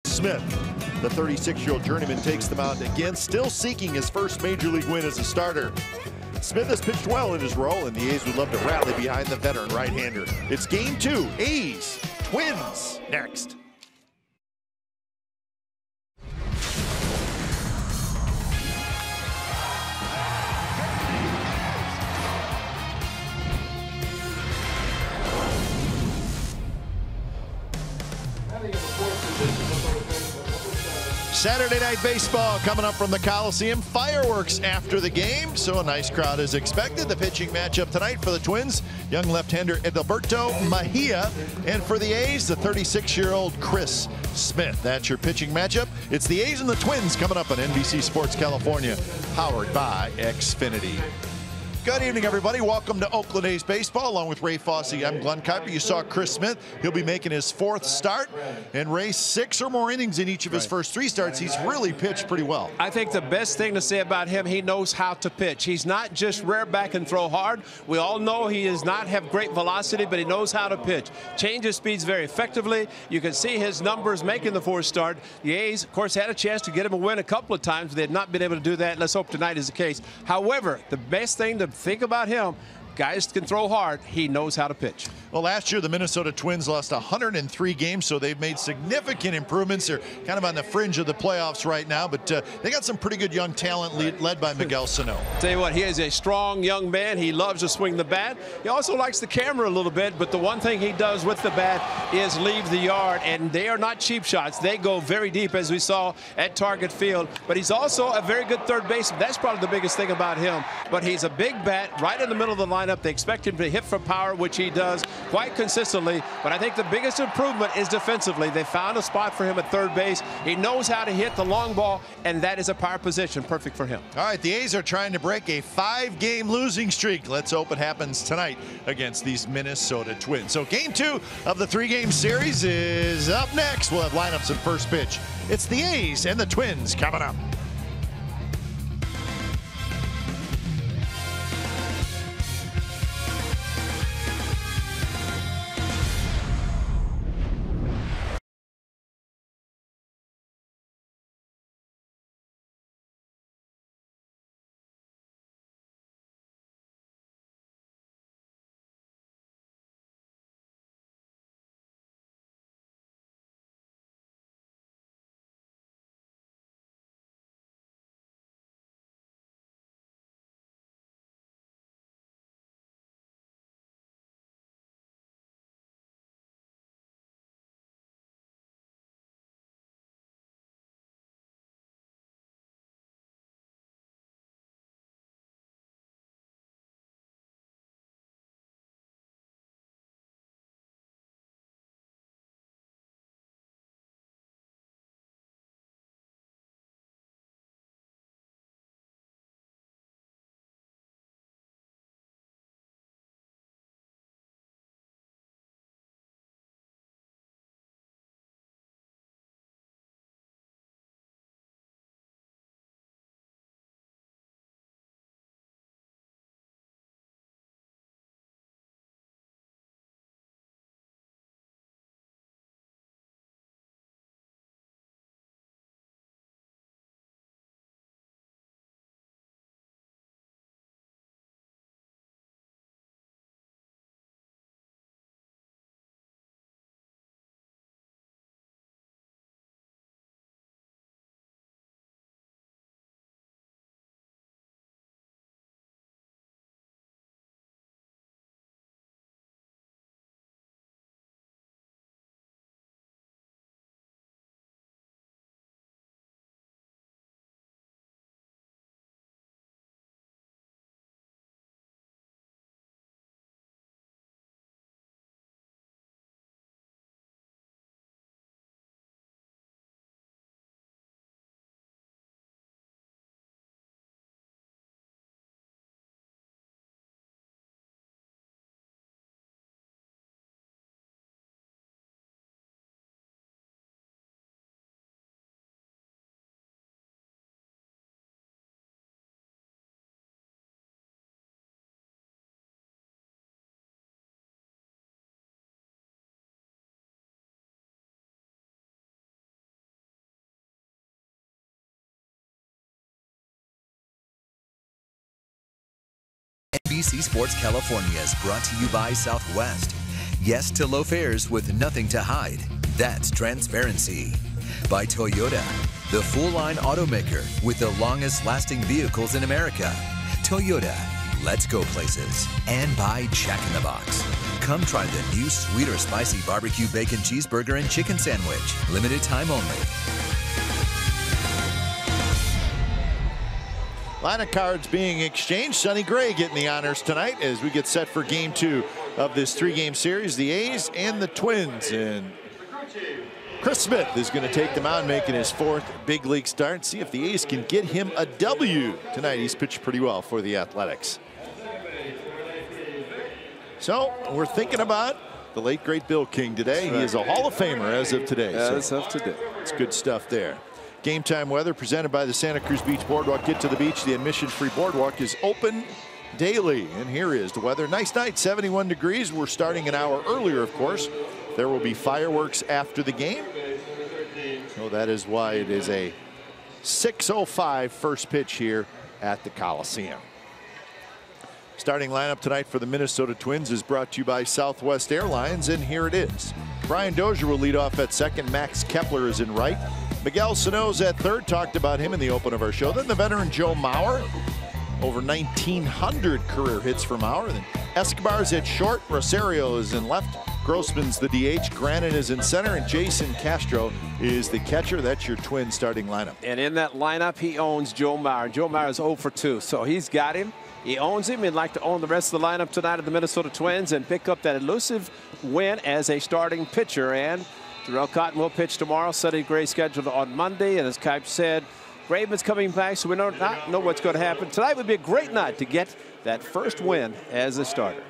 Smith, the 36-year-old journeyman, takes the mound again, still seeking his first major league win as a starter. Smith has pitched well in his role, and the A's would love to rally behind the veteran right-hander. It's game 2, A's, Twins, next. Saturday Night Baseball coming up from the Coliseum. Fireworks after the game, so a nice crowd is expected. The pitching matchup tonight for the Twins, young left-hander Edilberto Mejia, and for the A's, the 36-year-old Chris Smith. That's your pitching matchup. It's the A's and the Twins coming up on NBC Sports California, powered by Xfinity. Good evening, everybody. Welcome to Oakland A's Baseball. Along with Ray Fosse, I'm Glenn Kuiper. You saw Chris Smith. He'll be making his 4th start. And Ray, 6 or more innings in each of his first 3 starts. He's really pitched pretty well. I think the best thing to say about him, he knows how to pitch. He's not just rear back and throw hard. We all know he does not have great velocity, but he knows how to pitch. Changes speeds very effectively. You can see his numbers making the 4th start. The A's, of course, had a chance to get him a win a couple of times. They had not been able to do that. Let's hope tonight is the case. However, the best thing to think about him, guys can throw hard. He knows how to pitch. Well, last year the Minnesota Twins lost 103 games, so they've made significant improvements. They're kind of on the fringe of the playoffs right now, but they got some pretty good young talent led by Miguel Sano. Tell you what, he is a strong young man. He loves to swing the bat. He also likes the camera a little bit, but the one thing he does with the bat is leave the yard, and they are not cheap shots. They go very deep, as we saw at Target Field, but he's also a very good third baseman. That's probably the biggest thing about him, but he's a big bat right in the middle of the lineup. They expect him to hit for power, which he does quite consistently, but I think the biggest improvement is defensively. They found a spot for him at third base. He knows how to hit the long ball, and that is a power position perfect for him. All right, the A's are trying to break a 5-game losing streak. Let's hope it happens tonight against these Minnesota Twins. So game 2 of the 3-game series is up next. We'll have lineups and first pitch. It's the A's and the Twins coming up. ABC Sports California is brought to you by Southwest. Yes to low fares with nothing to hide. That's transparency. By Toyota, the full-line automaker with the longest-lasting vehicles in America. Toyota, let's go places. And by Jack in the Box. Come try the new sweet or spicy barbecue bacon cheeseburger and chicken sandwich. Limited time only. Line of cards being exchanged. Sonny Gray getting the honors tonight as we get set for game 2 of this 3-game series. The A's and the Twins. And Chris Smith is going to take the mound, making his 4th big league start. See if the A's can get him a W tonight. He's pitched pretty well for the Athletics. So we're thinking about the late great Bill King today. He is a Hall of Famer as of today. As of today. It's good stuff there. Game time weather presented by the Santa Cruz Beach Boardwalk. Get to the beach. The admission-free boardwalk is open daily. And here is the weather. Nice night, 71 degrees. We're starting an hour earlier, of course. There will be fireworks after the game. So that is why it is a 6:05 first pitch here at the Coliseum. Starting lineup tonight for the Minnesota Twins is brought to you by Southwest Airlines, and here it is. Brian Dozier will lead off at second. Max Kepler is in right. Miguel Sano's at third. Talked about him in the open of our show. Then the veteran Joe Mauer. Over 1,900 career hits for Mauer. Then Escobar's at short. Rosario is in left. Grossman's the DH. Grannon is in center. And Jason Castro is the catcher. That's your Twin starting lineup. And in that lineup, he owns Joe Mauer. Joe Mauer is 0 for 2. So he's got him. He owns him. He'd like to own the rest of the lineup tonight of the Minnesota Twins and pick up that elusive win as a starting pitcher. And Terrell Cotton will pitch tomorrow. Sonny Gray scheduled on Monday. And as Kipe said, Graveman's coming back, so we don't know what's going to happen. Tonight would be a great night to get that first win as a starter.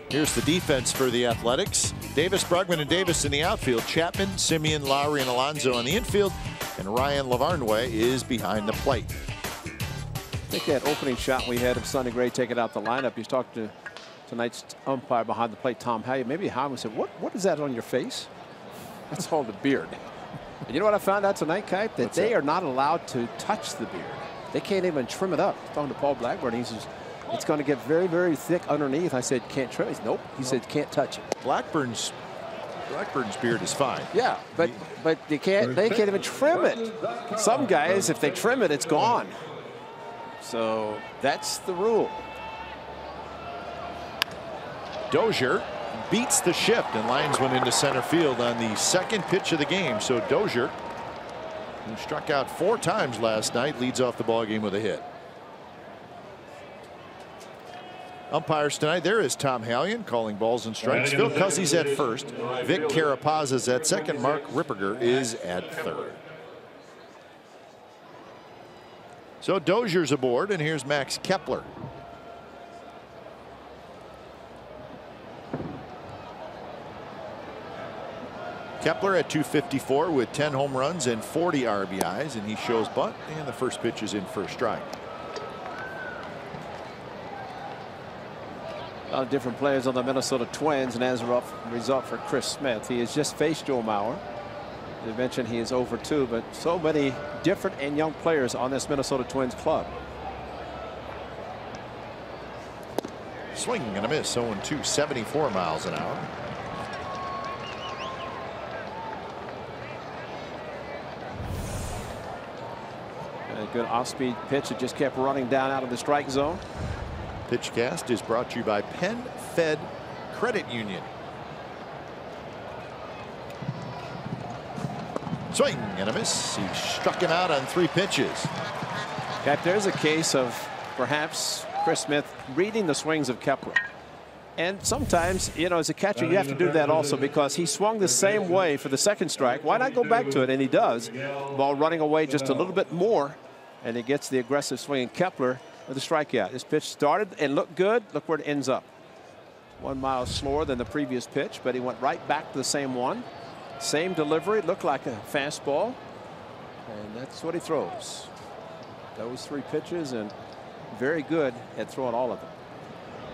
Here's the defense for the Athletics. Davis, Brugman, and Davis in the outfield. Chapman, Simeon, Lowry, and Alonso on the infield. And Ryan Lavarnway is behind the plate. I think that opening shot we had of Sonny Gray taking out the lineup, he's talked to tonight's umpire behind the plate, Tom Haley. Maybe Haley said, what is that on your face? That's called the beard. And you know what I found out tonight, Kipe? That they are not allowed to touch the beard. They can't even trim it up. I was talking to Paul Blackburn. He says, it's going to get very, very thick underneath. I said, can't trim it. Nope. He said, can't touch it. Blackburn's beard is fine. Yeah, but they can't even trim it. Some guys, if they trim it, it's gone. So that's the rule. Dozier beats the shift and lines one into center field on the second pitch of the game. So Dozier, who struck out 4 times last night, leads off the ball game with a hit. Umpires tonight, there is Tom Hallion calling balls and strikes. Phil Cuzzy's at first. Vic Carapaza's at second. Mark Ripperger is at third. So Dozier's aboard, and here's Max Kepler. Kepler at 254 with 10 home runs and 40 RBIs, and he shows bunt, and the first pitch is in for a strike. A lot of different players on the Minnesota Twins, and as a result for Chris Smith, he has just faced Joe Mauer. They mentioned he is 0 for 2, but so many different and young players on this Minnesota Twins club. Swing and a miss, 0-2, 74 miles an hour. A good off-speed pitch that just kept running down out of the strike zone. Pitchcast is brought to you by Penn Fed Credit Union. Swing and a miss. He struck him out on 3 pitches. Cap, there's a case of perhaps Chris Smith reading the swings of Kepler. And sometimes, you know, as a catcher, you have to do that also because he swung the same way for the second strike. Why not go back to it? And he does. Ball running away just a little bit more. And he gets the aggressive swing in Kepler with a strikeout. This pitch started and looked good. Look where it ends up. 1 mile slower than the previous pitch, but he went right back to the same one. Same delivery. Looked like a fastball. And that's what he throws. Those 3 pitches, and very good at throwing all of them.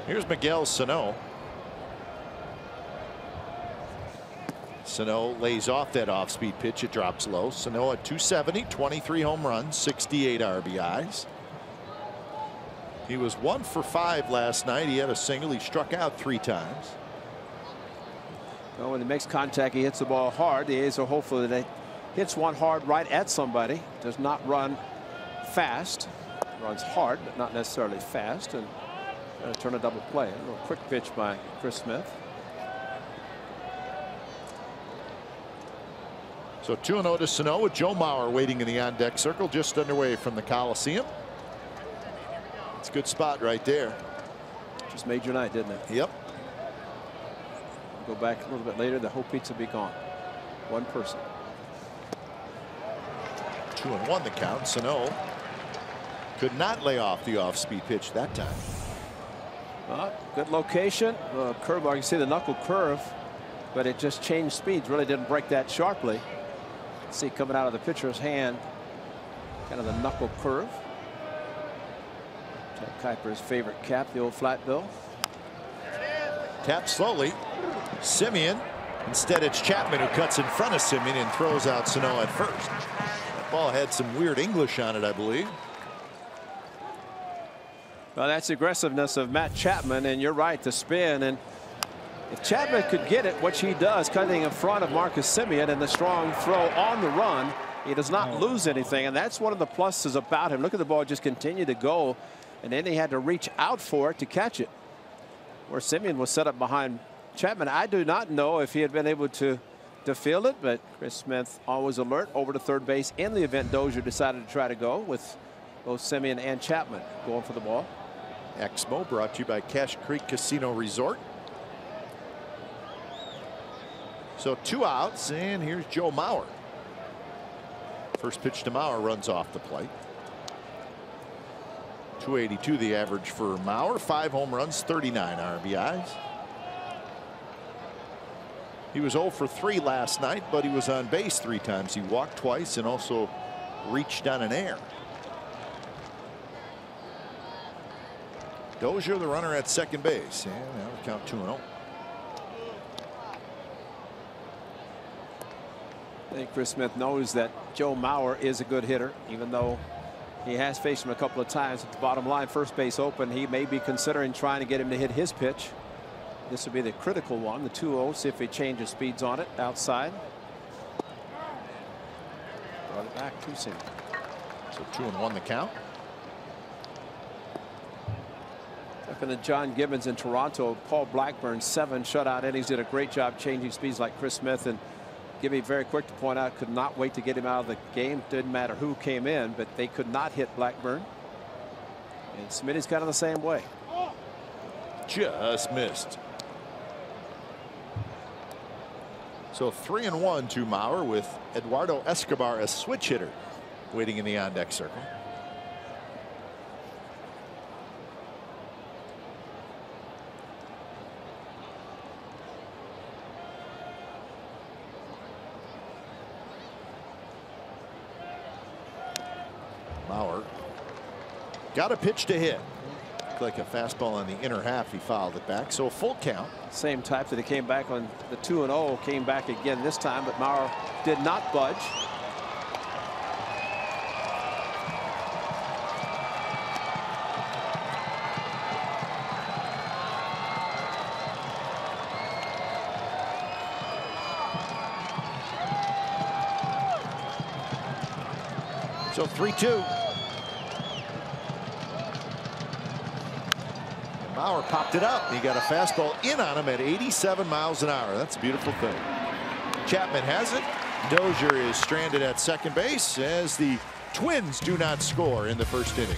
Here's Miguel Sano. Sano lays off that off-speed pitch. It drops low. Sano at 270, 23 home runs, 68 RBIs. He was 1 for 5 last night. He had a single. He struck out 3 times. Well, when he makes contact, he hits the ball hard. The A's are hopeful that he hits one hard right at somebody. Does not run fast. Runs hard, but not necessarily fast. And turn a double play. A little quick pitch by Chris Smith. So 2-0 to Sano with Joe Mauer waiting in the on-deck circle just underway from the Coliseum. It's a good spot right there. Just made your night, didn't it? Yep. Go back a little bit later, the whole pizza be gone. One person. 2-1 the count. Sano could not lay off the off-speed pitch that time. Good location. Curve, you can see the knuckle curve, but it just changed speeds. Really didn't break that sharply. See coming out of the pitcher's hand, kind of the knuckle curve. Jack Kuiper's favorite cap, the old flat bill. Tap slowly. Simeon. Instead, it's Chapman who cuts in front of Simeon and throws out Sano at first. That ball had some weird English on it, I believe. Well, that's the aggressiveness of Matt Chapman, and you're right, the spin. And if Chapman could get it, which he does, cutting in front of Marcus Simeon, and the strong throw on the run, he does not lose anything, and that's one of the pluses about him. Look at the ball just continue to go, and then he had to reach out for it to catch it. Where Simeon was set up behind Chapman, I do not know if he had been able to field it, but Chris Smith always alert over to third base in the event Dozier decided to try to go with both Simeon and Chapman going for the ball. Exmo brought to you by Cache Creek Casino Resort. So 2 outs, and here's Joe Mauer. First pitch to Mauer runs off the plate. 282 the average for Mauer. 5 home runs, 39 RBIs. He was 0 for 3 last night, but he was on base 3 times. He walked twice and also reached on an error. Dozier, the runner at second base, and now count 2-0. I think Chris Smith knows that Joe Mauer is a good hitter, even though he has faced him a couple of times at the bottom line. First base open. He may be considering trying to get him to hit his pitch. This would be the critical one, the 2-0. See if he changes speeds on it outside. Brought it back too soon. So 2-1 the count. Talking to John Gibbons in Toronto, Paul Blackburn, 7 shutout innings, did a great job changing speeds like Chris Smith. And Gibby, very quick to point out, could not wait to get him out of the game. Didn't matter who came in, but they could not hit Blackburn. And Smitty's kind of the same way. Just missed. So 3-1 to Mauer with Eduardo Escobar, a switch hitter, waiting in the on-deck circle. Mauer got a pitch to hit. Looked like a fastball on the inner half. He fouled it back. So full count. Same type that he came back on the 2-0. Came back again this time, but Mauer did not budge. So 3-2. Mauer popped it up. He got a fastball in on him at 87 miles an hour. That's a beautiful thing. Chapman has it. Dozier is stranded at second base as the Twins do not score in the first inning.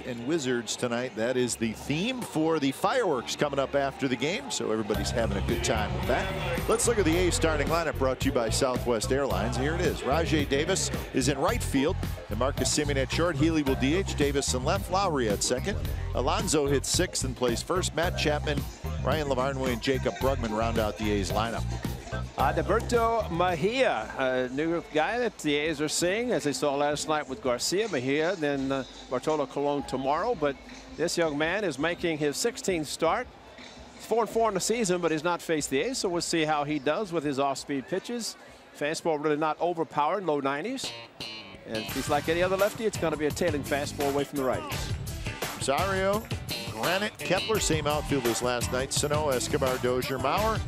And Wizards tonight. That is the theme for the fireworks coming up after the game, so everybody's having a good time with that. Let's look at the A's starting lineup brought to you by Southwest Airlines. Here it is. Rajai Davis is in right field, and Marcus Semien at short. Healy will DH. Davis in left. Lowry at second. Alonso hits sixth and plays first. Matt Chapman, Ryan Lavarnway, and Jacob Brugman round out the A's lineup. Alberto Mejia, a new guy that the A's are seeing, as they saw last night with Garcia. Mejia, then Bartolo Colon tomorrow. But this young man is making his 16th start. 4-4 in the season, but he's not faced the A's, so we'll see how he does with his off-speed pitches. Fastball really not overpowered, low 90s. And if he's like any other lefty, it's going to be a tailing fastball away from the righties. Rosario, Granite, Kepler, same outfield as last night. Sano, Escobar, Dozier, Mauer,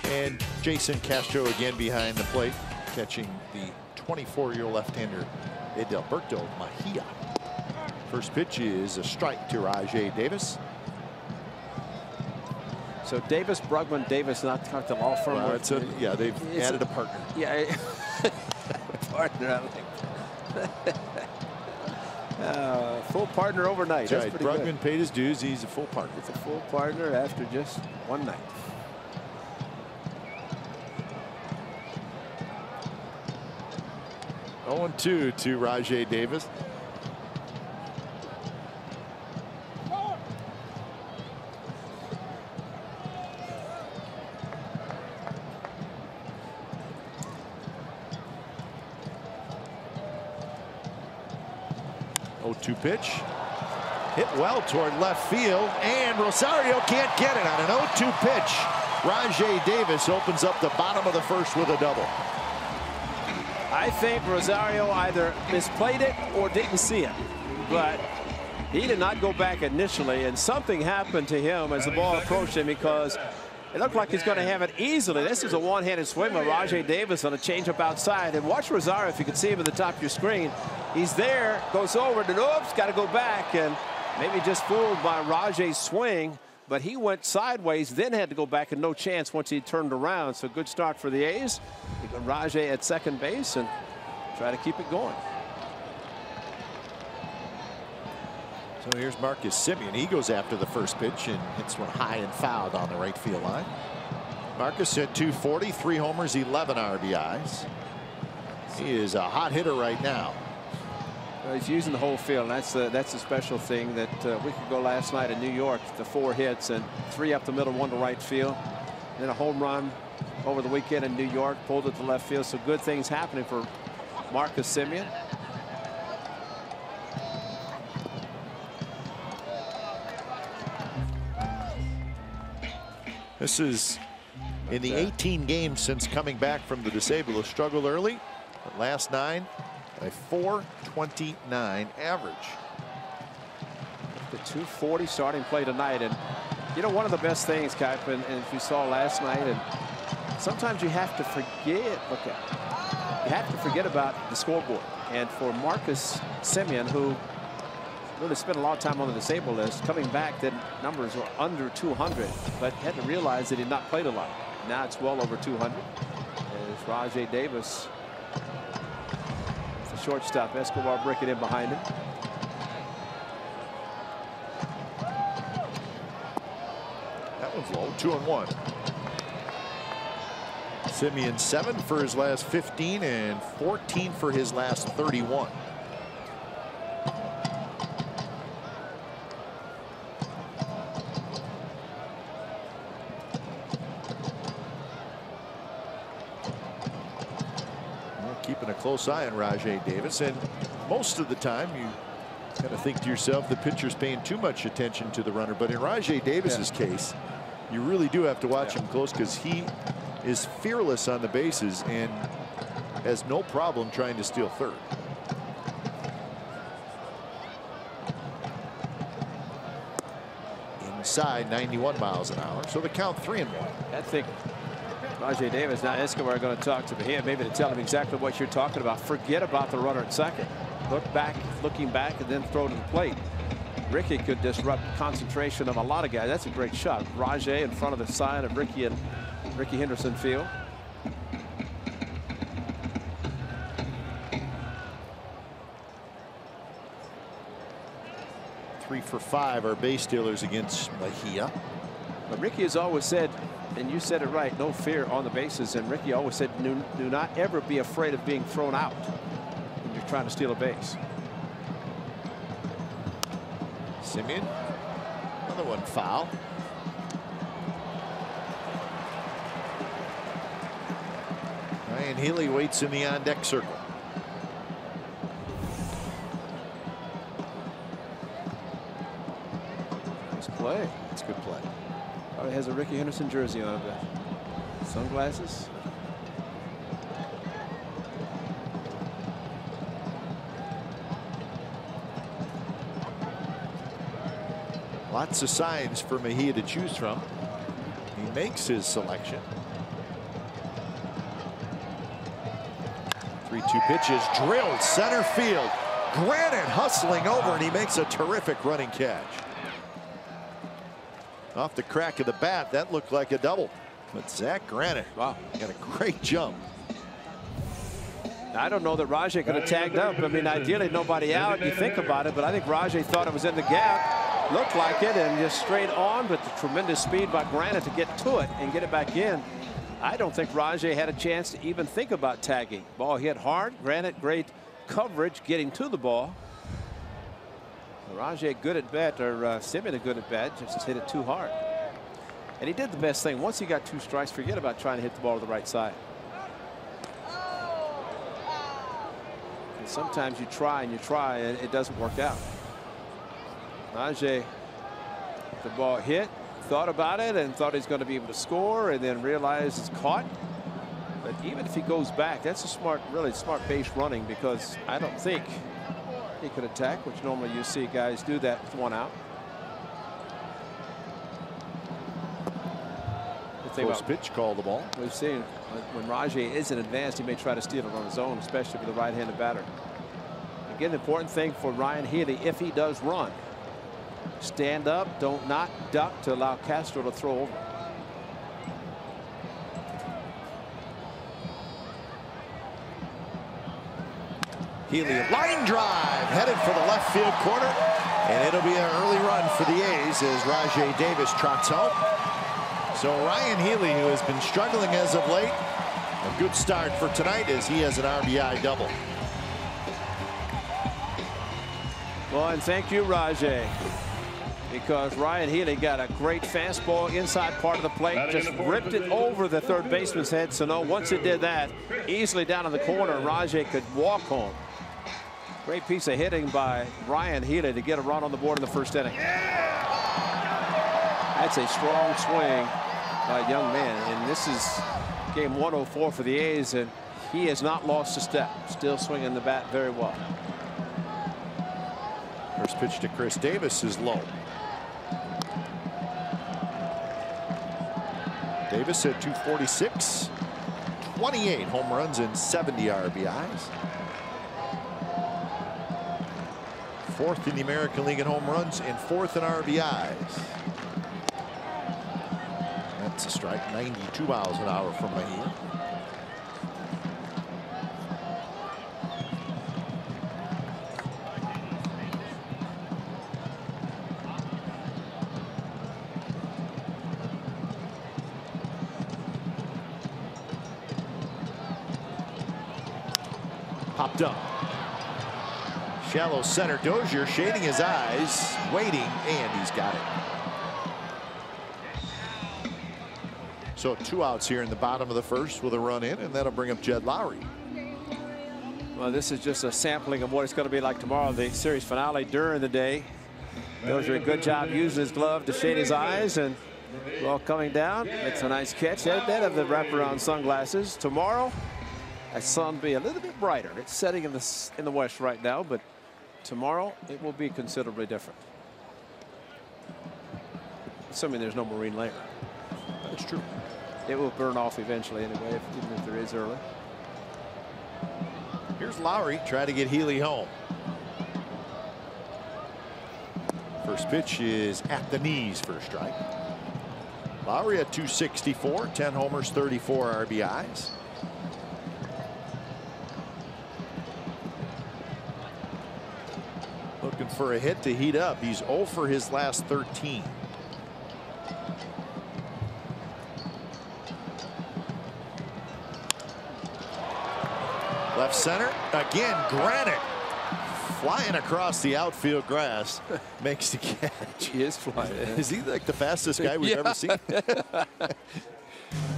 and Jason Castro again behind the plate, catching the 24-year-old left-hander Adalberto Mejia. First pitch is a strike to Rajai Davis. So Davis, Brugman, Davis, not the law firm. Well, yeah, they've added a partner. Yeah, partner. Full partner overnight. That's right. Brugman good. Paid his dues. He's a full partner. It's a full partner after just one night. Oh, 0-2 to Rajai Davis. Oh-2 pitch. Hit well toward left field, and Rosario can't get it on an 0-2 pitch. Rajai Davis opens up the bottom of the first with a double. I think Rosario either misplayed it or didn't see it, but he did not go back initially, and something happened to him as the ball approached him, because it looked like he's going to have it easily. This is a one-handed swing by Rajai Davis on a changeup outside. And watch Rosario, if you can see him at the top of your screen. He's there, goes over, and oops, got to go back, and maybe just fooled by Rajai's swing. But he went sideways, then had to go back, and no chance once he turned around. So good start for the A's. You got Rajai at second base and try to keep it going. So here's Marcus Semien. He goes after the first pitch and hits one high and fouled on the right field line. Marcus hit 240, 3 homers, 11 RBIs. He is a hot hitter right now. He's using the whole field. That's a special thing that we could go last night in New York. The 4 hits and 3 up the middle, 1 to right field. Then a home run over the weekend in New York, pulled it to left field. So good things happening for Marcus Semien. This is in the 18 games since coming back from the disabled. Struggled early, but last 9. A .429 average. The 240 starting play tonight, and you know, one of the best things, Kip, and if you saw last night, and sometimes you have to forget. Look at, you have to forget about the scoreboard. And for Marcus Semien, who really spent a lot of time on the disabled list, coming back, the numbers were under 200, but had to realize that he had not played a lot. Now it's well over 200. As Rajai Davis, shortstop, Escobar breaking in behind him. That one's low. 2-1. Semien 7 for his last 15 and 14 for his last 31. Keeping a close eye on Rajai Davis, and most of the time you kind of think to yourself the pitcher's paying too much attention to the runner, but in Rajai Davis's case, you really do have to watch him close, because he is fearless on the bases and has no problem trying to steal third. Inside, 91 miles an hour, so the count 3-1. I think Rajai Davis, now Escobar are going to talk to him, maybe to tell him exactly what you're talking about. Forget about the runner at second. Look back, looking back, and then throw to the plate. Ricky could disrupt concentration of a lot of guys. That's a great shot. Rajai in front of the sign of Ricky and Ricky Henderson Field. 3 for 5 are base stealers against Mejia. But Ricky has always said, and you said it right, no fear on the bases. And Ricky always said, do not ever be afraid of being thrown out when you're trying to steal a base. Simeon, another one foul. Ryan Healy waits in the on-deck circle. Nice play. It's good play. Probably has a Ricky Henderson jersey on it. Sunglasses. Lots of signs for Mejia to choose from. He makes his selection. 3-2 pitches drilled center field. Granite hustling over, and he makes a terrific running catch. Off the crack of the bat, that looked like a double. But Zach Granite, wow, got a great jump. I don't know that Rajay could have tagged up. I mean, ideally nobody out. You think about it, but I think Rajay thought it was in the gap. Looked like it, and just straight on, but the tremendous speed by Granite to get to it and get it back in. I don't think Rajay had a chance to even think about tagging. Ball hit hard. Granite, great coverage getting to the ball. Rajay good at bat, or Simeon good at bat, just hit it too hard. And he did the best thing. Once he got 2 strikes, forget about trying to hit the ball to the right side. And sometimes you try and it doesn't work out. Rajay, the ball hit, thought about it and thought he's going to be able to score, and then realized it's caught. But even if he goes back, that's a smart, really smart base running, because I don't think he could attack, which normally you see guys do that with 1 out. First pitch, call the ball. We've seen when Rajay isn't advanced, he may try to steal it on his own, especially with a right-handed batter. Again, the important thing for Ryan Healy, if he does run, stand up, don't not duck to allow Castro to throw over. Healy, line drive, headed for the left field corner, and it'll be an early run for the A's as Rajay Davis trots home. So Ryan Healy, who has been struggling as of late, a good start for tonight as he has an RBI double. Well, and thank you, Rajay, because Ryan Healy got a great fastball inside part of the plate, just ripped it over the third baseman's head. So no, once it did that, easily down in the corner, Rajay could walk home. Great piece of hitting by Ryan Healy to get a run on the board in the first inning. That's a strong swing by a young man, and this is game 104 for the A's, and he has not lost a step. Still swinging the bat very well. First pitch to Chris Davis is low. Davis at 246, 28 home runs and 70 RBIs. 4th in the American League in home runs and 4th in RBIs. That's a strike. 92 miles an hour from Mejia. Popped up. Shallow center. Dozier shading his eyes, waiting, and he's got it. So 2 outs here in the bottom of the first with a run in, and that'll bring up Jed Lowry. Well, this is just a sampling of what it's going to be like tomorrow, the series finale during the day. Dozier a good job using his glove to shade his eyes, and well, coming down, makes a nice catch. That of the wraparound sunglasses. Tomorrow, the sun will be a little bit brighter. It's setting in the west right now, but tomorrow it will be considerably different. Assuming there's no marine layer. That's true. It will burn off eventually anyway, even if there is early. Here's Lowry trying to get Healy home. First pitch is at the knees for a strike. Lowry at 264, 10 homers, 34 RBIs. Looking looking for a hit to heat up. He's 0 for his last 13. Left center again. Granite flying across the outfield grass makes the catch. He is flying. Is he like the fastest guy we've ever seen?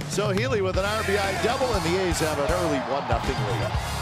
So Healy with an RBI double, and the A's have an early 1-0 lead.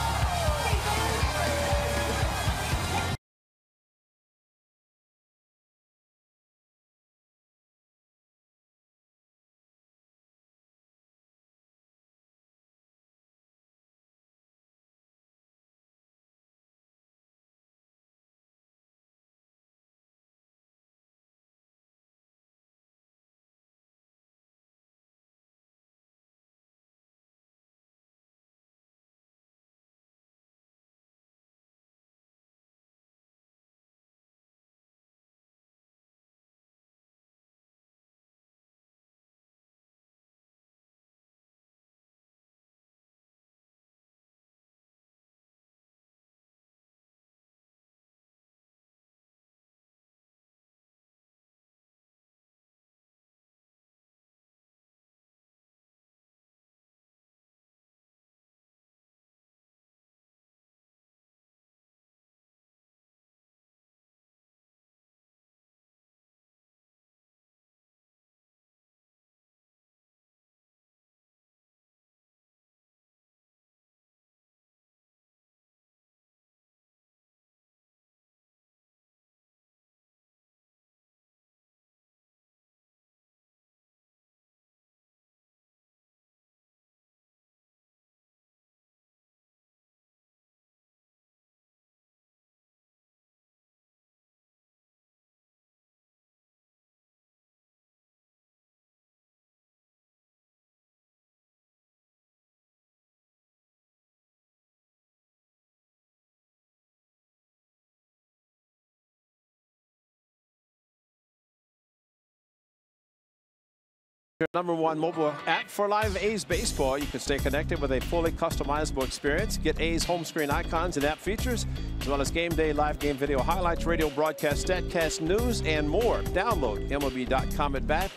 Your #1 mobile app for live A's baseball. You can stay connected with a fully customizable experience. Get A's home screen icons and app features, as well as game day, live game video highlights, radio broadcast, StatCast news, and more. Download MLB.com at bat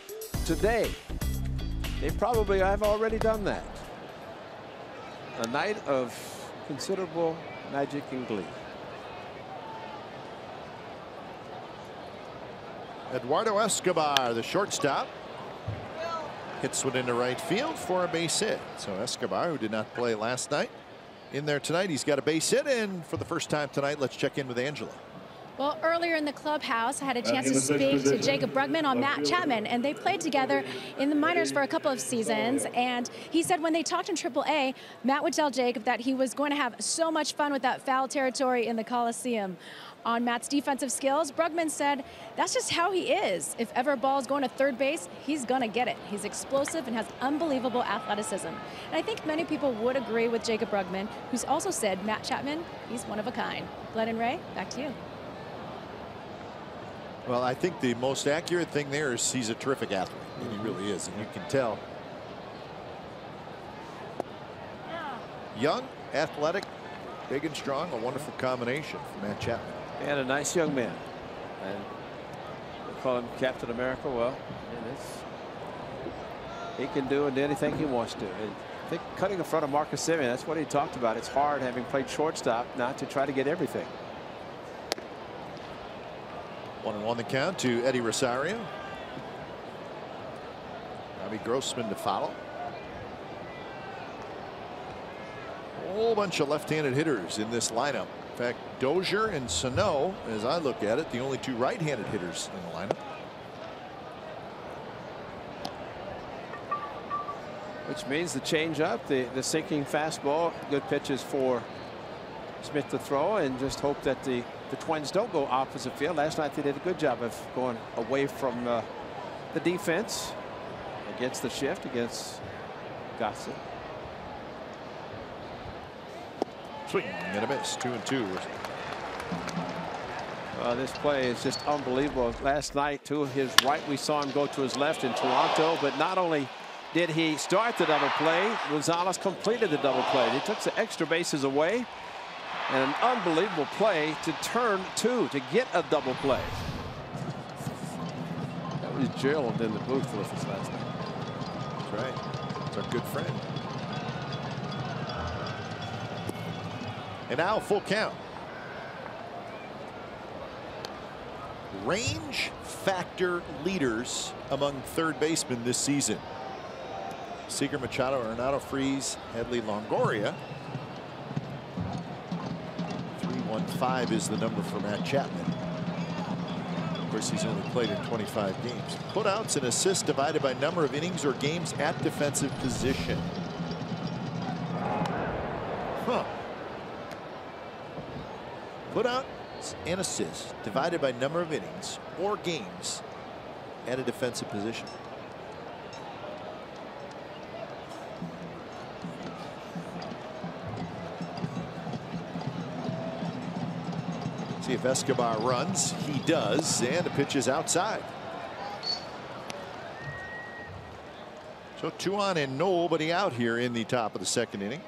today. They probably have already done that. A night of considerable magic and glee. Eduardo Escobar, the shortstop, hits one into right field for a base hit. So Escobar, who did not play last night, in there tonight. He's got a base hit, and for the first time tonight, let's check in with Angela. Well, earlier in the clubhouse, I had a chance to speak to Jacob Brugman on Matt Chapman, and they played together in the minors for a couple of seasons. And he said when they talked in AAA, Matt would tell Jacob that he was going to have so much fun with that foul territory in the Coliseum. On Matt's defensive skills, Brugman said that's just how he is. If ever a ball is going to third base, he's going to get it. He's explosive and has unbelievable athleticism. And I think many people would agree with Jacob Brugman, who's also said Matt Chapman, he's one of a kind. Glenn and Ray, back to you. Well, I think the most accurate thing there is he's a terrific athlete. And he really is, and you can tell. Young, athletic, big and strong, a wonderful combination for Matt Chapman. And a nice young man. And they call him Captain America. Well, he can do anything he wants to. And I think cutting in front of Marcus Semien, that's what he talked about. It's hard, having played shortstop, not to try to get everything. 1-1 the count to Eddie Rosario. Robbie Grossman to follow. A whole bunch of left-handed hitters in this lineup. In fact, Dozier and Sano, as I look at it, the only two right-handed hitters in the lineup. Which means the change-up, the sinking fastball, good pitches for Smith to throw, and just hope that the Twins don't go opposite field. Last night they did a good job of going away from the defense against the shift against Gossett. Swing and a miss. 2-2. This play is just unbelievable. Last night to his right, we saw him go to his left in Toronto, but not only did he start the double play, Rosales completed the double play. He took the extra bases away And an unbelievable play to turn two to get a double play. That was Gerald in the booth with us last night. That's right. It's our good friend. And now full count. Range factor leaders among third basemen this season. Seager, Machado, Arenado, Freese, Headley, Longoria. 315 is the number for Matt Chapman. Of course, he's only played in 25 games. Putouts and assists divided by number of innings or games at defensive position. Huh. Putouts and assists divided by number of innings or games at a defensive position. See if Escobar runs. He does, and the pitch is outside. So 2 on and nobody out here in the top of the second inning.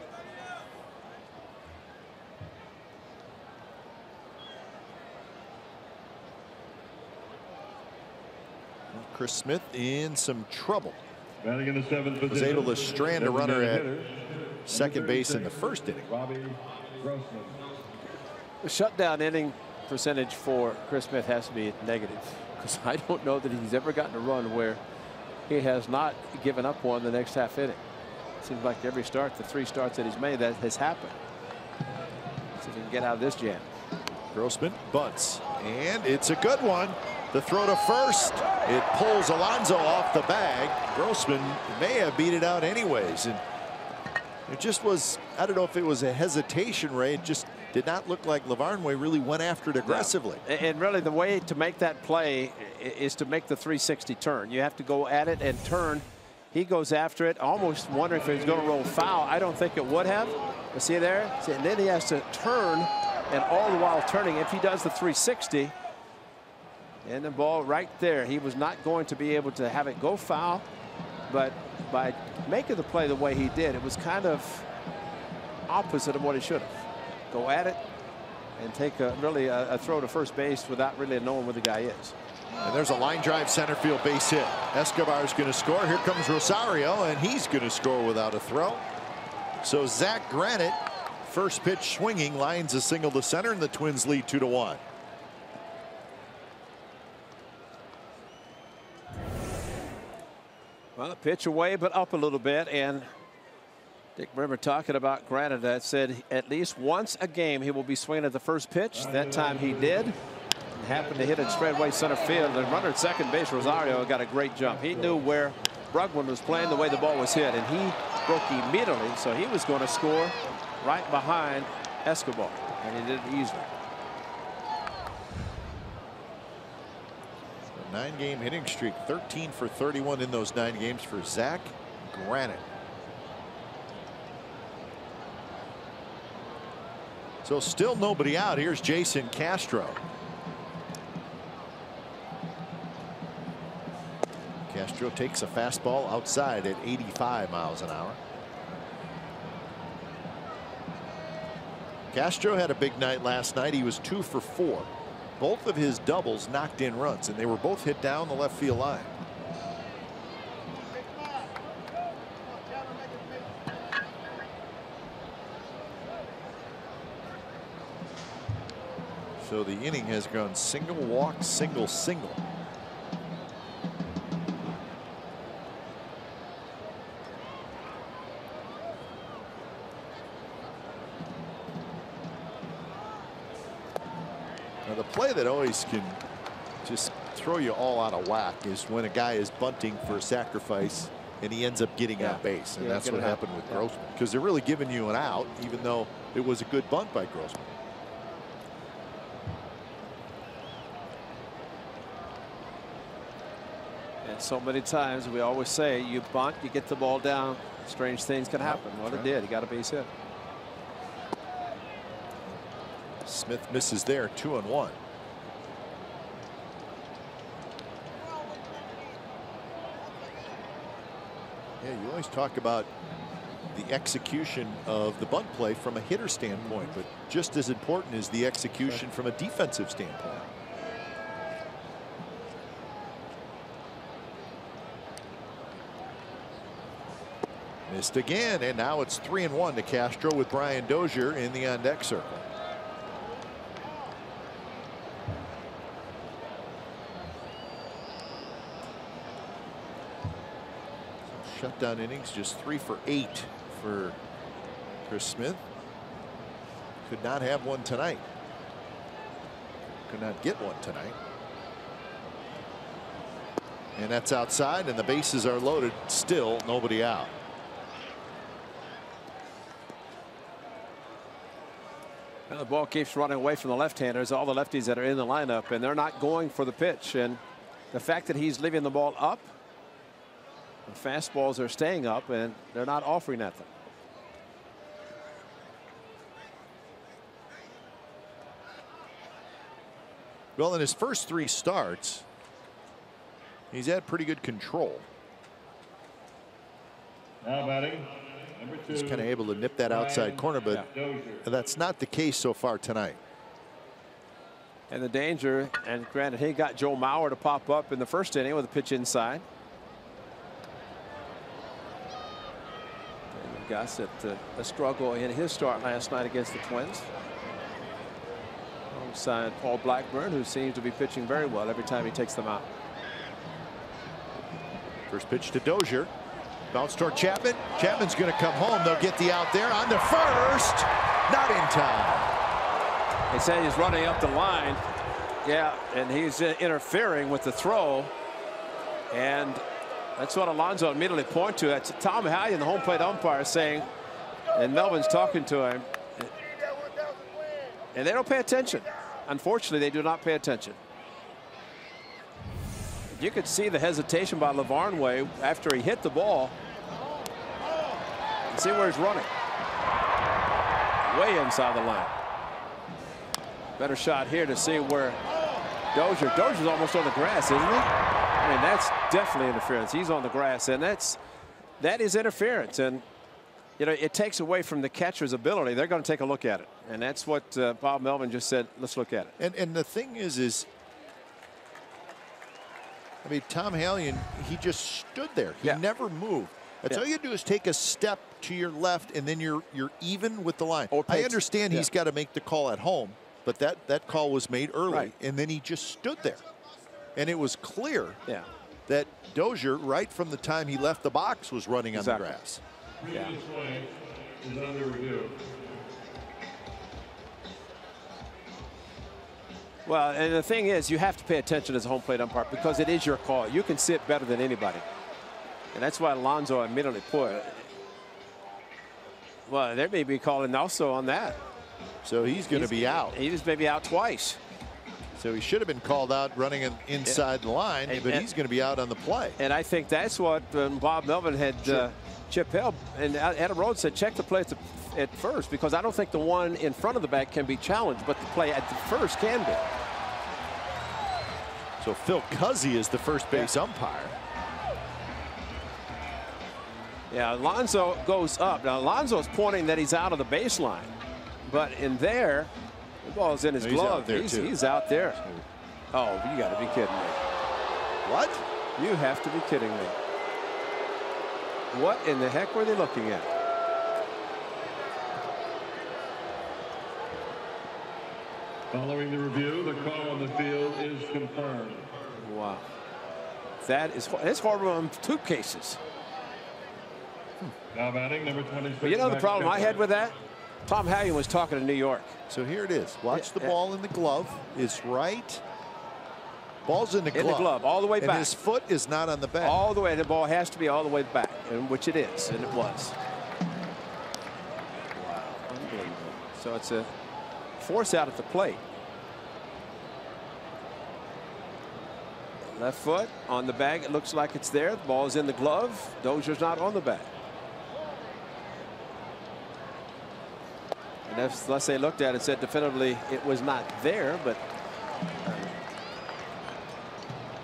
Chris Smith in some trouble. Batting in the 7th position. Was able to strand a runner at second base in the first inning. The shutdown inning percentage for Chris Smith has to be negative, because I don't know that he's ever gotten a run where he has not given up one the next half inning. Seems like every start, the 3 starts that he's made, that has happened. See if he can get out of this jam. Grossman bunts, and it's a good one. The throw to first. It pulls Alonso off the bag. Grossman may have beat it out anyways. And it just was, I don't know if it was a hesitation, Ray. It just did not look like Lavarnway really went after it aggressively. No. And really the way to make that play is to make the 360 turn. You have to go at it and turn. He goes after it, almost wondering if he's going to roll foul. I don't think it would have. But see there? See, and then he has to turn, and all the while turning. If he does the 360, and the ball right there, he was not going to be able to have it go foul. But by making the play the way he did, it was kind of opposite of what he should have. Go at it and take really a throw to first base without really knowing where the guy is. And there's a line drive center field base hit. Escobar's going to score. Here comes Rosario, and he's going to score without a throw. So Zach Granite, first pitch swinging, lines a single to center, and the Twins lead 2-1. Well, a pitch away, but up a little bit. And Dick Brimmer talking about Granite, that said at least once a game he will be swinging at the first pitch. That time he did. And happened to hit it straightaway center field. The runner at second base, Rosario, got a great jump. He knew where Brugman was playing, the way the ball was hit, and he broke immediately. So he was going to score right behind Escobar, and he did it easily. 9-game hitting streak, 13 for 31 in those 9 games for Zach Granite. So still nobody out. Here's Jason Castro. Castro takes a fastball outside at 85 miles an hour. Castro had a big night last night. He was 2 for 4. Both of his doubles knocked in runs, and they were both hit down the left field line. So the inning has gone single walk, single, single. Now the play that always can just throw you all out of whack is when a guy is bunting for a sacrifice and he ends up getting out base, and that's what happened with Grossman, because they're really giving you an out even though it was a good bunt by Grossman. And so many times we always say you bunt, you get the ball down, strange things can happen. Well, it did. He got a base hit. Smith misses there, 2-1. Yeah, you always talk about the execution of the bunt play from a hitter standpoint, but just as important is the execution from a defensive standpoint. Missed again, and now it's 3-1 to Castro with Brian Dozier in the on-deck circle. Shutdown innings, just 3 for 8 for Chris Smith. Could not have one tonight. Could not get one tonight. And that's outside, and the bases are loaded. Still nobody out. And the ball keeps running away from the left-handers, all the lefties that are in the lineup, and they're not going for the pitch. And the fact that he's leaving the ball up, the fastballs are staying up, and they're not offering at them. Well, in his first 3 starts, he's had pretty good control. Now batting, number 2. He's kind of able to nip that outside corner, but that's not the case so far tonight. And the danger, and granted, he got Joe Mauer to pop up in the first inning with a pitch inside. And Gus at a struggle in his start last night against the Twins. Alongside Paul Blackburn, who seems to be pitching very well every time he takes them out. First pitch to Dozier. Bounce toward Chapman. Chapman's going to come home. They'll get the out there on the first. Not in time. They say he's running up the line. Yeah, and he's interfering with the throw. And that's what Alonso immediately pointed to. That's Tom Hallion, the home plate umpire, saying, and Melvin's talking to him. And they don't pay attention. Unfortunately, they do not pay attention. You could see the hesitation by Lavarnway after he hit the ball. And see where he's running. Way inside the line. Better shot here to see where Dozier's almost on the grass, isn't he? I mean, that's definitely interference. He's on the grass, and that is interference. And you know, it takes away from the catcher's ability. They're going to take a look at it, and that's what Bob Melvin just said. Let's look at it. And the thing is I mean, Tom Hallion, he just stood there. He never moved. That's all you do is take a step to your left, and then you're even with the line. I understand he's got to make the call at home, but that call was made early, and then he just stood there. And it was clear that Dozier, right from the time he left the box, was running on the grass. Yeah. Is under review. Well, and the thing is, you have to pay attention as a home plate umpire because it is your call. You can see it better than anybody. And that's why Alonso immediately put. Well, they may be calling also on that. So he's going to be out. He's maybe out twice. So he should have been called out running inside the line, but he's going to be out on the play. And I think that's what Bob Melvin had Chip Hill and Adam Rhodes said, check the play at first, because I don't think the one in front of the bag can be challenged, but the play at the first can be. So Phil Cuzzy is the first base umpire. Yeah, Alonso goes up. Now Alonso's pointing that he's out of the baseline, but in there, the ball's in his glove. He's out there. Oh, you got to be kidding me. What? You have to be kidding me. What in the heck were they looking at? Following the review, the call on the field is confirmed. Wow. That's horrible in 2 cases. Now batting number 26. But you know the problem I had with that? Tom Hallion was talking to New York. So here it is. Watch the ball in the glove. It's right. Ball's in the glove. In the glove, all the way back. And his foot is not on the bat. All the way. The ball has to be all the way back, and which it is, and it was. Wow. Unbelievable. So it's a force out at the plate. Left foot on the bag. It looks like it's there. The ball is in the glove. Dozier's not on the bag. And unless they looked at it and said definitively it was not there, but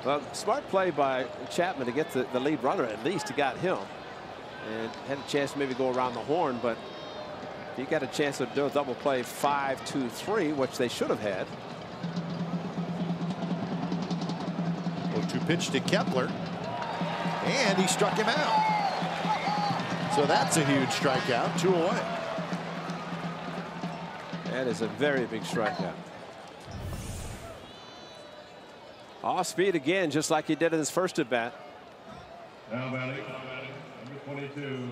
well, smart play by Chapman to get the lead runner. At least he got him. and had a chance to maybe go around the horn, but he got a chance to do a double play 5-2-3, which they should have had. 0-2 pitch to Kepler, and he struck him out. So that's a huge strikeout, 2 away. That is a very big strikeout. Off speed again, just like he did in his first at bat. Now batting, number 22.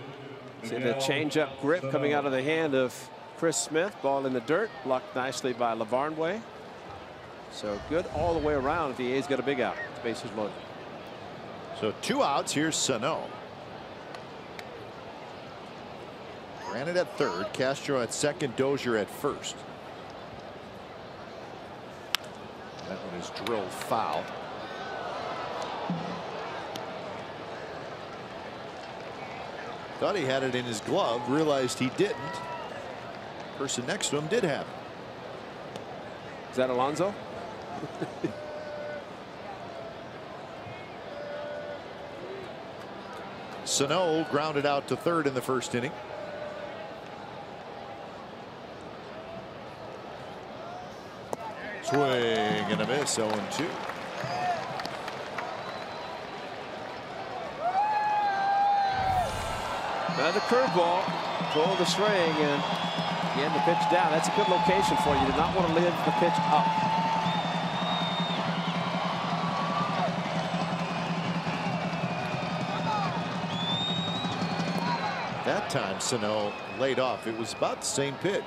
See the changeup grip coming out of the hand of Chris Smith. Ball in the dirt, blocked nicely by LaVarnway. So good all the way around if the A's got a big out. The bases loaded. So 2 outs. Here's Sano. Granite at third, Castro at second, Dozier at first. That one is drilled foul. Thought he had it in his glove, realized he didn't. Person next to him did have it. Is that Alonso? Sano grounded out to third in the first inning. Swing and a miss, 0-2. Another curveball, pull the string, and again the pitch down. That's a good location for you. You do not want to leave the pitch up. That time Sano laid off. It was about the same pitch.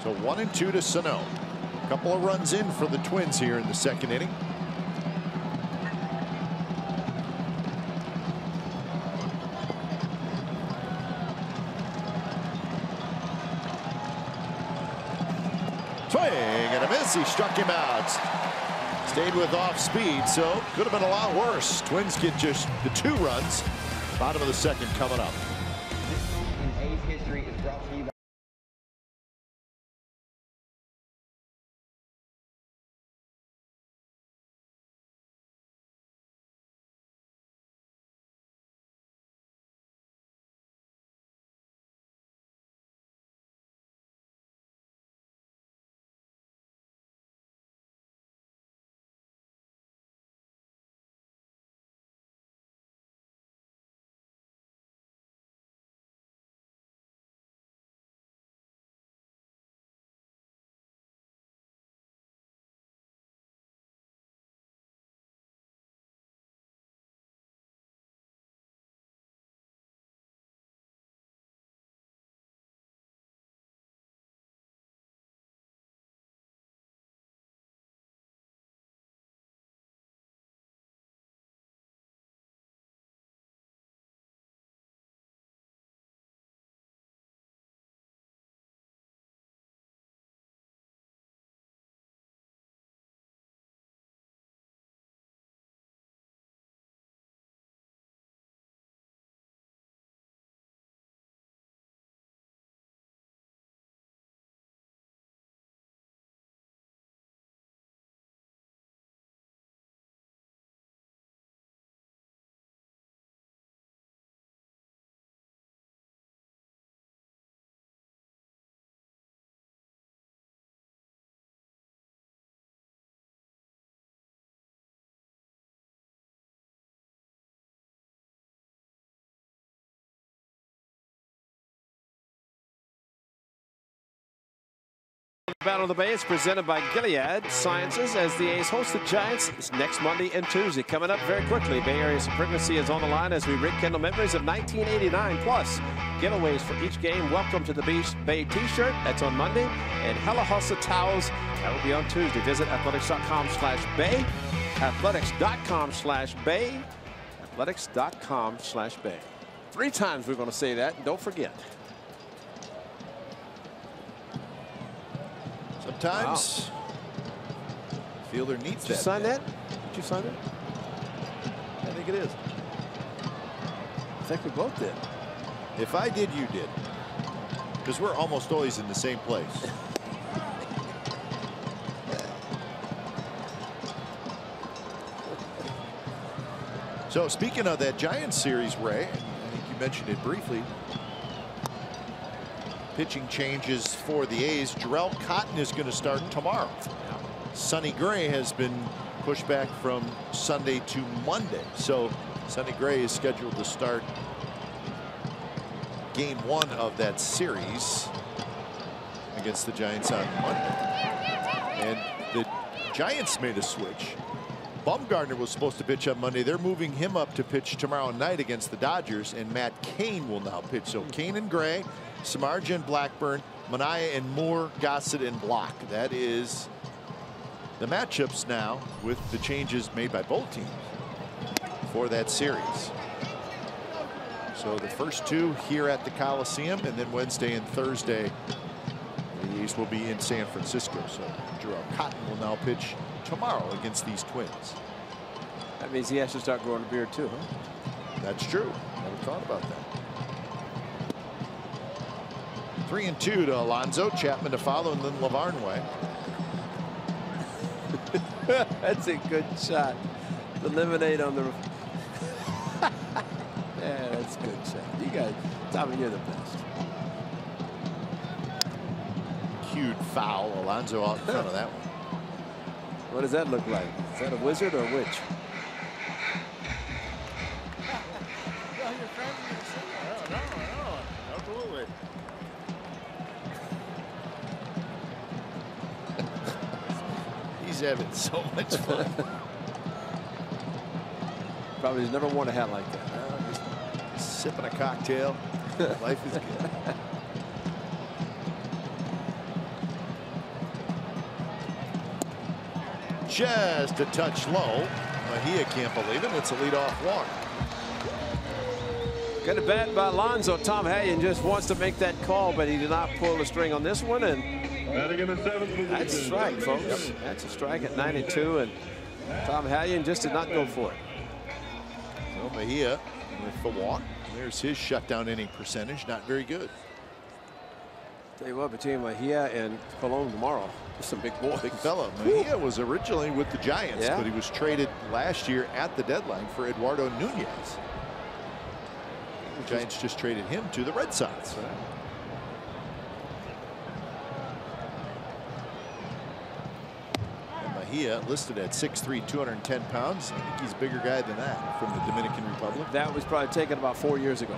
So 1-2 to Sano. A couple of runs in for the Twins here in the second inning. Swing and a miss. He struck him out. Stayed with off speed, so could have been a lot worse. Twins get just the 2 runs. Bottom of the second coming up. In A's history is brought to you by Battle of the Bay is presented by Gilead Sciences as the A's host the Giants next Monday and Tuesday. Coming up very quickly, Bay Area Supremacy is on the line as we rekindle memories of 1989 plus giveaways for each game. Welcome to the Bay t-shirt. That's on Monday, and Hella Hustle towels. That will be on Tuesday. Visit athletics.com/Bay. Athletics.com/Bay. Athletics.com/Bay. 3 times we're going to say that. Don't forget. Sometimes fielder needs that. Did you sign that? Did you sign it? I think it is. I think we both did. If I did, you did. Because we're almost always in the same place. So speaking of that Giants series, Ray, I think you mentioned it briefly. Pitching changes for the A's. Jarrell Cotton is going to start tomorrow. Sonny Gray has been pushed back from Sunday to Monday. So Sonny Gray is scheduled to start game 1 of that series against the Giants on Monday. And the Giants made a switch. Bumgarner was supposed to pitch on Monday. They're moving him up to pitch tomorrow night against the Dodgers, and Matt Cain will now pitch. So Cain and Gray, Samardzija and Blackburn, Manaea and Moore, Gossett and Block. That is the matchups now with the changes made by both teams for that series. So the first 2 here at the Coliseum, and then Wednesday and Thursday the A's will be in San Francisco. So Jarrell Cotton will now pitch tomorrow against these Twins. That means he has to start growing a beard too, huh? That's true. Never thought about that. 3-2 to Alonso. Chapman to follow, and then Lavarn way. That's a good shot. The lemonade on the. Yeah, that's a good shot. You guys, Tommy, you're the best. Cued foul. Alonso out in front of that one. What does that look like? Is that a wizard or a witch? Absolutely. He's having so much fun. Probably has never worn a hat like that. Just sipping a cocktail. Life is good. Just a touch low. Mejia can't believe it. It's a leadoff walk. Good at bat by Alonso. Tom Hallion just wants to make that call, but he did not pull the string on this one. And that's a strike, folks. Yep. That's a strike at 92, and Tom Hallion just did not go for it. So Mejia with the walk. There's his shutdown inning percentage. Not very good. Tell you what, between Mejia and Colon tomorrow, there's some big boys. Big fella. Mejia was originally with the Giants, but he was traded last year at the deadline for Eduardo Nunez. The Giants just traded him to the Red Sox. Right. And Mejia listed at 6'3", 210 pounds. I think he's a bigger guy than that from the Dominican Republic. That was probably taken about 4 years ago.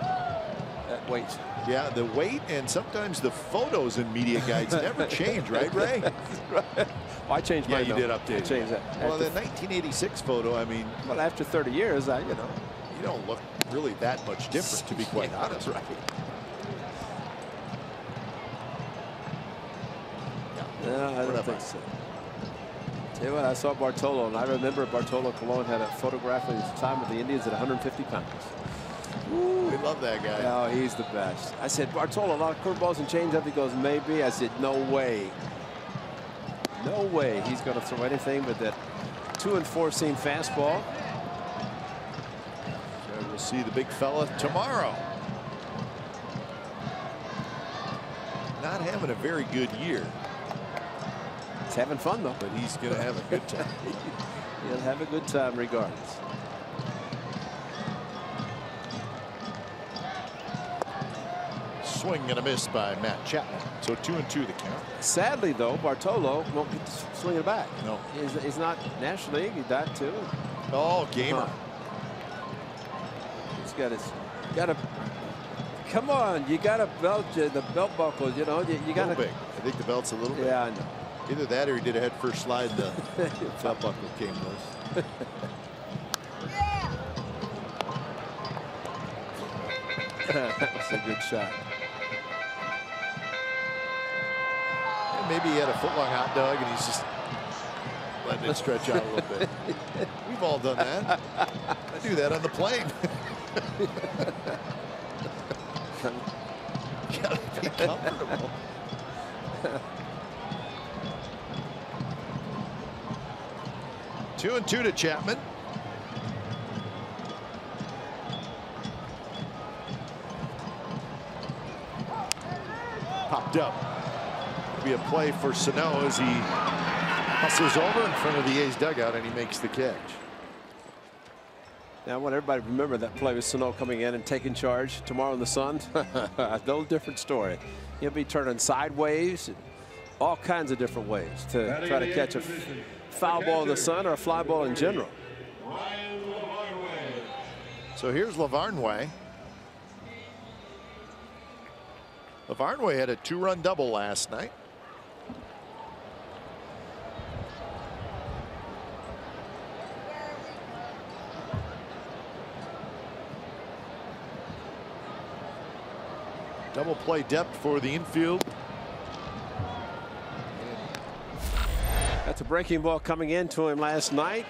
That weight. Yeah, the weight and sometimes the photos in media guides never change, right, Ray? Right. Well, I changed mine. Yeah, you did update. I changed that. Well, the 1986 photo, I mean. Well, after 30 years, you know. You don't look really that much different, to be quite honest. Right. No, I don't think so. Tell you what, I saw Bartolo, and I remember Bartolo Colon had a photograph of his time with the Indians at 150 pounds. Ooh, we love that guy. Oh, he's the best. I said, Bartolo, a lot of curveballs and changeup. He goes, maybe. I said, no way. No way he's going to throw anything but that 2-4 seam fastball. So we'll see the big fella tomorrow. Not having a very good year. He's having fun, though. But he's going to have a good time. He'll have a good time regardless. Swing and a miss by Matt Chapman. So 2-2 the count. Sadly, though, Bartolo won't get to swing it back. No. He's not National League. He's that too. Oh, gamer. He's got his. Come on, you got to belt the belt buckle. You know, you got to. Big. I think the belt's a little big. Yeah, I know. Either that or he did a head first slide. The belt buckle came loose. That was a good shot. Maybe he had a foot-long hot dog and he's just letting it stretch out a little bit. We've all done that. I do that on the plane. Gotta be comfortable. Two and two to Chapman. Popped up. Be a play for Sano as he hustles over in front of the A's dugout and he makes the catch. Now I want everybody to remember that play with Sano coming in and taking charge tomorrow in the sun. A little different story. He'll be turning sideways and all kinds of different ways to try to catch a foul ball in the sun or a fly ball in general. So here's Lavarnway. Lavarnway had a 2-run double last night. Double play depth for the infield. That's a breaking ball coming into him last night.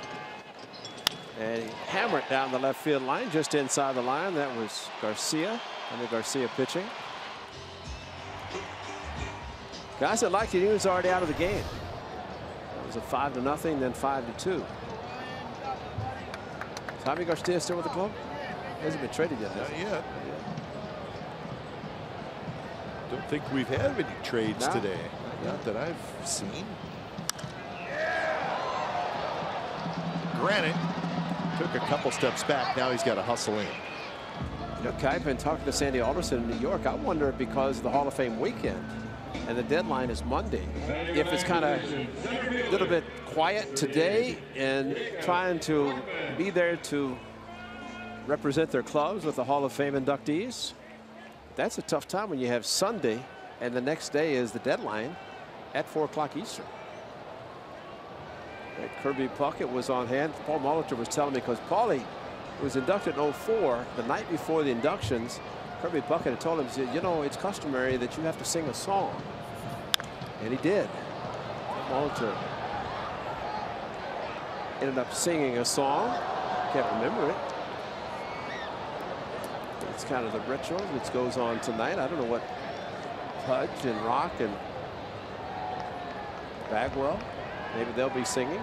And he hammered down the left field line just inside the line. That was Garcia. And Garcia pitching. Guys that liked it, he was already out of the game. It was a 5-0, then 5-2. Is Javi Garcia still with the club? He hasn't been traded yet. Not yet. Don't think we've had any trades today. Not that I've seen. Granted, took a couple steps back. Now he's got to hustle in. You know, I've been talking to Sandy Alderson in New York. I wonder if because of the Hall of Fame weekend and the deadline is Monday, if it's kind of a little bit quiet today and trying to be there to represent their clubs with the Hall of Fame inductees. That's a tough time when you have Sunday and the next day is the deadline at 4 o'clock Eastern. Kirby Puckett was on hand. Paul Molitor was telling me, because Paulie was inducted in 04, the night before the inductions, Kirby Puckett had told him, he said, you know, it's customary that you have to sing a song. And he did. Molitor ended up singing a song. Can't remember it. It's kind of the ritual which goes on tonight. I don't know what Pudge and Rock and Bagwell, maybe they'll be singing.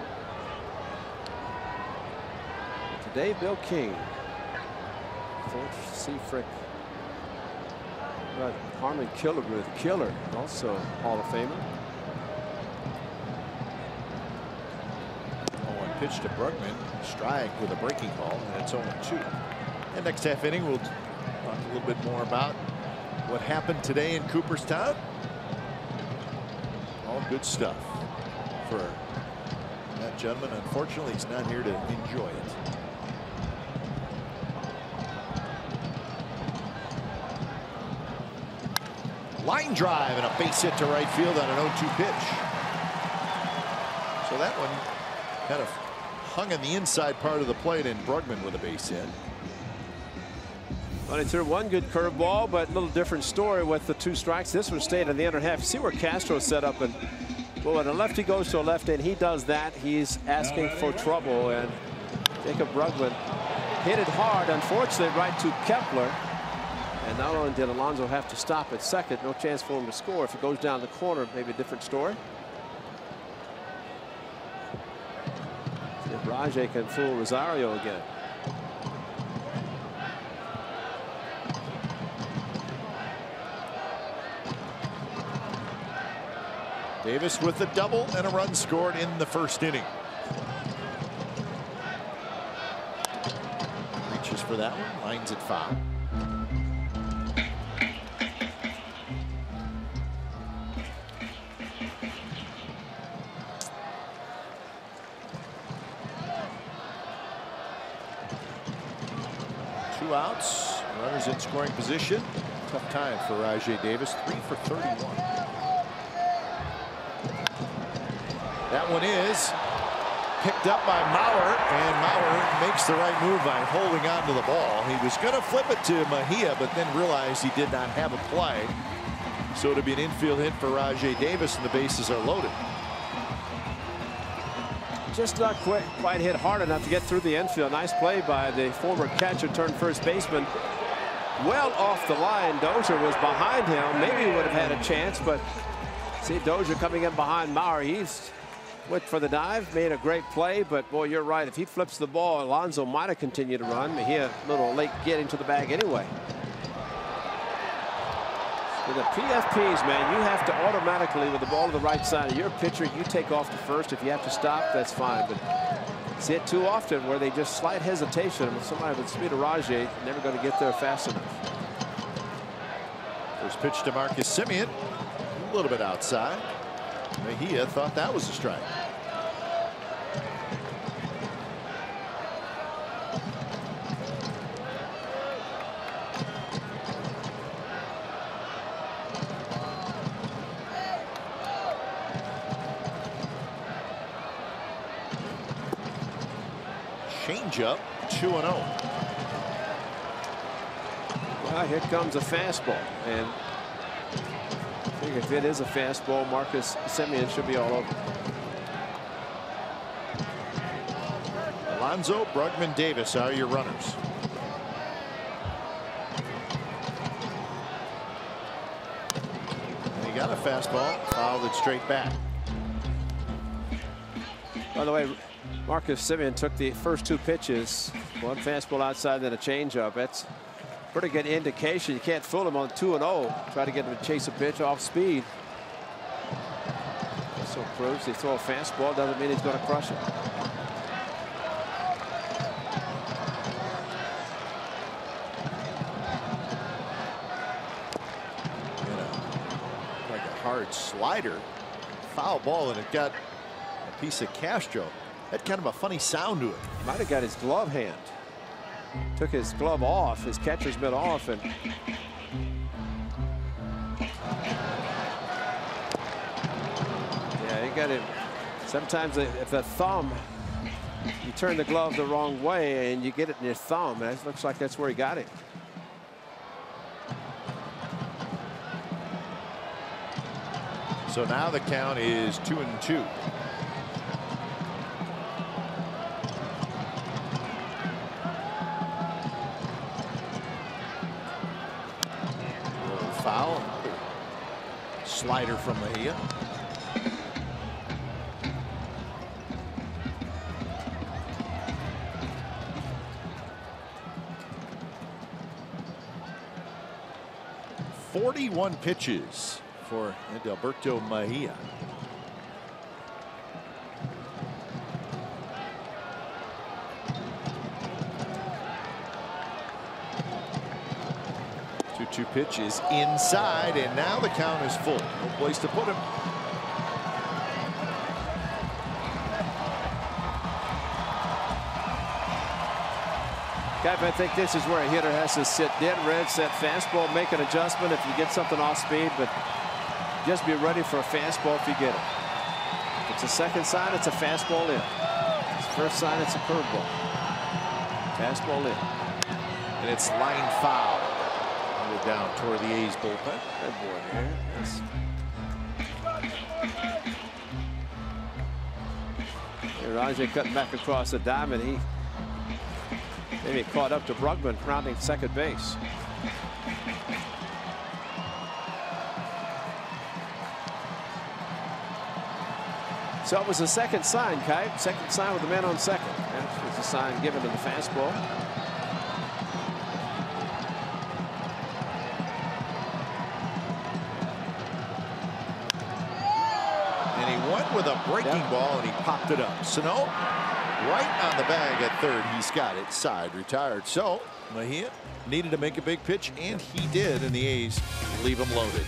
Today, Bill King, George Seafrick, Harmon Killebrew, the killer, also Hall of Famer. Oh, pitch to Brugman, strike with a breaking ball, and it's 0-2. And next half inning, we'll talk a little bit more about what happened today in Cooperstown. All good stuff for that gentleman. Unfortunately, he's not here to enjoy it. Line drive and a base hit to right field on an 0-2 pitch. So that one kind of hung on the inside part of the plate, and Brugman with a base hit. Well, he threw one good curveball, but a little different story with the 2 strikes. This one stayed in the inner half. See where Castro's set up, and well, when a lefty goes to a left and he does that, he's asking for trouble. And Jacob Brugman hit it hard, unfortunately, right to Kepler. And not only did Alonso have to stop at second, no chance for him to score. If it goes down the corner, maybe a different story. See if Rajay can fool Rosario again. Davis with a double and a run scored in the first inning. Reaches for that one, lines it foul. Two outs, runners in scoring position. Tough time for Rajay Davis, 3 for 31. That one is picked up by Mauer, and Mauer makes the right move by holding on to the ball. He was going to flip it to Mejia, but then realized he did not have a play. So it'll be an infield hit for Rajay Davis, and the bases are loaded. Just not quite hit hard enough to get through the infield. Nice play by the former catcher turned first baseman. Well off the line. Dozier was behind him. Maybe he would have had a chance, but see Dozier coming in behind Mauer. He's went for the dive, made a great play, but boy, you're right. If he flips the ball, Alonso might have continued to run. Mejia a little late getting to the bag anyway. With the PFPs, man, you have to automatically, with the ball to the right side of your pitcher, you take off to first. If you have to stop, that's fine. But See it too often where they just slight hesitation. With somebody with speed of Rajay, never going to get there fast enough. First pitch to Marcus Semien, a little bit outside. Mejia thought that was a strike. Changeup, 2-0. Well, here comes a fastball, and I think if it is a fastball, Marcus Semien should be all over. Alonso, Brugman, Davis are your runners. And he got a fastball, fouled it straight back. By the way, Marcus Semien took the first 2 pitches, one fastball outside, then a changeup. That's pretty good indication. You can't fool him on 2-0. Try to get him to chase a pitch off speed. Also proves they throw a fastball doesn't mean he's going to crush it. Like a hard slider, foul ball, and it got a piece of Castro. Had kind of a funny sound to it. Might have got his glove hand. Took his glove off, his catcher's mitt off, and yeah, he got him. Sometimes if the thumb, you turn the glove the wrong way and you get it in your thumb, and it looks like that's where he got it. So now the count is 2-2. Foul. Slider from Mejia. "41 pitches for Adalberto Mejia. Two pitches inside, and now the count is full. No place to put him. Guy, I think this is where a hitter has to sit dead red, set fastball, make an adjustment if you get something off speed, but just be ready for a fastball if you get it. If it's a second sign, it's a fastball in. If it's first sign, it's a curveball. Fastball in. And it's line foul. Down toward the A's bullpen. Good boy here. Yes. Here, Rajay cutting back across the diamond. He maybe caught up to Brugman rounding second base. So it was a second sign, Kai. Second sign with the man on second. That was a sign given to the fastball. With a breaking ball, and he popped it up. Sano right on the bag at third. He's got it. Side retired. So Mejia needed to make a big pitch, and he did, and the A's leave him loaded.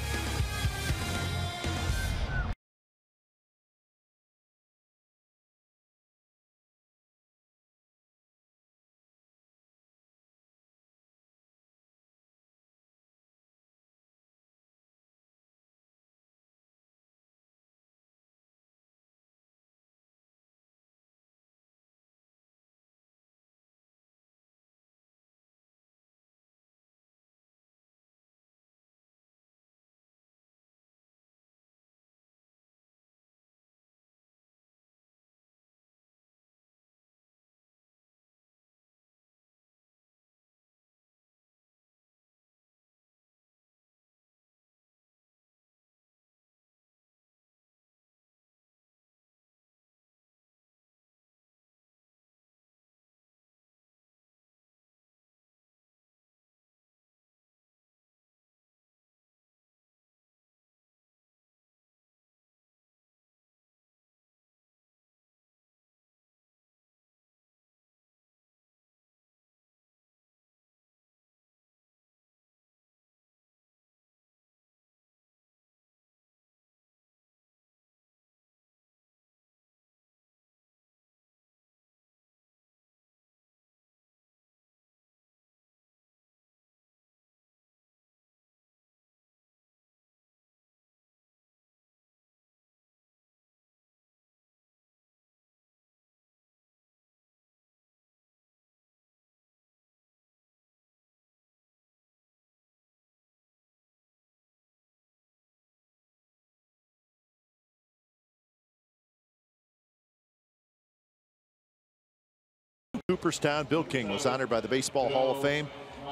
Cooperstown. Bill King was honored by the Baseball Hall of Fame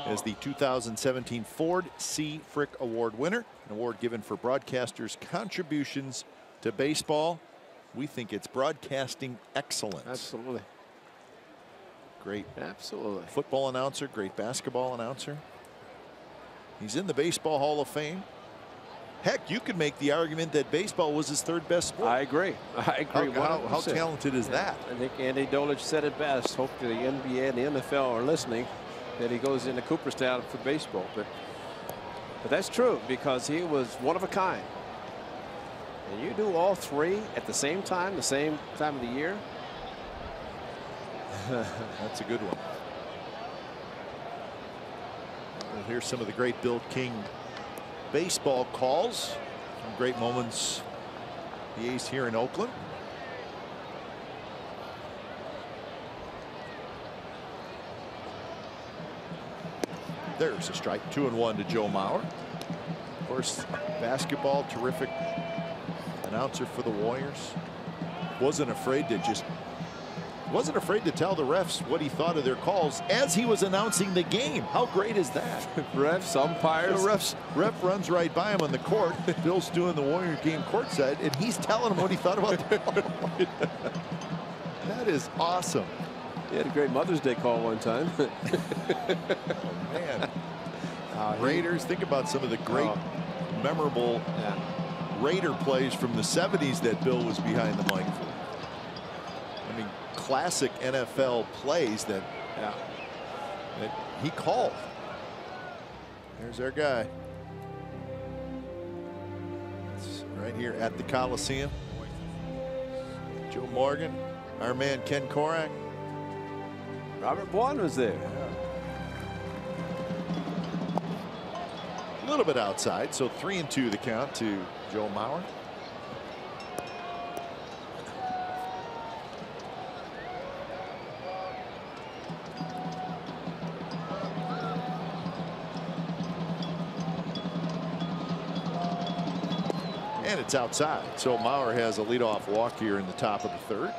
as the 2017 Ford C. Frick Award winner, an award given for broadcasters' contributions to baseball. We think it's broadcasting excellence. Absolutely. Great. Absolutely. Football announcer, great basketball announcer. He's in the Baseball Hall of Fame. Heck, you could make the argument that baseball was his third best sport. I agree. I agree. How talented is that? I think Andy Dolich said it best. Hope the NBA and the NFL are listening, that he goes into Cooperstown for baseball. But that's true, because he was one of a kind. And you do all three at the same time of the year. That's a good one. Well, here's some of the great Bill King baseball calls. Some great moments. The A's here in Oakland. There's a strike. 2-1 to Joe Mauer. Of course, basketball, terrific announcer for the Warriors. Wasn't afraid to tell the refs what he thought of their calls as he was announcing the game. How great is that? Refs, umpires. The ref runs right by him on the court. Bill's doing the Warrior game courtside, and he's telling him what he thought about the call. That is awesome. He had a great Mother's Day call one time. Oh, man. Raiders, think about some of the great, memorable Raider plays from the 70s that Bill was behind the mic for. I mean, classic NFL plays that he called. There's our guy. It's right here at the Coliseum. Joe Morgan, our man Ken Korak. Robert Bwan was there. A little bit outside, so 3-2 the count to Joe Mauer. And it's outside, so Mauer has a leadoff walk here in the top of the third.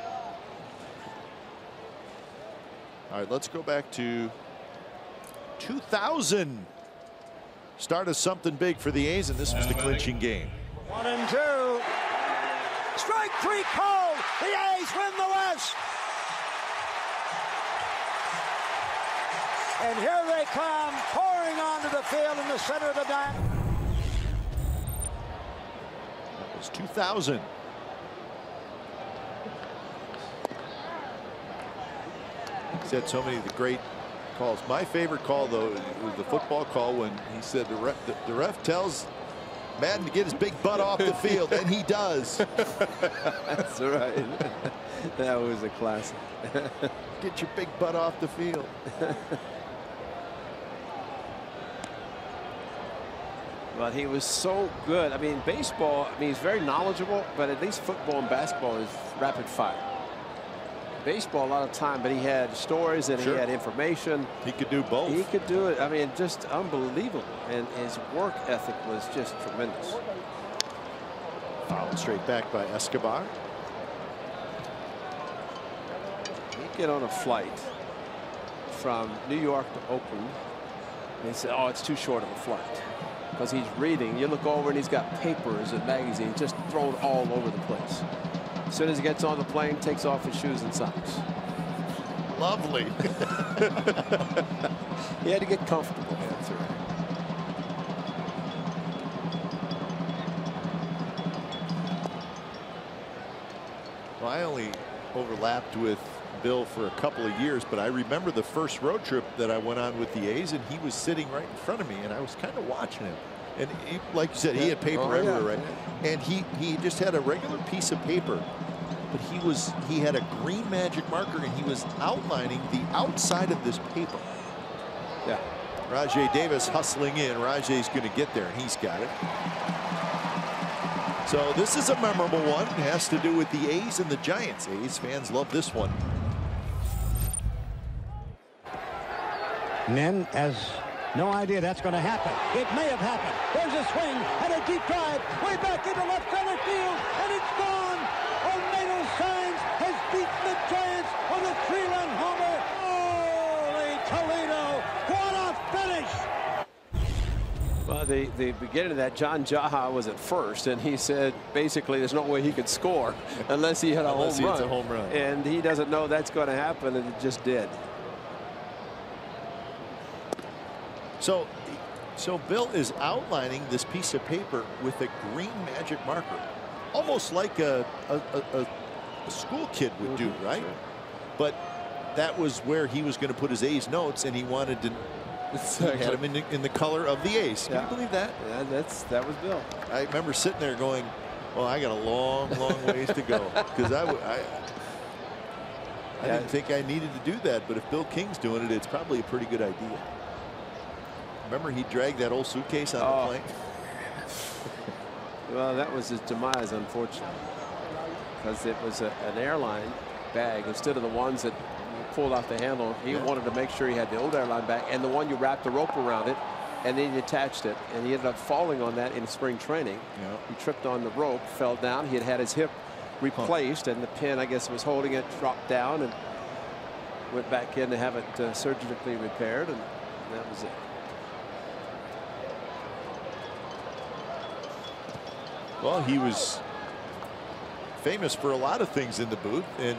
All right, let's go back to 2000. Start of something big for the A's, and this was the clinching game. 1-2. Strike three called. The A's win the West. And here they come, pouring onto the field in the center of the diamond. That was 2000. He's had so many of the great calls. My favorite call, though, was the football call when he said the ref tells Madden to get his big butt off the field, and he does. That's right. That was a classic. Get your big butt off the field. But he was so good. I mean, baseball, he's very knowledgeable, but at least football and basketball is rapid fire. Baseball a lot of time, but he had stories and he had information. He could do both. He could do it. I mean, just unbelievable. And his work ethic was just tremendous. Fouled straight back by Escobar. He'd get on a flight from New York to Oakland. And he said, oh, it's too short of a flight. Because he's reading. You look over and he's got papers and magazines just thrown all over the place. As soon as he gets on the plane, takes off his shoes and socks. Lovely. He had to get comfortable. That's right. Well, I only overlapped with Bill for a couple of years, but I remember the first road trip that I went on with the A's, and he was sitting right in front of me, and I was kind of watching him. And he, like you said, he had paper everywhere, right? And he just had a regular piece of paper, but he had a green magic marker, and he was outlining the outside of this paper. Yeah. Rajay Davis hustling in. Rajay's going to get there, and he's got it. So this is a memorable one. It has to do with the A's and the Giants. A's fans love this one. Nen has no idea that's going to happen. It may have happened. There's a swing and a deep drive way back into left center field, and it's gone. Orlando Sainz has beaten the Giants with a 3-run homer. Oh, the beginning of that, John Jaha was at first, and he said basically there's no way he could score unless he had a home run. And he doesn't know that's going to happen, and it just did. So Bill is outlining this piece of paper with a green magic marker, almost like a school kid would do, right? Sure. But that was where he was going to put his A's notes, and he wanted to. He had him in the color of the A's. Can you believe that? Yeah, that was Bill. I remember sitting there going, "Well, I got a long ways to go," because I didn't think I needed to do that. But if Bill King's doing it, it's probably a pretty good idea. Remember, he dragged that old suitcase on the plane. Well, that was his demise, unfortunately, because it was an airline bag instead of the ones that pulled off the handle. He wanted to make sure he had the old airline bag and the one you wrapped the rope around it, and then he attached it, and he ended up falling on that in spring training. He tripped on the rope, fell down. He had his hip replaced, and the pin, I guess, was holding it, dropped down, and went back in to have it surgically repaired, and that was it. Well, he was famous for a lot of things in the booth, and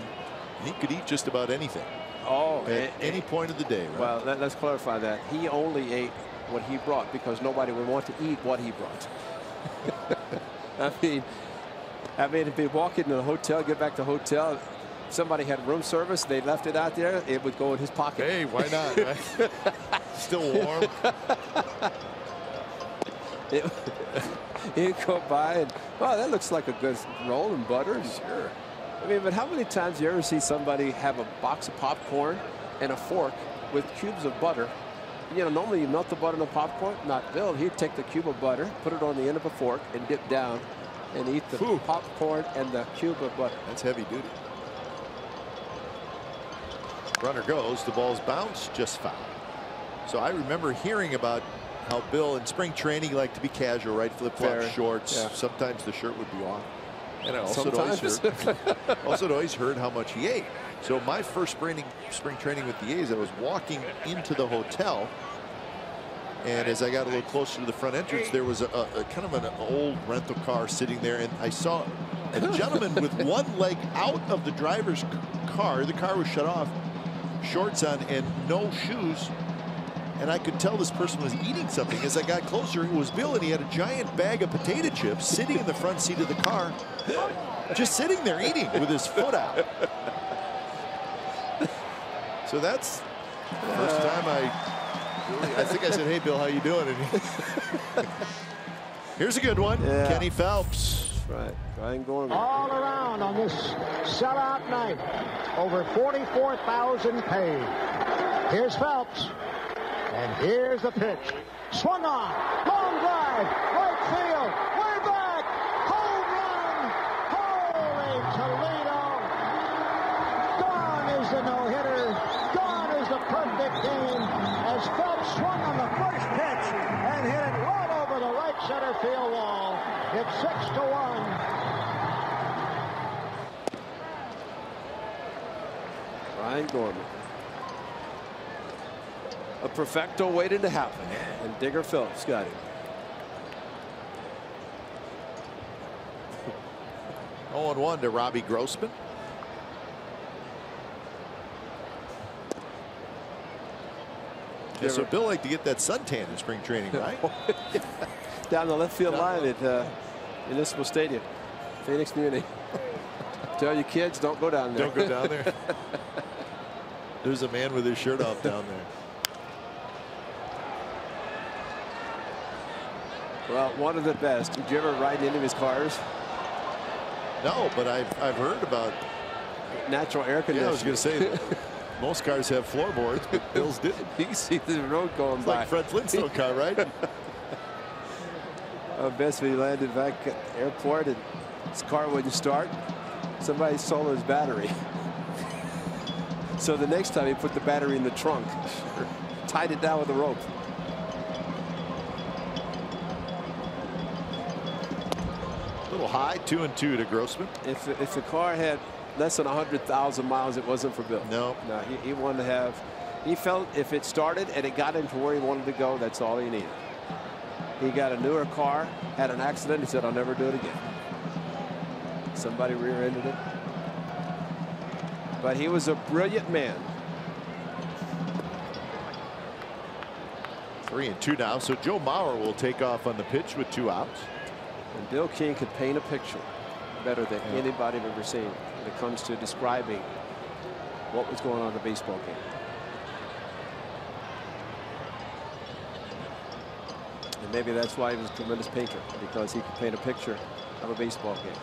he could eat just about anything. At any point of the day, right? Well, let's clarify that. He only ate what he brought because nobody would want to eat what he brought. I mean, if they walk into the hotel, get back to the hotel, somebody had room service, they left it out there, it would go in his pocket. Hey, why not? Right? Still warm. He'd go by and, oh, that looks like a good roll and butter. Sure. I mean, but how many times do you ever see somebody have a box of popcorn and a fork with cubes of butter? You know, normally you melt the butter in the popcorn. Not Bill. He'd take the cube of butter, put it on the end of a fork, and dip down and eat the popcorn and the cube of butter. That's heavy duty. Runner goes. The ball's bounced, just foul. So I remember hearing about how Bill in spring training liked to be casual, right? Flip-flops, shorts. Yeah. Sometimes the shirt would be off. And I also always heard how much he ate. So my first spring training with the A's, I was walking into the hotel, and as I got a little closer to the front entrance, there was a kind of an old rental car sitting there, and I saw a gentleman with one leg out of the driver's car. The car was shut off, shorts on, and no shoes. And I could tell this person was eating something. As I got closer, it was Bill, and he had a giant bag of potato chips sitting in the front seat of the car, just sitting there eating with his foot out. So that's the first time I think I said, "Hey, Bill, how you doing?" And here's a good one. Yeah. Kenny Phelps. Right. Brian Gorman. All around on this sellout night. Over 44,000 paid. Here's Phelps. And here's the pitch. Swung on. Long drive. Right field. Way back. Home run. Holy Toledo. Gone is the no-hitter. Gone is the perfect game. As Phelps swung on the first pitch and hit it right over the right center field wall. It's 6-1. Brian Gorman. A perfecto waited to happen, and Digger Phillips got him. 0-1 to Robbie Grossman. Yeah, so Bill liked to get that suntan in spring training, right? Down the left field line at Municipal Stadium, Phoenix Muni. Tell your kids, don't go down there. Don't go down there. There's a man with his shirt off down there. Well, one of the best. Did you ever ride any of his cars? No, but I've heard about natural air conditioning. Yeah, I was going to say most cars have floorboards, but Bill's didn't. You can see the road going it's by. Like Fred Flintstone car, right? Best we landed back at the airport, and his car wouldn't start. Somebody stole his battery. So the next time he put the battery in the trunk, tied it down with a rope. A little high, 2-2 to Grossman. If the car had less than 100,000 miles, it wasn't for Bill. No, he wanted to have. He felt if it started and it got him to where he wanted to go, that's all he needed. He got a newer car, had an accident. He said, I'll never do it again. Somebody rear-ended it. But he was a brilliant man. 3-2 now, so Joe Mauer will take off on the pitch with 2 outs. And Bill King could paint a picture better than anybody I've ever seen when it comes to describing what was going on in the baseball game. And maybe that's why he was a tremendous painter, because he could paint a picture of a baseball game.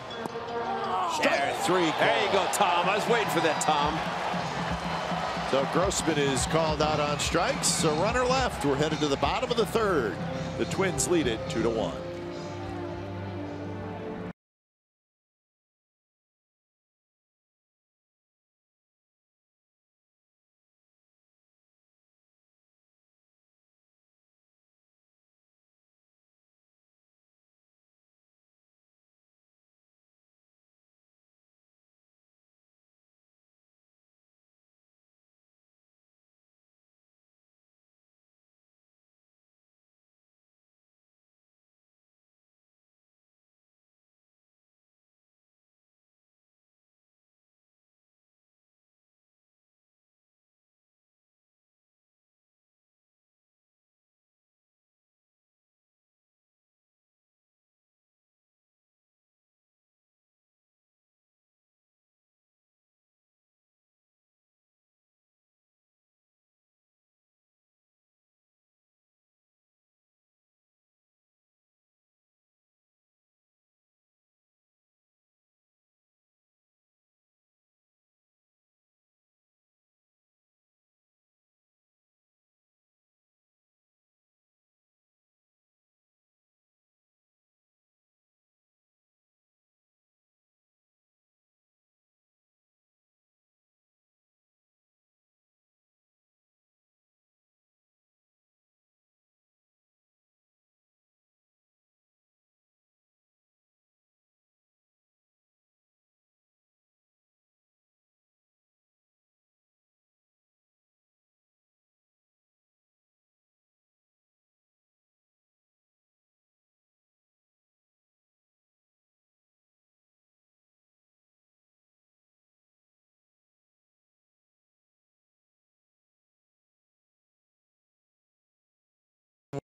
Strike 3. There you go, Tom. I was waiting for that, Tom. So Grossman is called out on strikes. A runner left. We're headed to the bottom of the 3rd. The Twins lead it 2-1.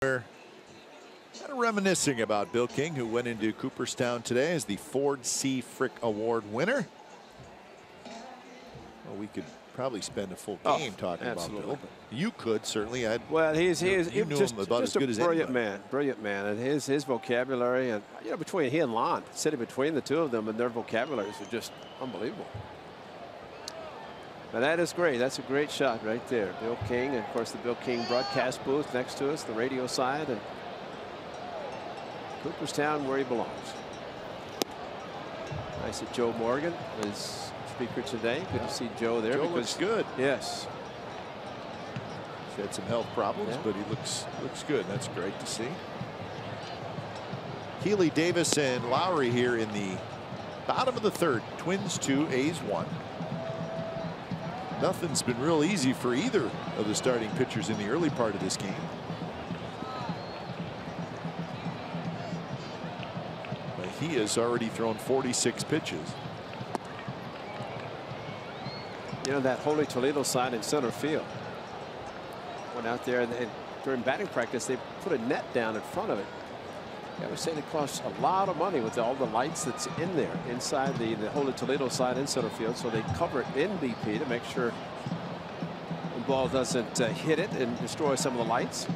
We're kind of reminiscing about Bill King, who went into Cooperstown today as the Ford C. Frick Award winner. Well, we could probably spend a full game talking about Bill. But you could certainly. Well, he knew him about as good as brilliant man, and his vocabulary, and between he and Lon, sitting between the two of them, and their vocabularies are just unbelievable. And that is great. That's a great shot right there. Bill King, and of course the Bill King broadcast booth next to us, the radio side, and Cooperstown where he belongs. Nice that Joe Morgan was speaker today. Good to see Joe there. Joe looks good. Yes. He had some health problems, but he looks good. That's great to see. Healy, Davis, and Lowry here in the bottom of the 3rd. Twins 2, A's 1. Nothing's been real easy for either of the starting pitchers in the early part of this game. But he has already thrown 46 pitches. That Holy Toledo sign in center field. Went out there and during batting practice they put a net down in front of it. I was saying it costs a lot of money with all the lights that's in there inside the Holy Toledo side in center field, so they cover it in BP to make sure the ball doesn't hit it and destroy some of the lights.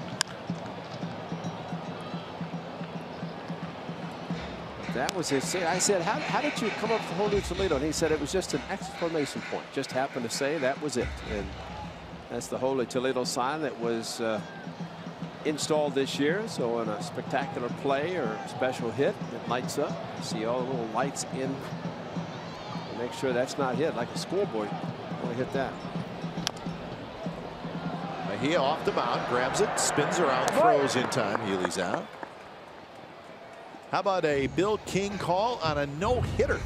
That was his say. I said, how did you come up with Holy Toledo? And he said it was just an exclamation point. Just happened to say that was it. And that's the Holy Toledo sign that was installed this year. So in a spectacular play or special hit, it lights up. You see all the little lights in. Make sure that's not hit like a schoolboy. Only hit that. Mejia off the mound, grabs it, spins around, throws in time. Healy's out. How about a Bill King call on a no-hitter?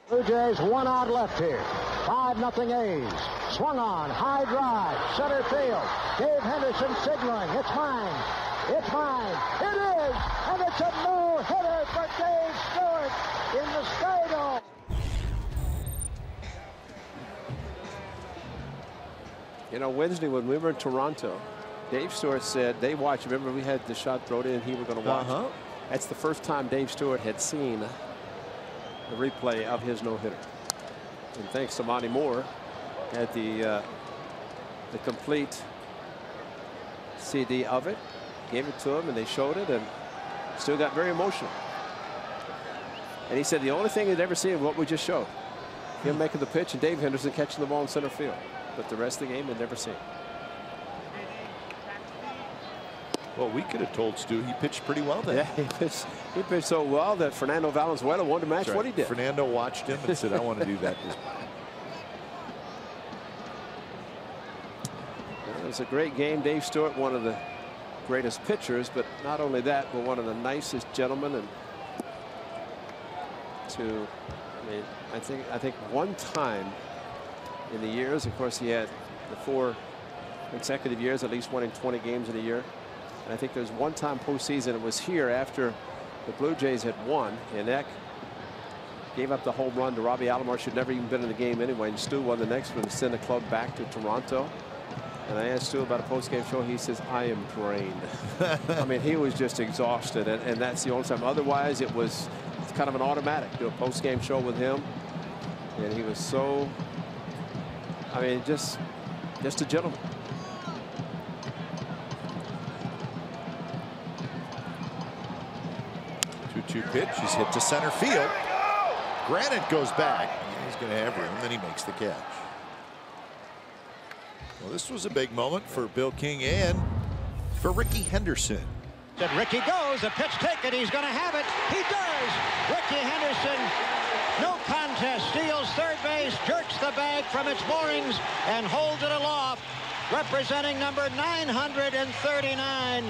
Blue Jays 1 out left here. 5-0 A's. Swung on, high drive, center field. Dave Henderson signaling, it's mine. It's mine. It is. And it's a no-hitter for Dave Stewart in the Sky Dome. You know, Wednesday when we were in Toronto, Dave Stewart said they watched. Remember, we had the shot thrown in. He was going to watch. That's the first time Dave Stewart had seen the replay of his no-hitter. And thanks to Monty Moore, had the complete CD of it, gave it to him, and they showed it, and still got very emotional. And he said the only thing he'd ever seen was what we just showed, him making the pitch and Dave Henderson catching the ball in center field. But the rest of the game he'd never seen. Well, we could have told Stu he pitched pretty well then. Yeah, he pitched so well that Fernando Valenzuela wanted to match what he did. Fernando watched him and said, I want to do that. It was a great game. Dave Stewart, one of the greatest pitchers, but not only that, but one of the nicest gentlemen. And I think one time in the years, of course, he had the 4 consecutive years, at least winning 20 games in a year. And I think there's one time postseason, it was here after the Blue Jays had won, and Eck gave up the home run to Robbie Alomar. Should never even been in the game anyway. And Stu won the next one to send the club back to Toronto. And I asked Stu about a post-game show. He says, I am drained. I mean, he was just exhausted, and that's the only time. Otherwise, it's kind of an automatic. Do a post-game show with him, and he was so, I mean, just a gentleman. Pitch. He's hit to center field. Granite goes back. He's going to have room, then he makes the catch. Well, this was a big moment for Bill King and for Ricky Henderson. Said Ricky goes, a pitch taken, he's going to have it. He does. Ricky Henderson, no contest, steals third base, jerks the bag from its moorings, and holds it aloft, representing number 939.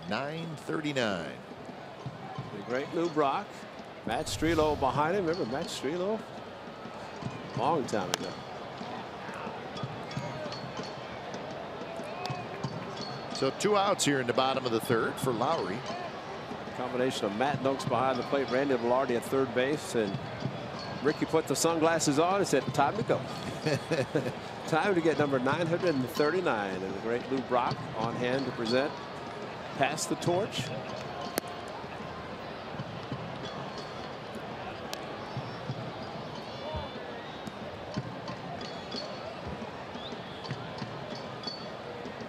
939. The great Lou Brock. Matt Strelo behind him. Remember Matt Strelo? Long time ago. So 2 outs here in the bottom of the third for Lowry. Combination of Matt Noakes behind the plate, Randy Velarde at third base, and Ricky put the sunglasses on and said, time to go. Time to get number 939. And the great Lou Brock on hand to present. Pass the torch.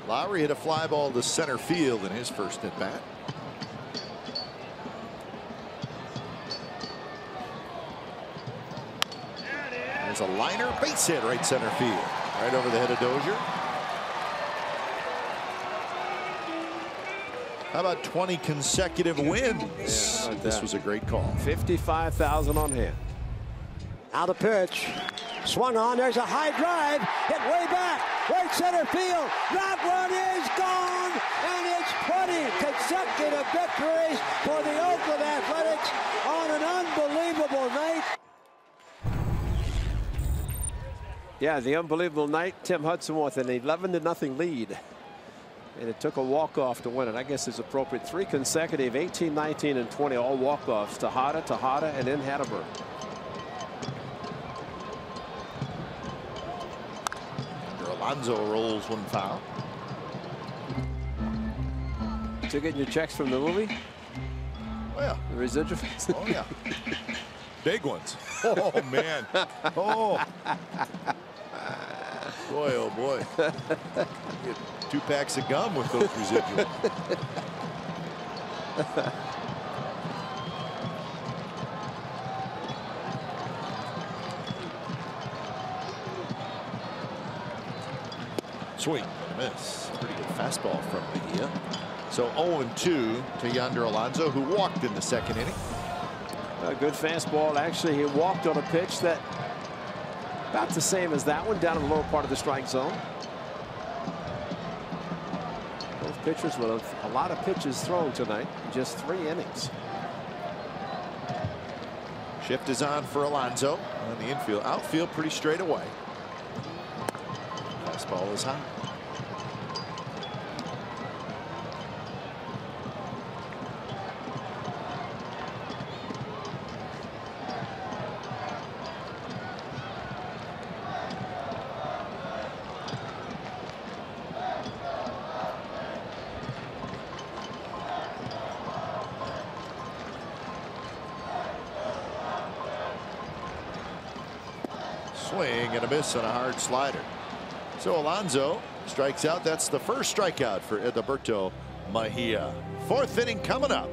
Lowry hit a fly ball to center field in his first at bat. There's a liner base hit right center field, right over the head of Dozier. How about 20 consecutive wins? Yeah, this was a great call. 55,000 on hand. Now the pitch. Swung on. There's a high drive. Hit way back. Right center field. That one is gone. And it's 20 consecutive victories for the Oakland Athletics on an unbelievable night. Yeah, the unbelievable night. Tim Hudson with an 11-0 lead. And it took a walk-off to win it. I guess it's appropriate. 3 consecutive, 18, 19, and 20, all walk-offs. Tejada, and then Hatterberg. Alonso rolls one foul. Still getting your checks from the movie? Oh, yeah. The residual? Oh, yeah. Big ones. Oh, man. Oh. Boy, oh, boy. Get 2 packs of gum with those residuals. Swing and a miss. Pretty good fastball from Mejia. So 0-2 to Yonder Alonso, who walked in the second inning. A good fastball. Actually, he walked on a pitch that about the same as that one, down in the lower part of the strike zone. Both pitchers with a lot of pitches thrown tonight in just 3 innings. Shift is on for Alonso on the infield. Outfield pretty straight away. Fastball is high. Swing and a miss on a hard slider. So Alonso strikes out. That's the first strikeout for Edilberto Mejia. Fourth inning coming up.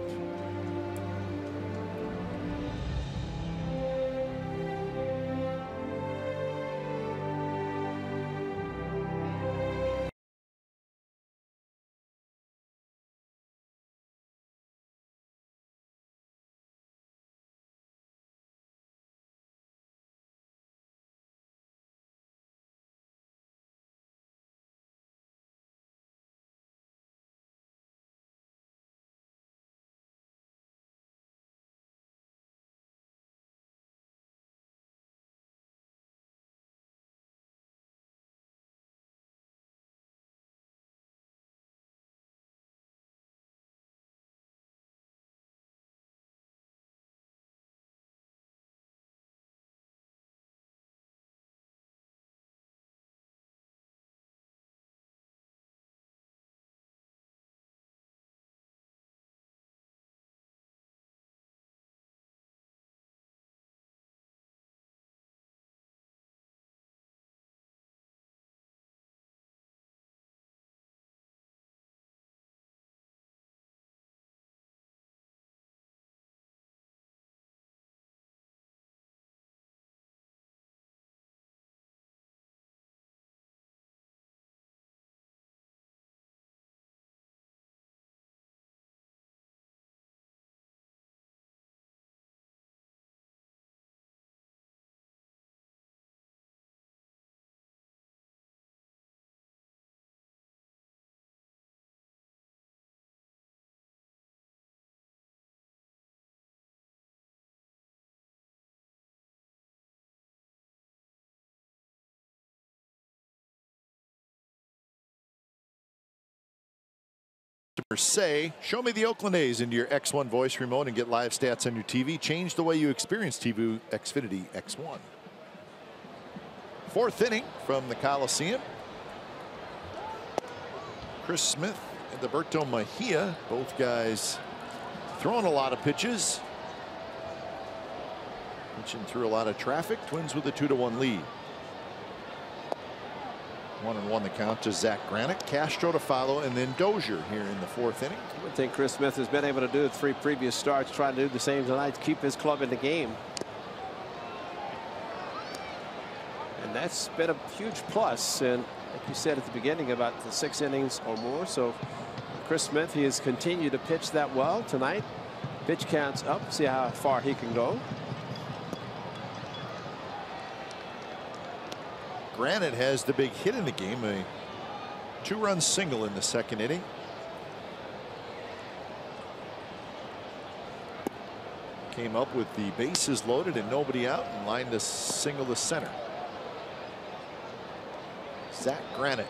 Say, show me the Oakland A's into your X1 voice remote and get live stats on your TV. Change the way you experience TV Xfinity X1. Fourth inning from the Coliseum. Chris Smith and Edilberto Mejia, both guys throwing a lot of pitches. Pitching through a lot of traffic. Twins with a 2-1 lead. 1-1 the count to Zach Granick. Castro to follow, and then Dozier here in the fourth inning. I would think Chris Smith has been able to do it 3 previous starts, trying to do the same tonight to keep his club in the game. And that's been a huge plus. And like you said at the beginning, about the 6 innings or more. So Chris Smith, he has continued to pitch that well tonight. Pitch counts up. See how far he can go. Granite has the big hit in the game, a 2-run single in the second inning. Came up with the bases loaded and nobody out and lined a single to center. Zach Granite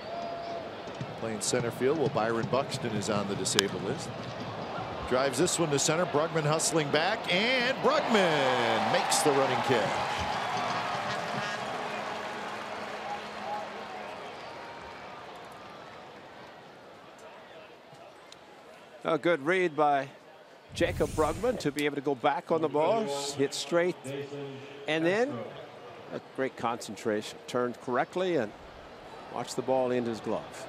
playing center field while Byron Buxton is on the disabled list. Drives this one to center. Brugman hustling back, and Brugman makes the running catch. A good read by Jacob Brugman to be able to go back on the ball, hit straight, and then a great concentration. Turned correctly and watched the ball into his glove.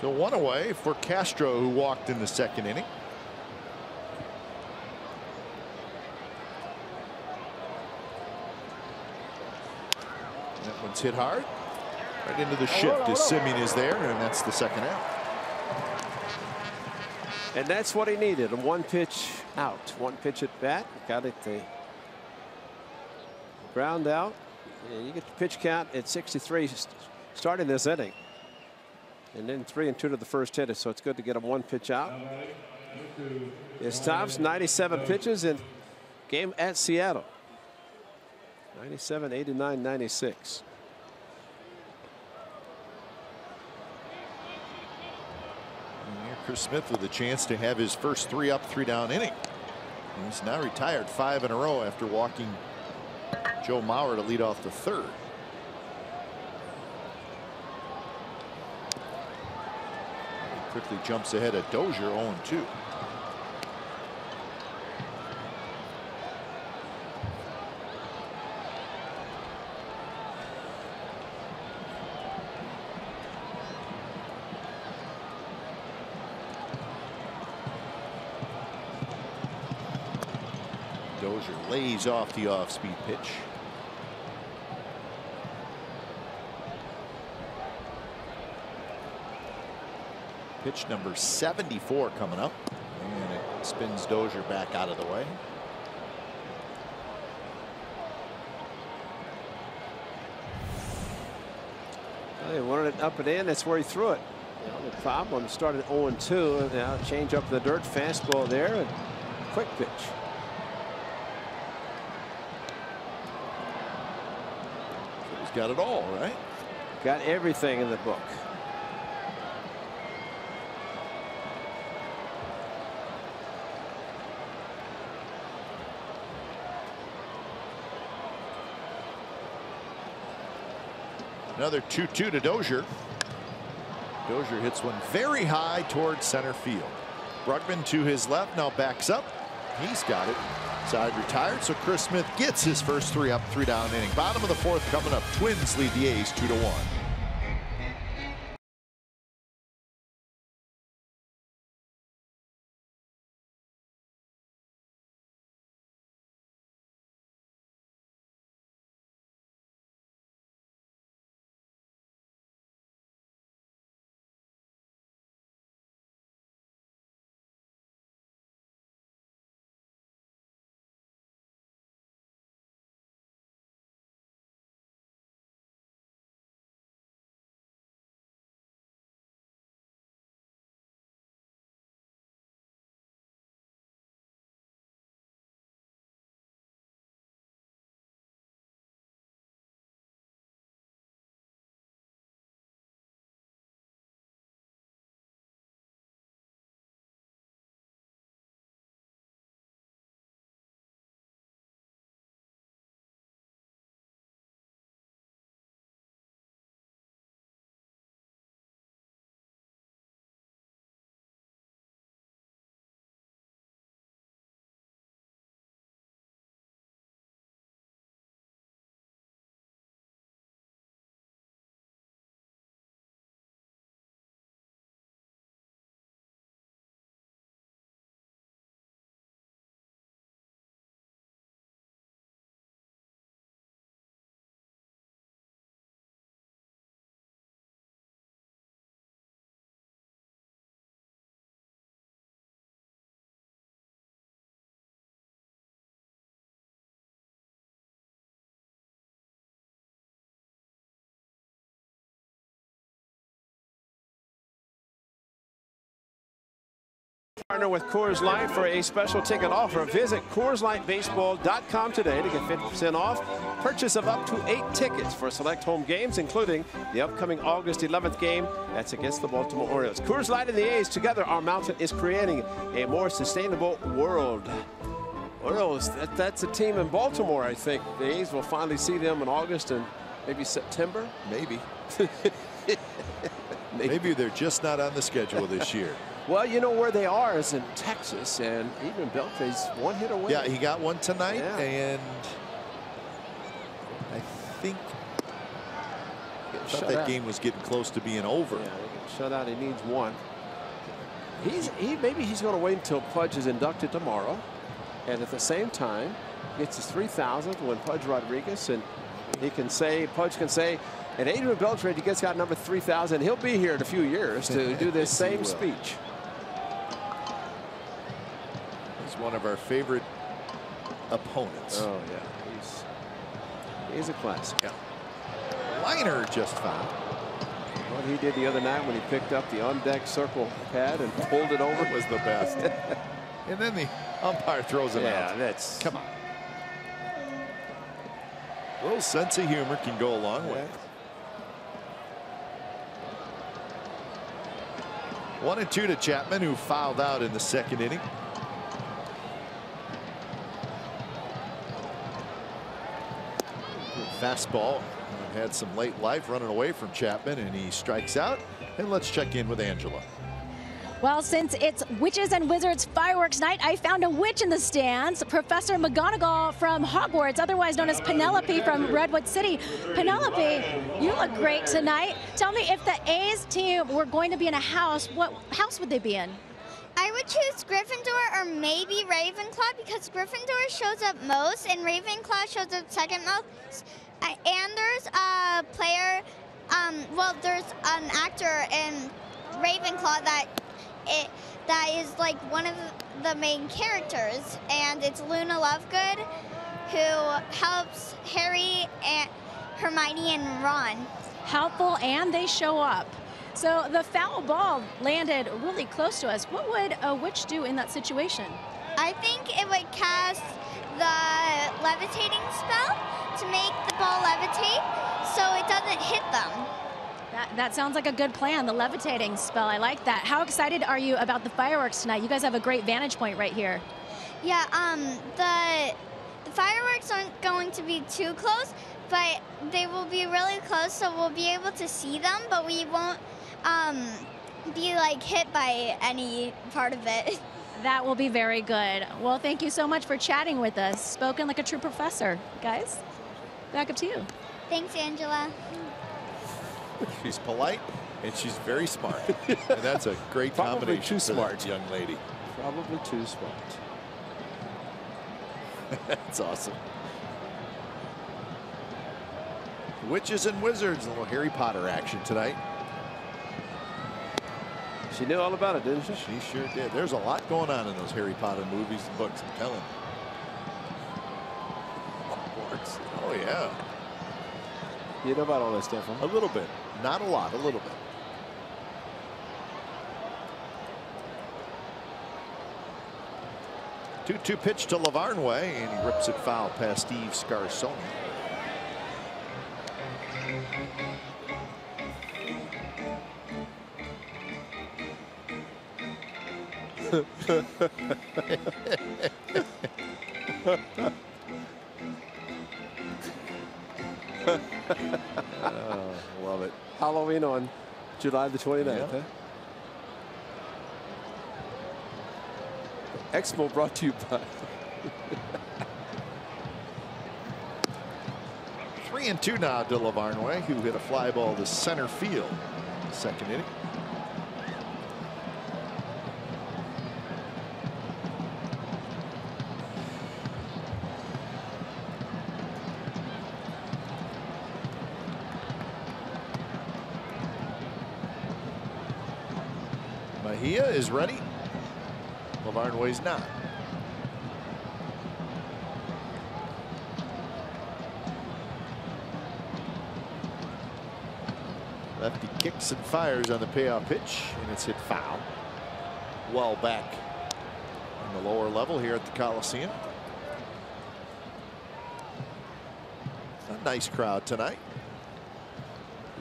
So 1 away for Castro, who walked in the second inning. That one's hit hard. Right into the shift as Simeon is there, and that's the second out. And that's what he needed, a 1 pitch out, 1 pitch at bat. Got it, the ground out, and you get the pitch count at 63 starting this inning. And then 3-2 to the first hitter, so it's good to get him 1 pitch out. It stops 97 pitches in game at Seattle. 97, 89, 96. Chris Smith with a chance to have his first 3 up, 3 down inning. He's now retired 5 in a row after walking Joe Mauer to lead off the third. He quickly jumps ahead of Dozier, 0-2. Dozier lays off the off-speed pitch. Pitch number 74 coming up, and it spins Dozier back out of the way. Well, he wanted it up and in. That's where he threw it. You know, the problem started 0-2. Now change up the dirt, fastball there, and quick pitch. So he's got it all, right? Got everything in the book. Another 2-2 to Dozier. Dozier hits one very high towards center field. Brugman to his left, now backs up. He's got it. Side retired, so Chris Smith gets his first 3 up, 3 down inning. Bottom of the 4th coming up. Twins lead the A's 2-1. Partner with Coors Light for a special ticket offer. Visit CoorsLightBaseball.com today to get 50% off purchase of up to 8 tickets for select home games, including the upcoming August 11th game. That's against the Baltimore Orioles. Coors Light and the A's together. Our mountain is creating a more sustainable world. Orioles, that's a team in Baltimore. I think the A's will finally see them in August and maybe September. Maybe. Maybe they're just not on the schedule this year. Well, you know where they are is in Texas, and even Beltre's 1 hit away. Yeah, he got one tonight, and I think that game was getting close to being over. Yeah, shut out. He needs one. Maybe he's going to wait until Pudge is inducted tomorrow, and at the same time gets his 3,000th when Pudge Rodriguez, and Pudge can say, and Adrian Beltre, he gets got number 3,000. He'll be here in a few years to do this same speech. He's one of our favorite opponents. Oh yeah, he's a classic. Yeah. Liner just found. What he did the other night when he picked up the on-deck circle pad and pulled it over was the best. And then the umpire throws it out. Yeah, that's come on. A little sense of humor can go a long way. 1-2 to Chapman, who fouled out in the 2nd inning. Fastball had some late life running away from Chapman, and he strikes out. And let's check in with Angela. Well, since it's Witches and Wizards fireworks night, I found a witch in the stands. Professor McGonagall from Hogwarts, otherwise known as Penelope from Redwood City. Penelope, you look great tonight. Tell me, if the A's team were going to be in a house, what house would they be in? I would choose Gryffindor or maybe Ravenclaw because Gryffindor shows up most and Ravenclaw shows up second most. And there's a player, well, there's an actor in Ravenclaw that is like one of the main characters, and it's Luna Lovegood, who helps Harry and Hermione and Ron. Helpful, and they show up. So the foul ball landed really close to us. What would a witch do in that situation? I think it would cast the levitating spell to make the ball levitate so it doesn't hit them. That sounds like a good plan, the levitating spell. I like that. How excited are you about the fireworks tonight? You guys have a great vantage point right here. Yeah, the fireworks aren't going to be too close, but they will be really close, so we'll be able to see them, but we won't be like hit by any part of it. That will be very good. Well, thank you so much for chatting with us. Spoken like a true professor. Guys, back up to you. Thanks, Angela. She's polite and she's very smart. And that's a great combination. Too smart, young lady. Probably too smart. That's awesome. Witches and Wizards, a little Harry Potter action tonight. She knew all about it, didn't she? She sure did. There's a lot going on in those Harry Potter movies and books, I'm telling you. Oh, yeah. You know about all that stuff, huh? A little bit. Not a lot, a little bit. Two pitch to Lavarnway, and he rips it foul past Steve Scarsoni. Love it. Halloween on July the 29th. Yeah. Huh? Expo brought to you by 3-2 now to Lavarnway, who hit a fly ball to center field in the second inning. Mejia is ready. Lavarnway's not. Lefty kicks and fires on the payoff pitch, and it's hit foul. Well back in the lower level here at the Coliseum. A nice crowd tonight.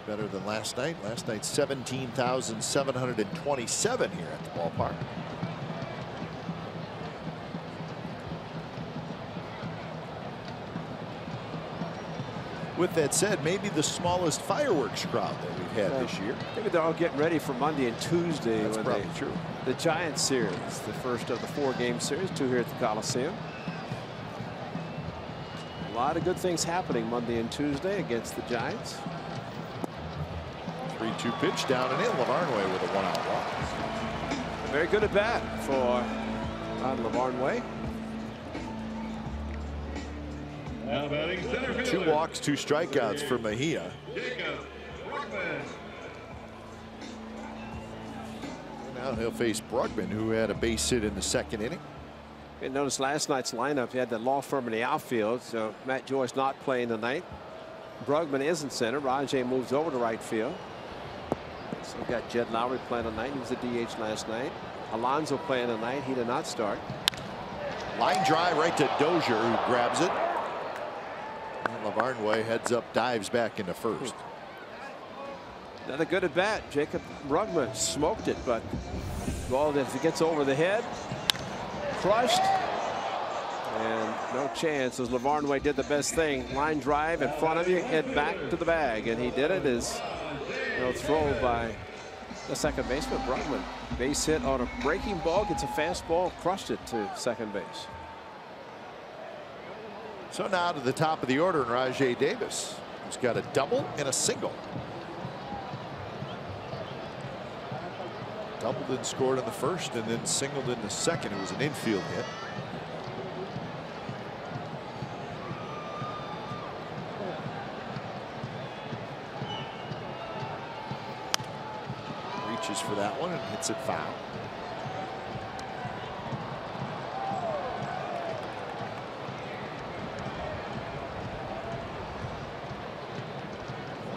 Better than last night. Last night 17,727 here at the ballpark. With that said, maybe the smallest fireworks crowd that we've had this year. Maybe they're all getting ready for Monday and Tuesday. That's probably true. The Giants series, the first of the 4-game series, 2 here at the Coliseum. A lot of good things happening Monday and Tuesday against the Giants. 3-2 pitch down and in. Lavarnway with a 1-out walk. Very good at bat for Lavarnway. Now batting center fielder. 2 walks, 2 strikeouts for Mejia. Now he'll face Brugman, who had a base hit in the second inning. You notice last night's lineup, you had the law firm in the outfield, so Matt Joyce not playing tonight. Brugman is in center. Rajay moves over to right field. So we've got Jed Lowry playing tonight. He was a DH last night. Alonso playing tonight. He did not start. Line drive right to Dozier, who grabs it. And Lavarnway heads up, dives back into first. Another good at bat. Jacob Brugman smoked it, but ball, if it gets over the head, crushed. And no chance as Lavarnway did the best thing. Line drive in front of you, head back to the bag. And he did it as throw by the second baseman, Brugman. Base hit on a breaking ball, gets a fastball, crushed it to second base. So now to the top of the order, and Rajay Davis, who's got a double and a single. Doubled and scored in the first and then singled in the second. It was an infield hit. Reaches for that one and hits it foul.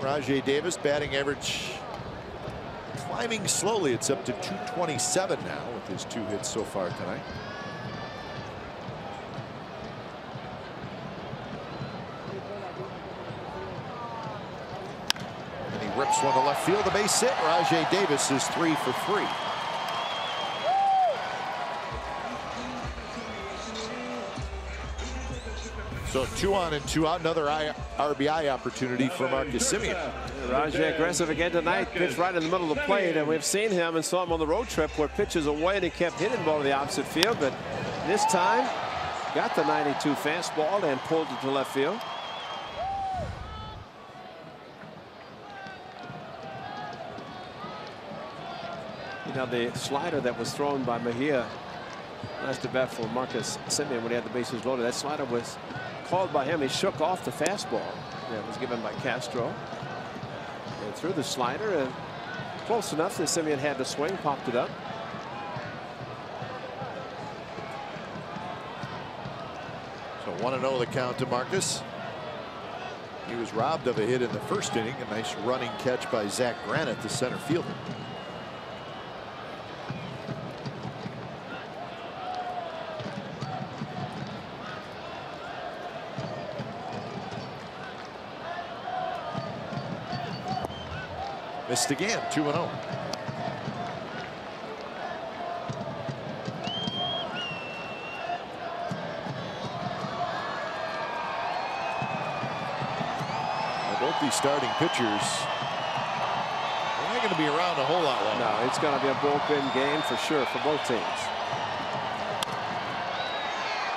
Rajai Davis batting average climbing slowly. It's up to 227 now with his 2 hits so far tonight. And he rips one to left field. The base hit. Rajai Davis is 3 for 3. So 2 on and 2 out. Another RBI opportunity for Marcus Semien. Rajai aggressive again tonight. Pitched right in the middle of the plate, and we've seen him and saw him on the road trip where pitches away and he kept hitting the ball to the opposite field. But this time, got the 92 fastball and pulled it to left field. You know, the slider that was thrown by Mejia last at bat for Marcus Semien when he had the bases loaded, that slider was called by him. He shook off the fastball that was given by Castro and threw the slider, and close enough that Semien had to swing, popped it up. So 1-0 the count to Marcus. He was robbed of a hit in the first inning. A nice running catch by Zach Granite, the center fielder. Missed again, 2-0. Both these starting pitchers, they're not going to be around a whole lot longer. No, it's going to be a bullpen game for sure for both teams.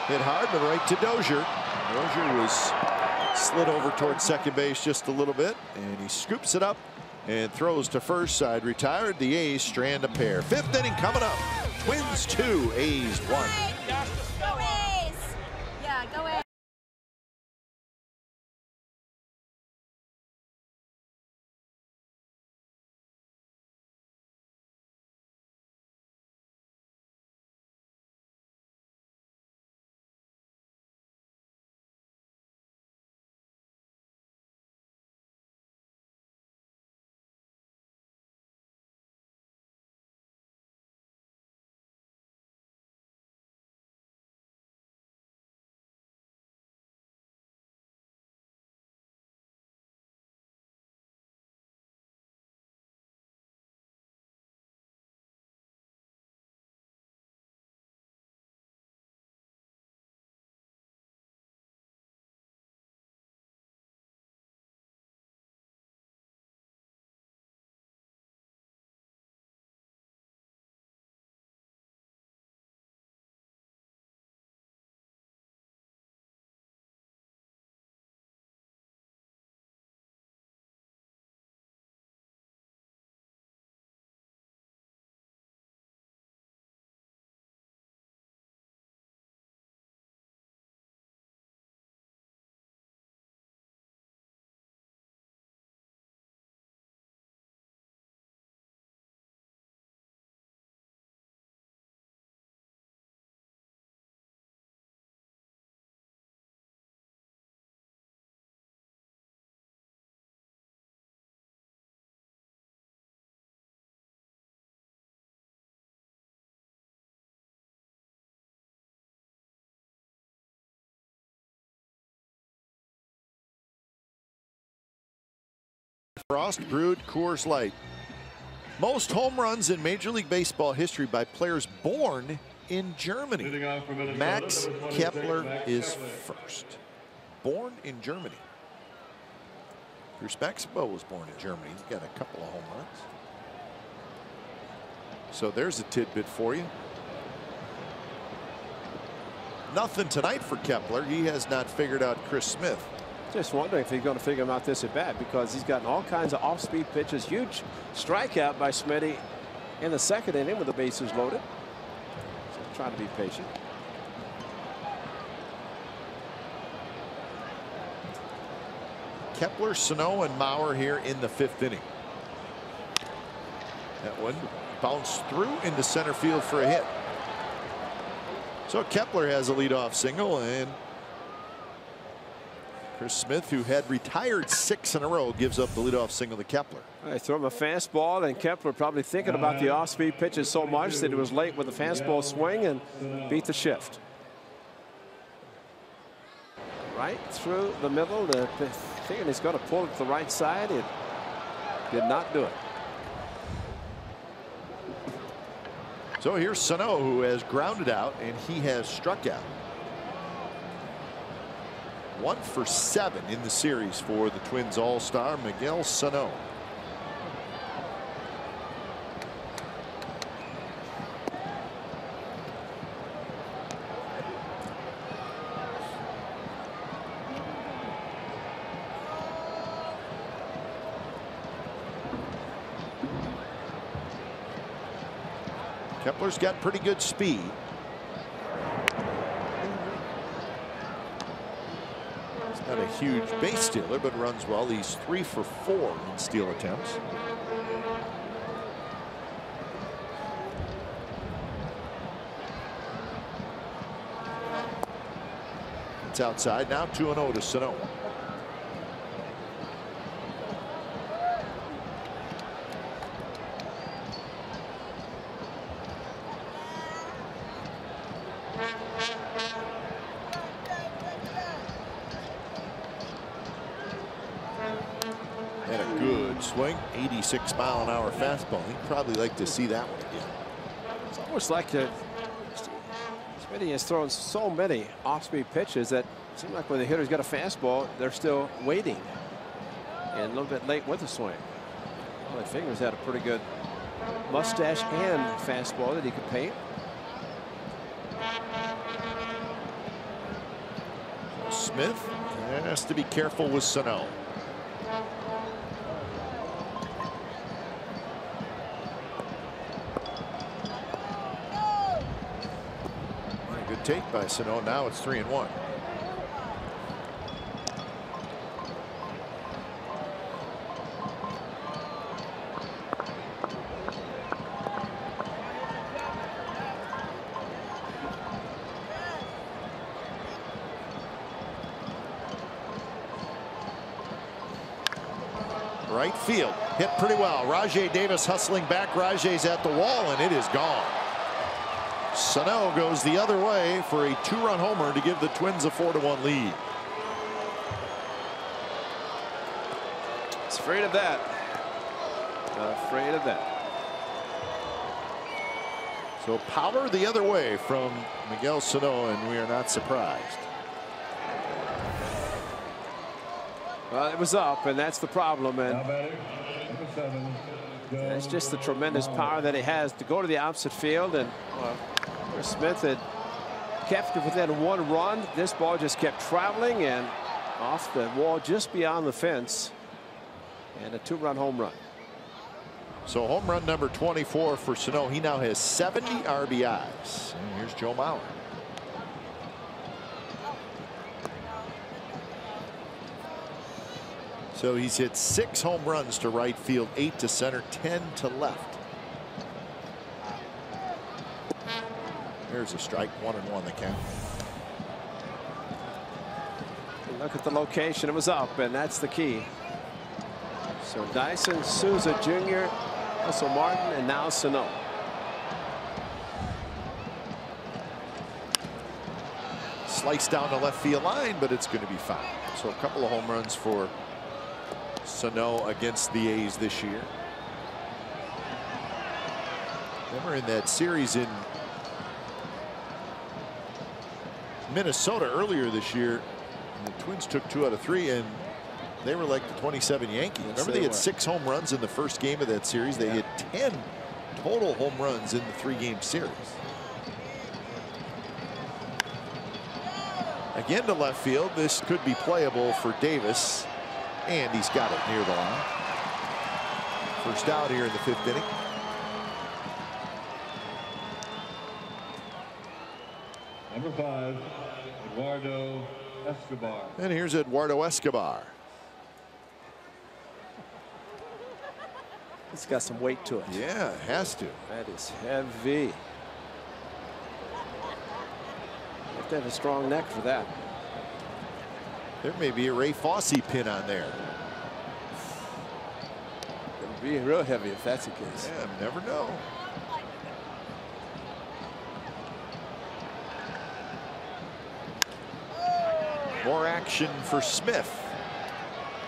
Hit hard, but right to Dozier. Dozier was slid over towards second base just a little bit, and he scoops it up and throws to first. Side retired. The A's strand a pair. 5th inning coming up. Twins 2, A's 1. Go A's! Yeah, go A's. Frost brewed Coors Light. Most home runs in Major League Baseball history by players born in Germany. Max Kepler is first. Born in Germany. Bruce Maxwell was born in Germany. He's got a couple of home runs. So there's a tidbit for you. Nothing tonight for Kepler. He has not figured out Chris Smith. Just wondering if he's going to figure him out this at bat, because he's gotten all kinds of off-speed pitches. Huge strikeout by Smitty in the second inning with the bases loaded. So trying to be patient. Kepler, Sano, and Mauer here in the 5th inning. That one bounced through into center field for a hit. So Kepler has a leadoff single, and Chris Smith, who had retired 6 in a row, gives up the leadoff single to Kepler. I threw him a fastball, and Kepler probably thinking about the off-speed pitches so much that he was late with the fastball swing and beat the shift. Right through the middle, thinking he's going to pull it to the right side. It did not do it. So here's Sano, who has grounded out, and he has struck out. 1 for 7 in the series for the Twins all-star Miguel Sano. Kepler's got pretty good speed. He's not a huge base stealer, but runs well. He's 3 for 4 in steal attempts. It's outside now. 2-0 to Sano. Swing, 86-mile-an-hour fastball. He'd probably like to see that one again. It's almost like Smitty has thrown so many off-speed pitches that it seems like when the hitter's got a fastball, they're still waiting and a little bit late with the swing. Well, I figure he's had a pretty good mustache and fastball that he could paint. Smith has to be careful with Sano. Take by Sano. Now it's 3-1. Right field hit pretty well. Rajai Davis hustling back. Rajai's at the wall, and it is gone. Sano goes the other way for a 2-run homer to give the Twins a 4-1 lead. He's afraid of that. Afraid of that. So power the other way from Miguel Sano, and we are not surprised. Well, it was up, and that's the problem. And that's just the tremendous power that he has to go to the opposite field. And Smith had kept it within 1 run. This ball just kept traveling and off the wall just beyond the fence, and a 2-run home run. So home run number 24 for Sano. He now has 70 RBIs. And here's Joe Mauer. So he's hit 6 home runs to right field, 8 to center, 10 to left. Here's a strike, 1-1 the count. Look at the location. It was up, and that's the key. So Dyson, Souza Jr., Russell Martin, and now Sano. Sliced down the left field line, but it's going to be foul. So a couple of home runs for Sano against the A's this year. Remember in that series in Minnesota earlier this year, the Twins took 2 out of 3, and they were like the 27 Yankees. Yes, remember they had 6 home runs in the first game of that series. They had 10 total home runs in the 3-game series. Again to left field. This could be playable for Davis, and he's got it near the line. First out here in the 5th inning. Eduardo Escobar. And here's Eduardo Escobar. It's got some weight to it. Yeah, it has to. That is heavy. You have to have a strong neck for that. There may be a Ray Fosse pin on there. It would be real heavy if that's the case. Yeah, never know. More action for Smith.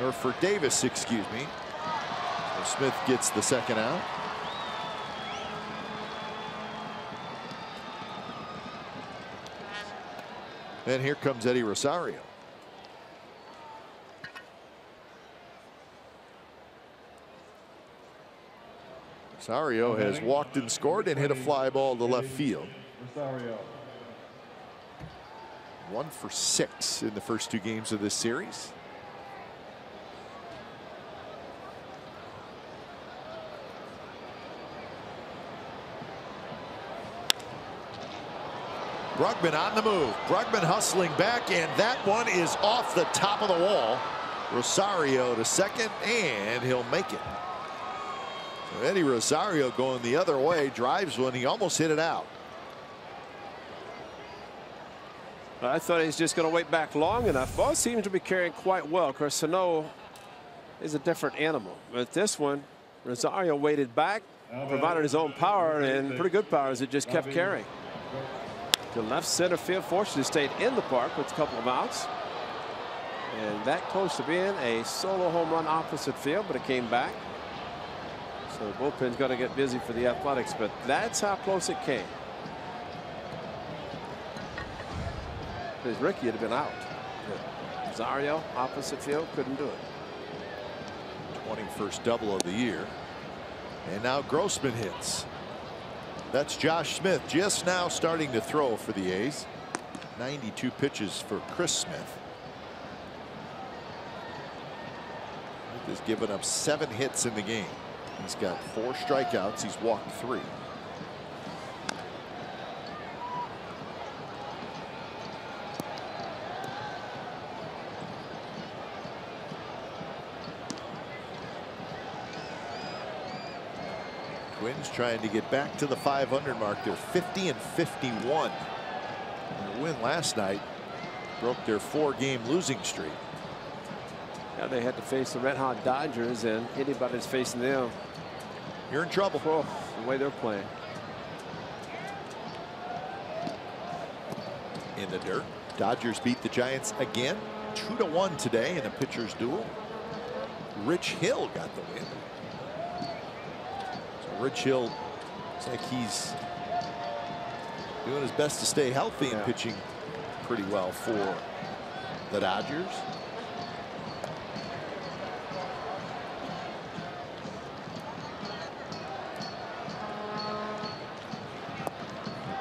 Or for Davis, excuse me. So Smith gets the second out. And here comes Eddie Rosario. Rosario has walked and scored and hit a fly ball to left field. Rosario. 1 for 6 in the first 2 games of this series. Brugman on the move. Brugman hustling back, and that one is off the top of the wall. Rosario to second, and he'll make it. So Eddie Rosario going the other way, drives one. He almost hit it out. I thought he was just going to wait back long enough. Both seem to be carrying quite well. Of course, Sano is a different animal. But this one, Rosario waited back, provided his own power, and pretty good power as it just kept carrying. To left center field, fortunately stayed in the park with a couple of outs. And that close to being a solo home run opposite field, but it came back. So the bullpen's got to get busy for the Athletics, but that's how close it came. Because Ricky had been out. Rosario, opposite field, couldn't do it. 21st double of the year. And now Grossman hits. That's Josh Smith just now starting to throw for the A's. 92 pitches for Chris Smith. Smith has given up 7 hits in the game. He's got 4 strikeouts. He's walked 3. Twins trying to get back to the 500 mark. They're 50 and 51. Their win last night broke their 4-game losing streak. Now they had to face the red hot Dodgers, and anybody that's facing them, you're in trouble. Oh, the way they're playing. In the dirt. Dodgers beat the Giants again 2-1 today in a pitcher's duel. Rich Hill got the win. Rich Hill looks like he's doing his best to stay healthy and pitching pretty well for the Dodgers.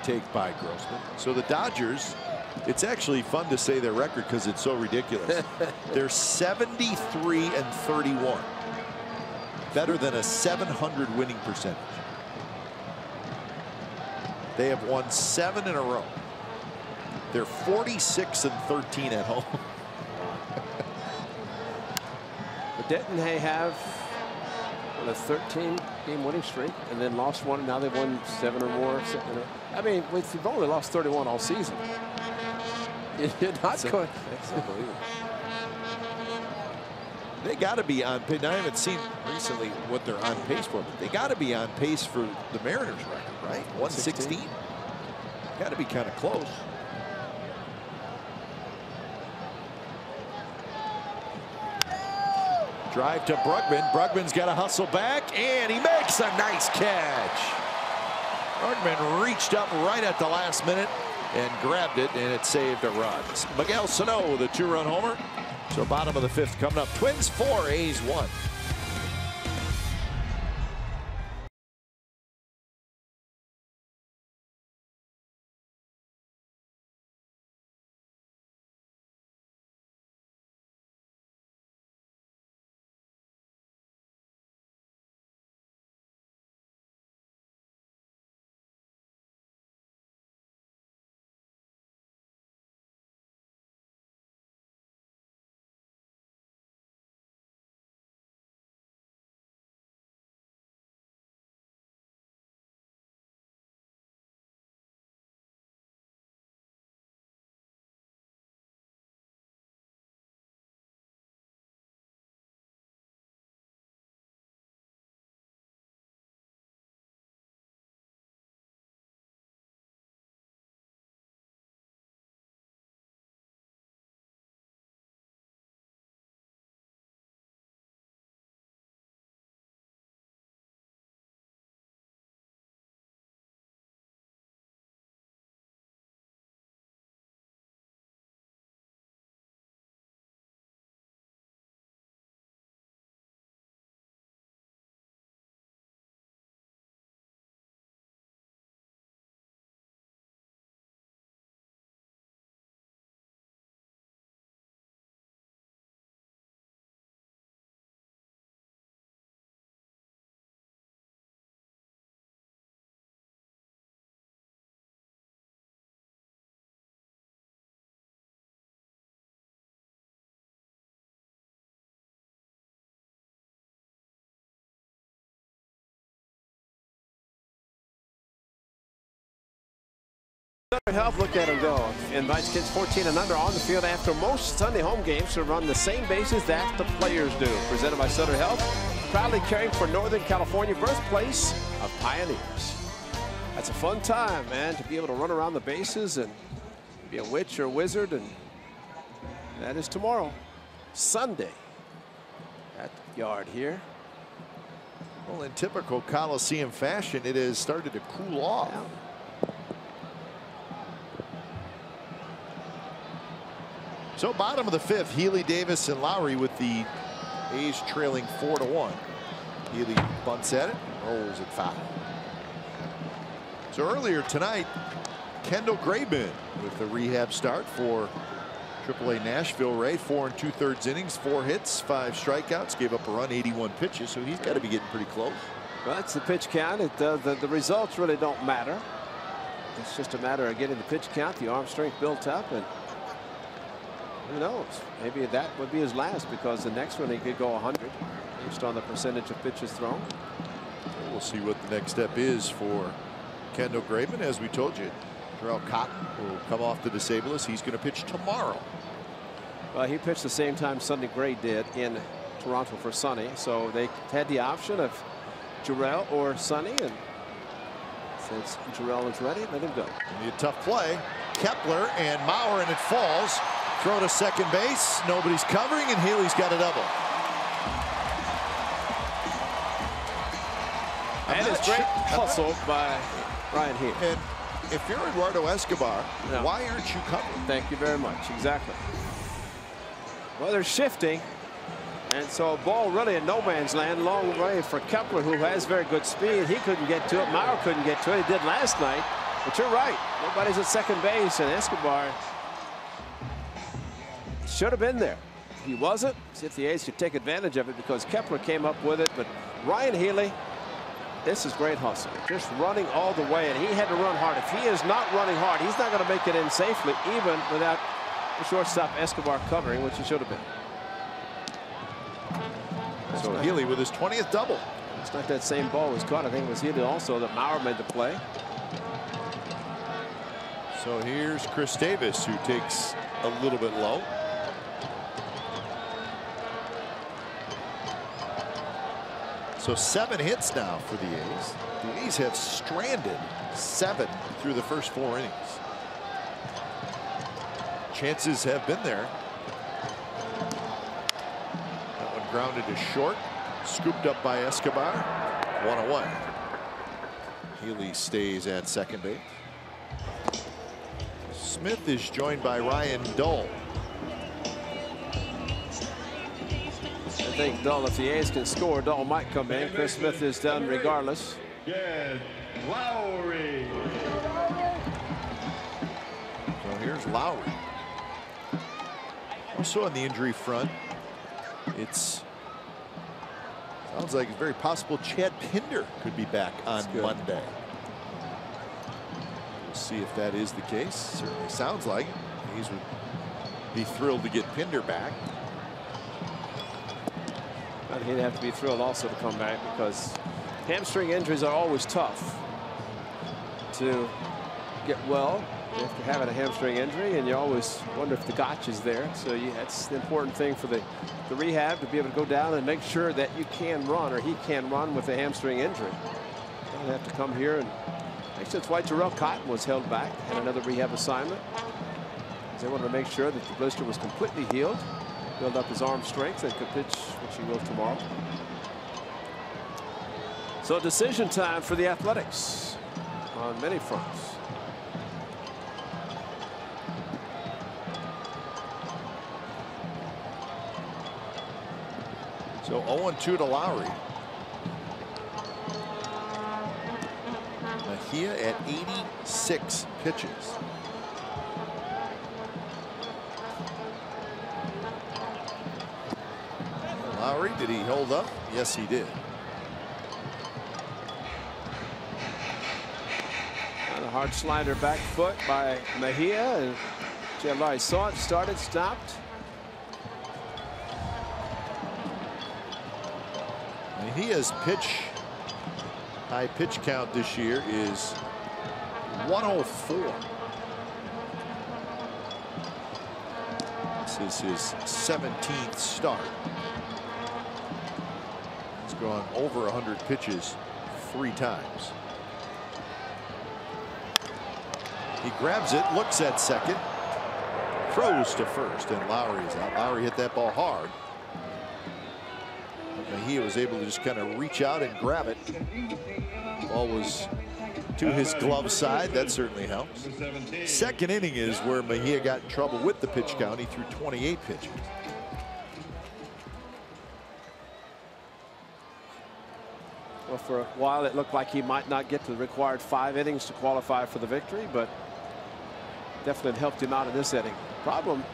Take by Grossman. So the Dodgers, it's actually fun to say their record because it's so ridiculous. They're 73 and 31. Better than a 700 winning percentage. They have won 7 in a row. They're 46 and 13 at home. But didn't they have a 13-game winning streak and then lost one, and now they've won 7 or more? I mean, we've only lost 31 all season. You're not going. That's unbelievable. They got to be on pace. Now, I haven't seen recently what they're on pace for, but they got to be on pace for the Mariners record, right? 116. Got to be kind of close. Drive to Brugman. Brugman's got to hustle back, and he makes a nice catch. Brugman reached up right at the last minute and grabbed it, and it saved a run. Miguel Sano with a 2-run homer. So bottom of the 5th coming up. Twins 4, A's 1. Help, look at him go. Invites kids 14 and under on the field after most Sunday home games to run the same bases that the players do. Presented by Sutter Health, proudly caring for Northern California, birthplace of pioneers. That's a fun time, man, to be able to run around the bases and be a witch or a wizard, and that is tomorrow, Sunday, at the yard here. Well, in typical Coliseum fashion, it has started to cool off. Yeah. So bottom of the fifth, Healy, Davis, and Lowry with the A's trailing 4-1. Healy bunts at it, rolls it foul. So earlier tonight, Kendall Graveman with the rehab start for AAA Nashville. Ray, 4 2/3 innings, 4 hits, 5 strikeouts, gave up a run, 81 pitches, so he's got to be getting pretty close. Well, that's the pitch count. The results really don't matter. It's just a matter of getting the pitch count, the arm strength built up, and who knows? Maybe that would be his last, because the next one he could go 100 based on the percentage of pitches thrown. We'll see what the next step is for Kendall Graveman. As we told you, Terrell Cotton will come off the disabled list. He's going to pitch tomorrow. Well, he pitched the same time Sonny Gray did in Toronto for Sonny, so they had the option of Jarrell or Sonny, and since Jarrell is ready, let him go. A tough play. Kepler and Mauer, and it falls. Throw to second base. Nobody's covering, and Healy's got a double. And it's great hustle by Ryan Healy. And if you're Eduardo Escobar, why aren't you covering? Thank you very much. Exactly. Well, they're shifting, and so a ball really in no man's land. Long way for Kepler, who has very good speed. He couldn't get to it. Mauer couldn't get to it. He did last night. But you're right. Nobody's at second base, and Escobar should have been there. He wasn't. See if the A's could take advantage of it, because Kepler came up with it. But Ryan Healy, this is great hustle. Just running all the way, and he had to run hard. If he is not running hard, he's not going to make it in safely, even without the shortstop Escobar covering, which he should have been. So Healy with his 20th double. It's not that same ball was caught. I think it was Healy also that Mauer made the play. So here's Chris Davis, who takes a little bit low. So 7 hits now for the A's. The A's have stranded 7 through the first 4 innings. Chances have been there. That one grounded to short. Scooped up by Escobar. 1-1. Healy stays at second base. Smith is joined by Ryan Dull. I think Dull, if the A's can score, Dull might come in. Chris Smith is done regardless. Yes, Lowry. So here's Lowry. Also on the injury front, sounds like it's very possible Chad Pinder could be back on Monday. We'll see if that is the case. Certainly sounds like it. A's would be thrilled to get Pinder back. But he'd have to be thrilled also to come back, because hamstring injuries are always tough to get well after having a hamstring injury, and you always wonder if the gotch is there. So that's the important thing for the rehab, to be able to go down and make sure that you can run, or he can run with a hamstring injury. Don't have to come here, and actually that's why Terrell Cotton was held back, had another rehab assignment. They wanted to make sure that the blister was completely healed, build up his arm strength, and could pitch, which he will tomorrow. So decision time for the Athletics on many fronts. So 0-2 to Lowry. Mejia at 86 pitches. Lowry, did he hold up? Yes, he did. And a hard slider back foot by Mejia, and Gianluigi saw it, started, stopped. Mejia's high pitch count this year is 104. This is his 17th start. He's gone over 100 pitches 3 times. He grabs it, looks at second, throws to first, and Lowry's out. Lowry hit that ball hard. Mejia was able to just kind of reach out and grab it. Ball was to his glove side. That certainly helps. Second inning is where Mejia got in trouble with the pitch count. He threw 28 pitches. Well, for a while it looked like he might not get to the required 5 innings to qualify for the victory, but definitely helped him out in this inning. Problem,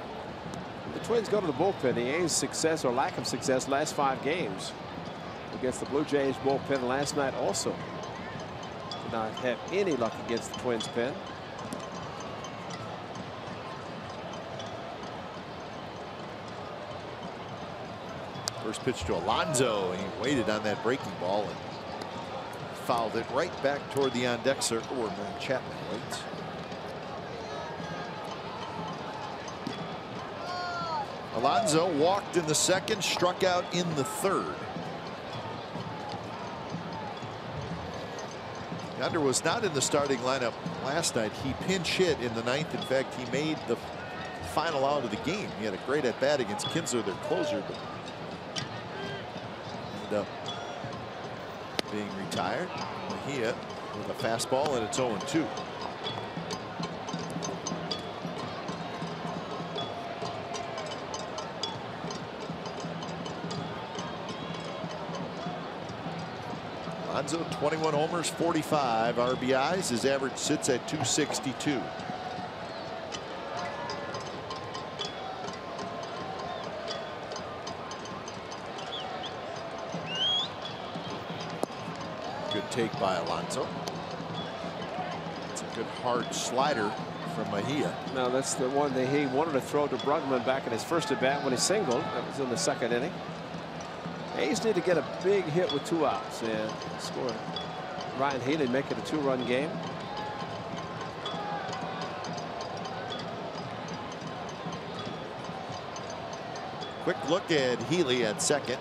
the Twins go to the bullpen. The A's success or lack of success last 5 games against the Blue Jays bullpen last night also did not have any luck against the Twins pen. First pitch to Alonso. He waited on that breaking ball and fouled it right back toward the on-deck circle where Chapman waits. Alonso walked in the second, struck out in the third. Yonder was not in the starting lineup last night. He pinch hit in the 9th. In fact, he made the final out of the game. He had a great at-bat against Kinsler, their closer, but ended up being retired. Mejia with a fastball, and it's 0-2. Alonso, 21 homers, 45 RBIs. His average sits at 262. Good take by Alonso. It's a good hard slider from Mejia. Now that's the one that he wanted to throw to Brugman back in his first at bat when he singled. That was in the 2nd inning. A's need to get a big hit with 2 outs and score. Ryan Healy make it a 2-run game. Quick look at Healy at second.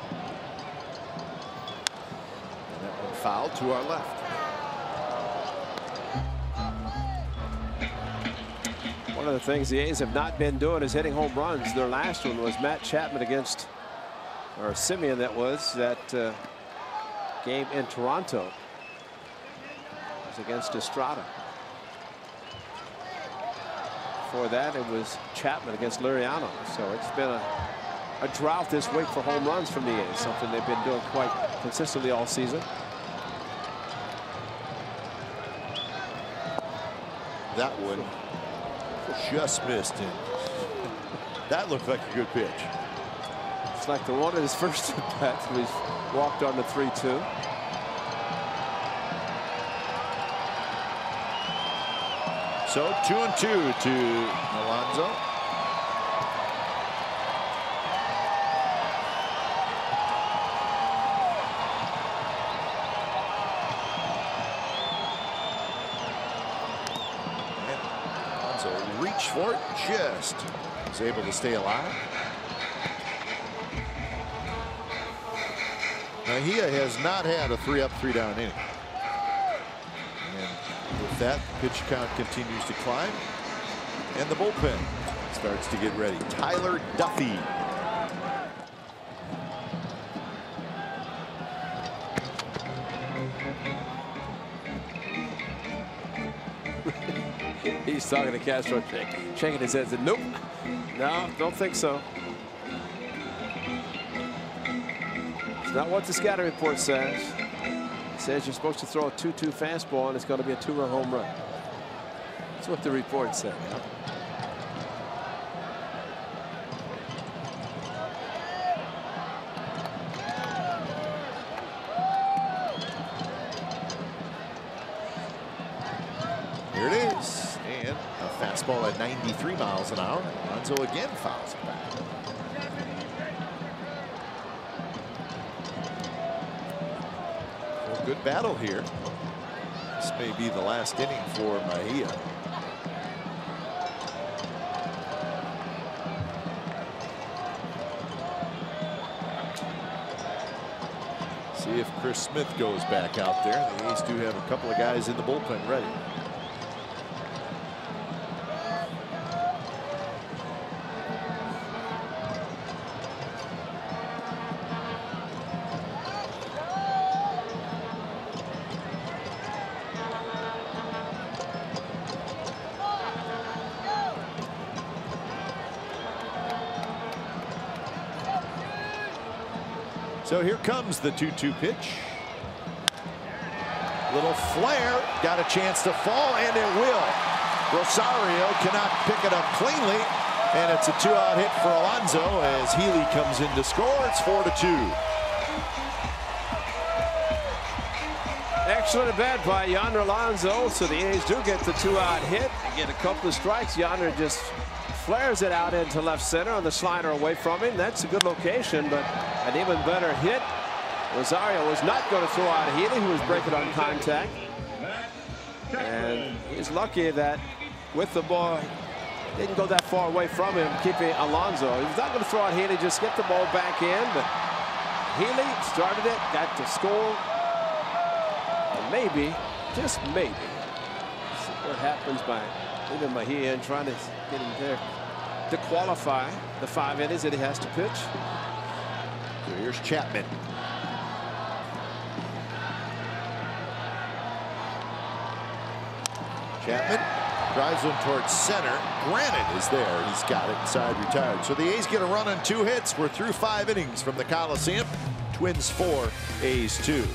And that one fouled to our left. One of the things the A's have not been doing is hitting home runs. Their last one was Matt Chapman against, or Simeon, that was that game in Toronto. It was against Estrada. Before that, it was Chapman against Liriano. So it's been a drought this week for home runs from the A's, something they've been doing quite consistently all season. That one just missed him. That looked like a good pitch. It's like the one in his first at bat. He's walked on the 3-2. So 2-2 to Alonso. And Alonso reached for it, just was able to stay alive. Mejia has not had a 3-up, 3-down inning. And with that, pitch count continues to climb. And the bullpen starts to get ready. Tyler Duffy. He's talking to Castro, shaking his head, said, nope, no, don't think so. It's not what the scouting report says. It says you're supposed to throw a 2-2 fastball and it's going to be a 2-run home run. That's what the report said. Here it is. And a fastball at 93 miles an hour. Alonso again fouls it back. Good battle here. This may be the last inning for Mejia. See if Chris Smith goes back out there. The A's do have a couple of guys in the bullpen ready. So here comes the 2-2 pitch. Little flare, got a chance to fall, and it will. Rosario cannot pick it up cleanly, and it's a 2-out hit for Alonso as Healy comes in to score. It's 4-2. Excellent at bat by Yonder Alonso. So the A's do get the 2-out hit and get a couple of strikes. Yonder just flares it out into left center on the slider away from him. That's a good location, but an even better hit. Rosario was not going to throw out Healy, who was breaking on contact. And he's lucky that with the ball, didn't go that far away from him, keeping Alonso. He was not going to throw out Healy, just get the ball back in. But Healy started it, got to score. And maybe, just maybe, see what happens by even Mejia and trying to get him there to qualify the 5 innings that he has to pitch. So here's Chapman. Chapman drives one towards center. Granite is there. He's got it inside, retired. So the A's get a run on 2 hits. We're through 5 innings from the Coliseum. Twins 4, A's 2.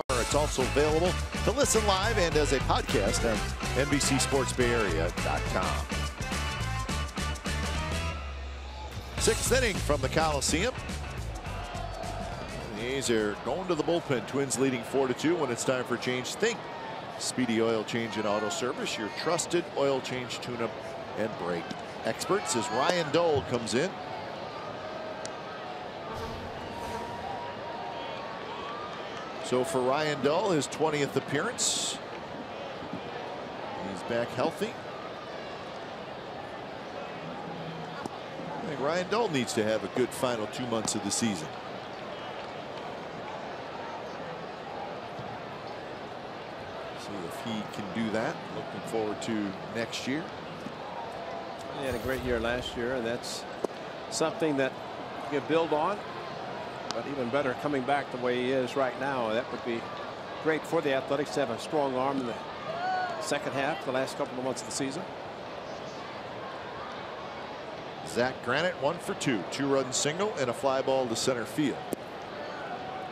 It's also available to listen live and as a podcast on NBCSportsBayArea.com. 6th inning from the Coliseum. The A's are going to the bullpen. Twins leading 4-2 when it's time for change. Think Speedy Oil Change and Auto Service, your trusted oil change, tune-up, and brake experts, as Ryan Dole comes in. So for Ryan Dole, his 20th appearance. He's back healthy. I think Ryan Dole needs to have a good final 2 months of the season. See if he can do that. Looking forward to next year. He had a great year last year, and that's something that you can build on. But even better, coming back the way he is right now, that would be great for the Athletics to have a strong arm in the second half, the last couple of months of the season. Zach Granite 1 for 2. 2-run single and a fly ball to center field.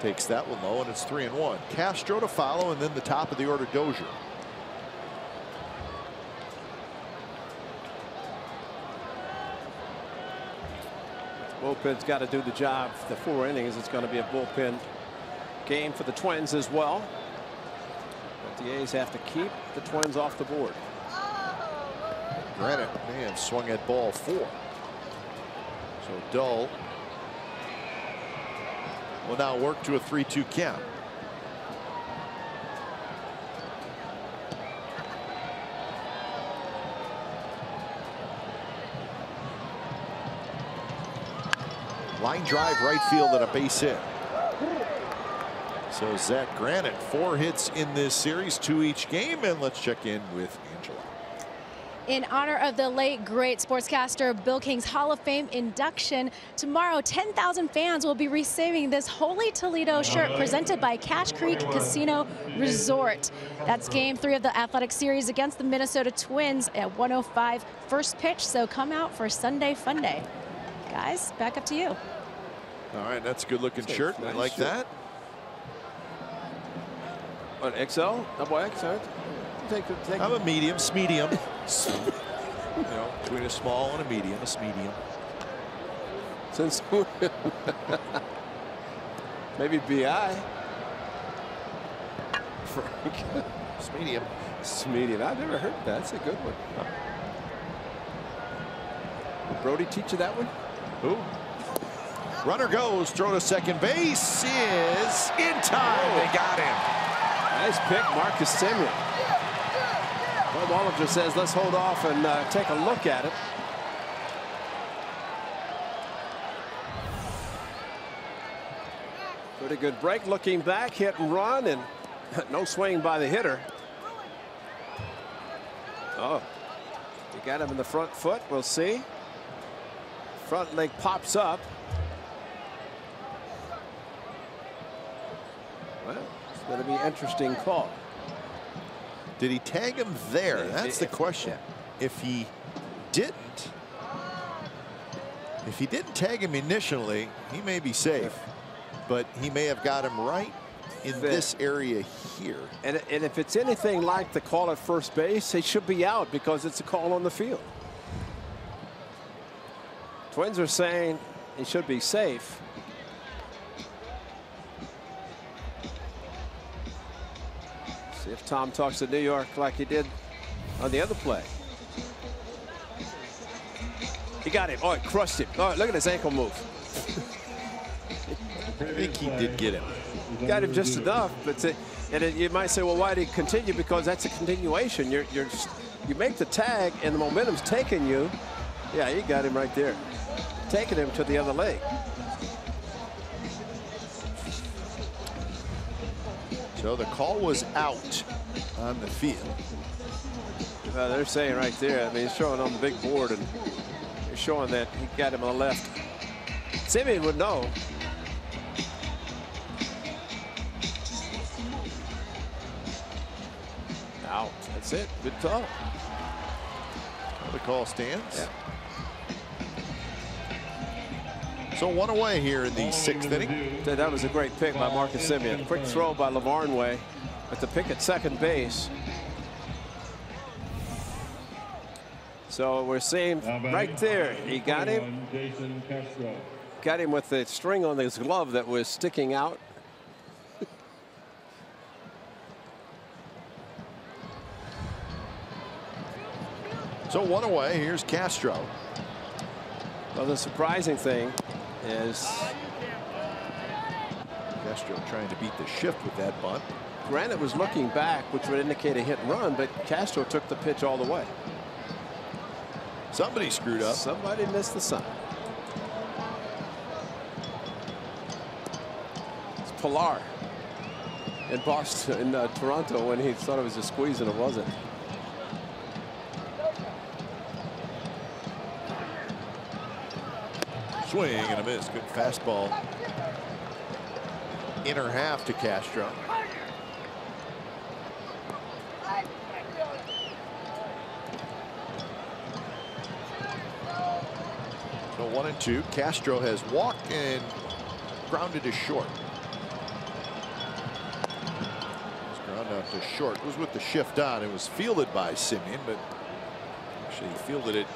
Takes that one low, and it's 3-1. Castro to follow, and then the top of the order, Dozier. Bullpen's got to do the job. The 4 innings, it's going to be a bullpen game for the Twins as well. But the A's have to keep the Twins off the board. Granite may have swung at ball 4. So Dull will now work to a 3-2 count. Line drive right field and a base hit. So Zach Granite, 4 hits in this series, 2 each game, and let's check in with Angela. In honor of the late great sportscaster Bill King's Hall of Fame induction, tomorrow 10,000 fans will be receiving this Holy Toledo shirt presented by Cache Creek Casino Resort. That's game 3 of the Athletic Series against the Minnesota Twins at 1:05 first pitch. So come out for Sunday Fun Day. Guys, back up to you. All right, that's a good looking shirt. I like that. An XL? Double X? I'm a medium, medium. You know, between a small and a medium, a medium. Since maybe BI. Medium. Medium. I've never heard that. That's a good one. Did Brody teach you that one? Who? Runner goes, throw to second base is in time. They got him. Nice pick, Marcus Semien. Bob Oliver says, let's hold off and take a look at it. Pretty good break. Looking back, hit and run, and no swing by the hitter. Oh, he got him in the front foot. We'll see. Front leg pops up. Well, it's going to be an interesting call. Did he tag him there? That's the question. If he didn't tag him initially, he may be safe, but he may have got him right in this area here. And if it's anything like the call at first base, he should be out because it's a call on the field. Twins are saying he should be safe. See if Tom talks to New York like he did on the other play. He got him. Oh, it crushed him. Oh, look at his ankle move. I think he did get him. Got him just enough, but you might say, well, why did he continue? Because that's a continuation. You make the tag, and the momentum's taking you. Yeah, you got him right there, taking him to the other leg. So the call was out on the field. They're saying right there. I mean, it's showing on the big board, and it's showing that he got him on the left. Semien would know. Out. That's it. Good call. The call stands. Yeah. So 1 away here in the 6th inning. That was a great pick by Marcus Semien. Quick throw by LeVarn Way, but the pick at second base. So we're seeing right there. He got him. Got him with the string on his glove that was sticking out. So 1 away. Here's Castro. Well, the surprising thing is Castro trying to beat the shift with that bunt. Granite was looking back, which would indicate a hit and run, but Castro took the pitch all the way. Somebody screwed up. Somebody missed the sign. It's Pilar in Boston, in Toronto, when he thought it was a squeeze and it wasn't. Swing and a miss. Good fastball. Inner half to Castro. So 1-2. Castro has walked and grounded to short. Ground out to short. It was with the shift on. It was fielded by Semien, but actually he fielded it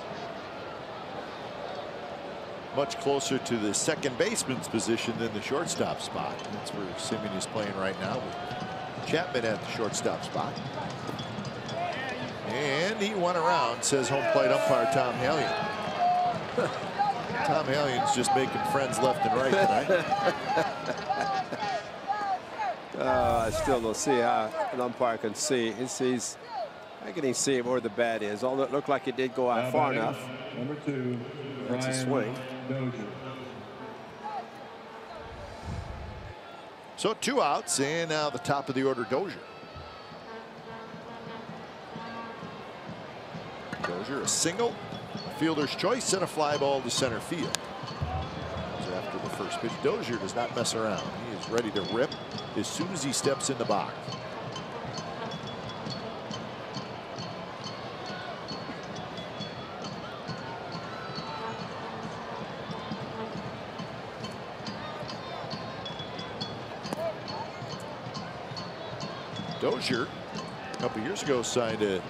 much closer to the second baseman's position than the shortstop spot. That's where Simeon is playing right now with Chapman at the shortstop spot. And he went around, says home plate umpire Tom Hallion. Tom Hallion's just making friends left and right tonight. I still don't see how an umpire can see. He sees. How can he see where the bat is? Although it looked like it did go out far enough. Number 2, That's a swing. Dozier. So 2 outs, and now the top of the order, Dozier. Dozier, a single, a fielder's choice, and a fly ball to center field. After the first pitch, Dozier does not mess around. He is ready to rip as soon as he steps in the box. Dozier, a couple years ago, signed a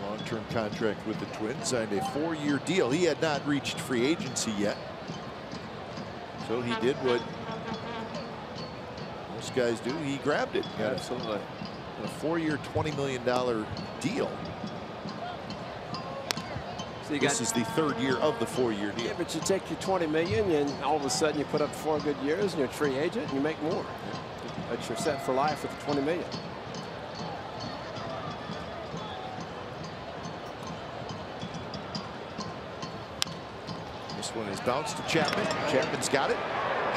long-term contract with the Twins, signed a 4-year deal. He had not reached free agency yet. So he did what most guys do. He grabbed it. Absolutely. A 4-year, $20 million deal. So this is the 3rd year of the 4-year deal. Yeah, but you take your $20 million, and all of a sudden you put up 4 good years, and you're a free agent, and you make more. But you're set for life with the $20 million. This one is bounced to Chapman. Chapman's got it.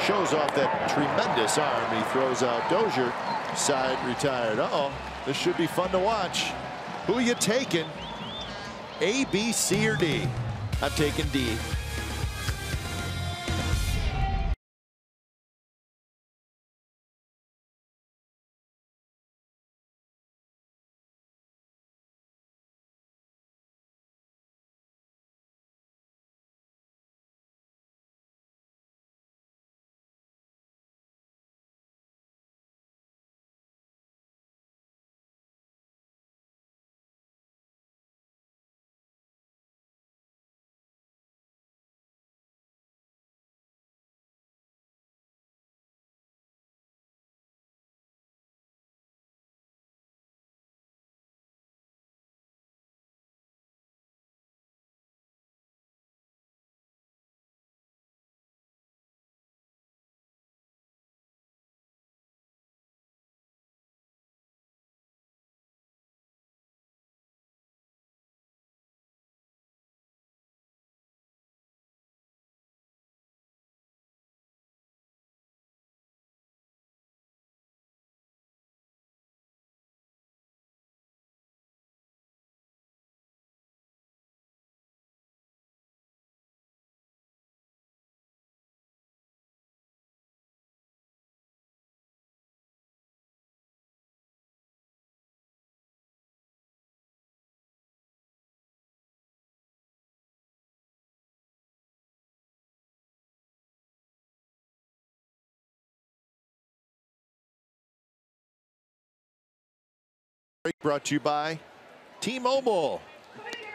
Shows off that tremendous arm. He throws out Dozier. Side retired. Uh-oh. This should be fun to watch. Who you taking? A, B, C, or D? I'm taking D. Brought to you by T-Mobile.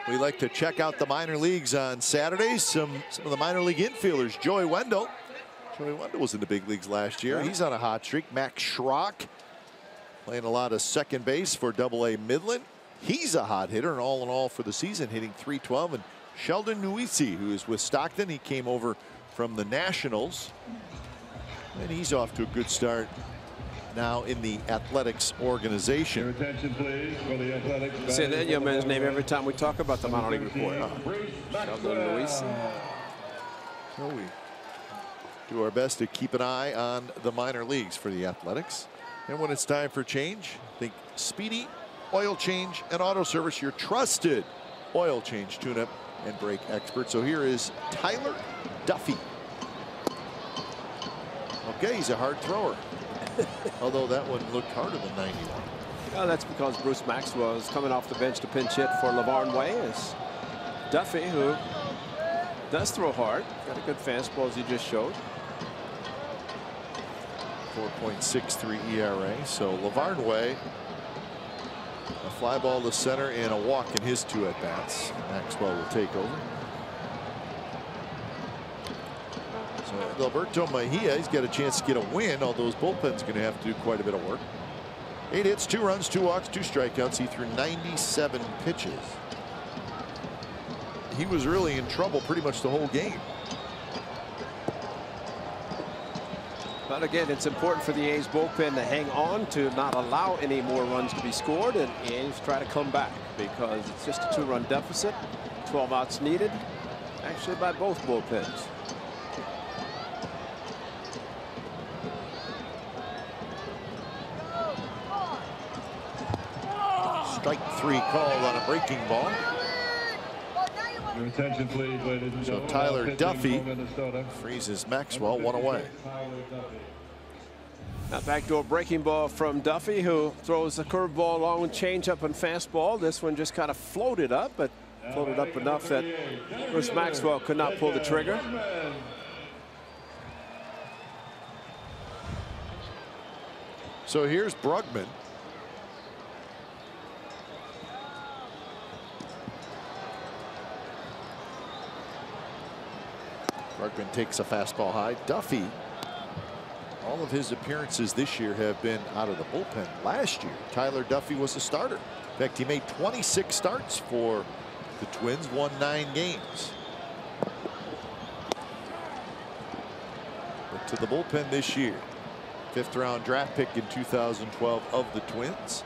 We like to check out the minor leagues on Saturdays. Some of the minor league infielders. Joey Wendell. Joey Wendell was in the big leagues last year. He's on a hot streak. Max Schrock playing a lot of second base for Double-A Midland. He's a hot hitter, and all in all for the season, hitting .312. And Sheldon Nuisi, who is with Stockton, he came over from the Nationals, and he's off to a good start now in the Athletics organization. Your attention, please, for the Athletics. Say that young man's name every time we talk about the minor league report. Sheldon Luis. So we do our best to keep an eye on the minor leagues for the Athletics. And when it's time for change, think Speedy Oil Change and Auto Service, your trusted oil change, tune-up, and brake expert. So here is Tyler Duffy. Okay, he's a hard thrower. Although that one looked harder than 91. Well, that's because Bruce Maxwell is coming off the bench to pinch hit for LaVarn Way. Is Duffy, who does throw hard, got a good fastball as he just showed. 4.63 ERA. So LaVarn Way, a fly ball to center and a walk in his 2 at-bats. Maxwell will take over. Alberto Mejia, he's got a chance to get a win, although his bullpen's going to have to do quite a bit of work. 8 hits, 2 runs, 2 walks, 2 strikeouts. He threw 97 pitches. He was really in trouble pretty much the whole game. But again, it's important for the A's bullpen to hang on to not allow any more runs to be scored, and the A's try to come back because it's just a 2-run deficit. 12 outs needed, actually by both bullpens. Strike 3 called on a breaking ball. Your attention, please, ladies and So gentlemen. Tyler Duffy Minnesota. freezes Maxwell 1 away. Now backdoor breaking ball from Duffy, who throws the curveball along with changeup and fastball. This one just kind of floated up, but floated up enough that Bruce Maxwell could not pull the trigger. So here's Brugman. Brugman takes a fastball high. Duffy, all of his appearances this year have been out of the bullpen. Last year, Tyler Duffy was a starter. In fact, he made 26 starts for the Twins, won 9 games. But to the bullpen this year. 5th round draft pick in 2012 of the Twins.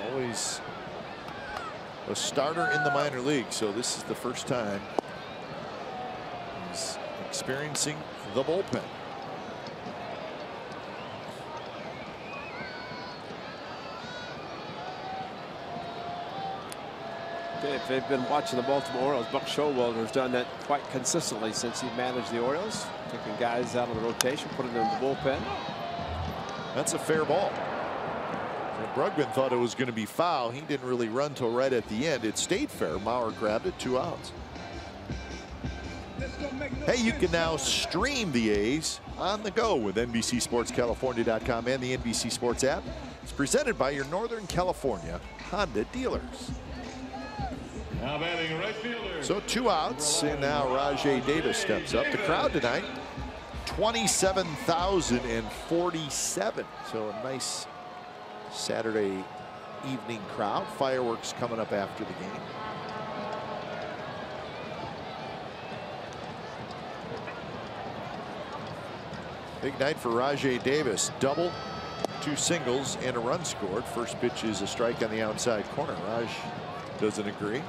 Always a starter in the minor league, so this is the first time he's experiencing the bullpen. If they've been watching the Baltimore Orioles, Buck Showalter's done that quite consistently since he managed the Orioles, taking guys out of the rotation, putting them in the bullpen. That's a fair ball. Brugman thought it was going to be foul. He didn't really run till right at the end. It stayed fair. Mauer grabbed it, 2 outs. Hey, you can now stream the A's on the go with NBCSportsCalifornia.com and the NBC Sports app. It's presented by your Northern California Honda dealers. Now batting right fielder. So 2 outs, and now Rajay Davis steps up. The crowd tonight, 27,047. So a nice Saturday evening crowd. Fireworks coming up after the game. Big night for Rajay Davis. Double, 2 singles, and a run scored. First pitch is a strike on the outside corner. Raj doesn't agree.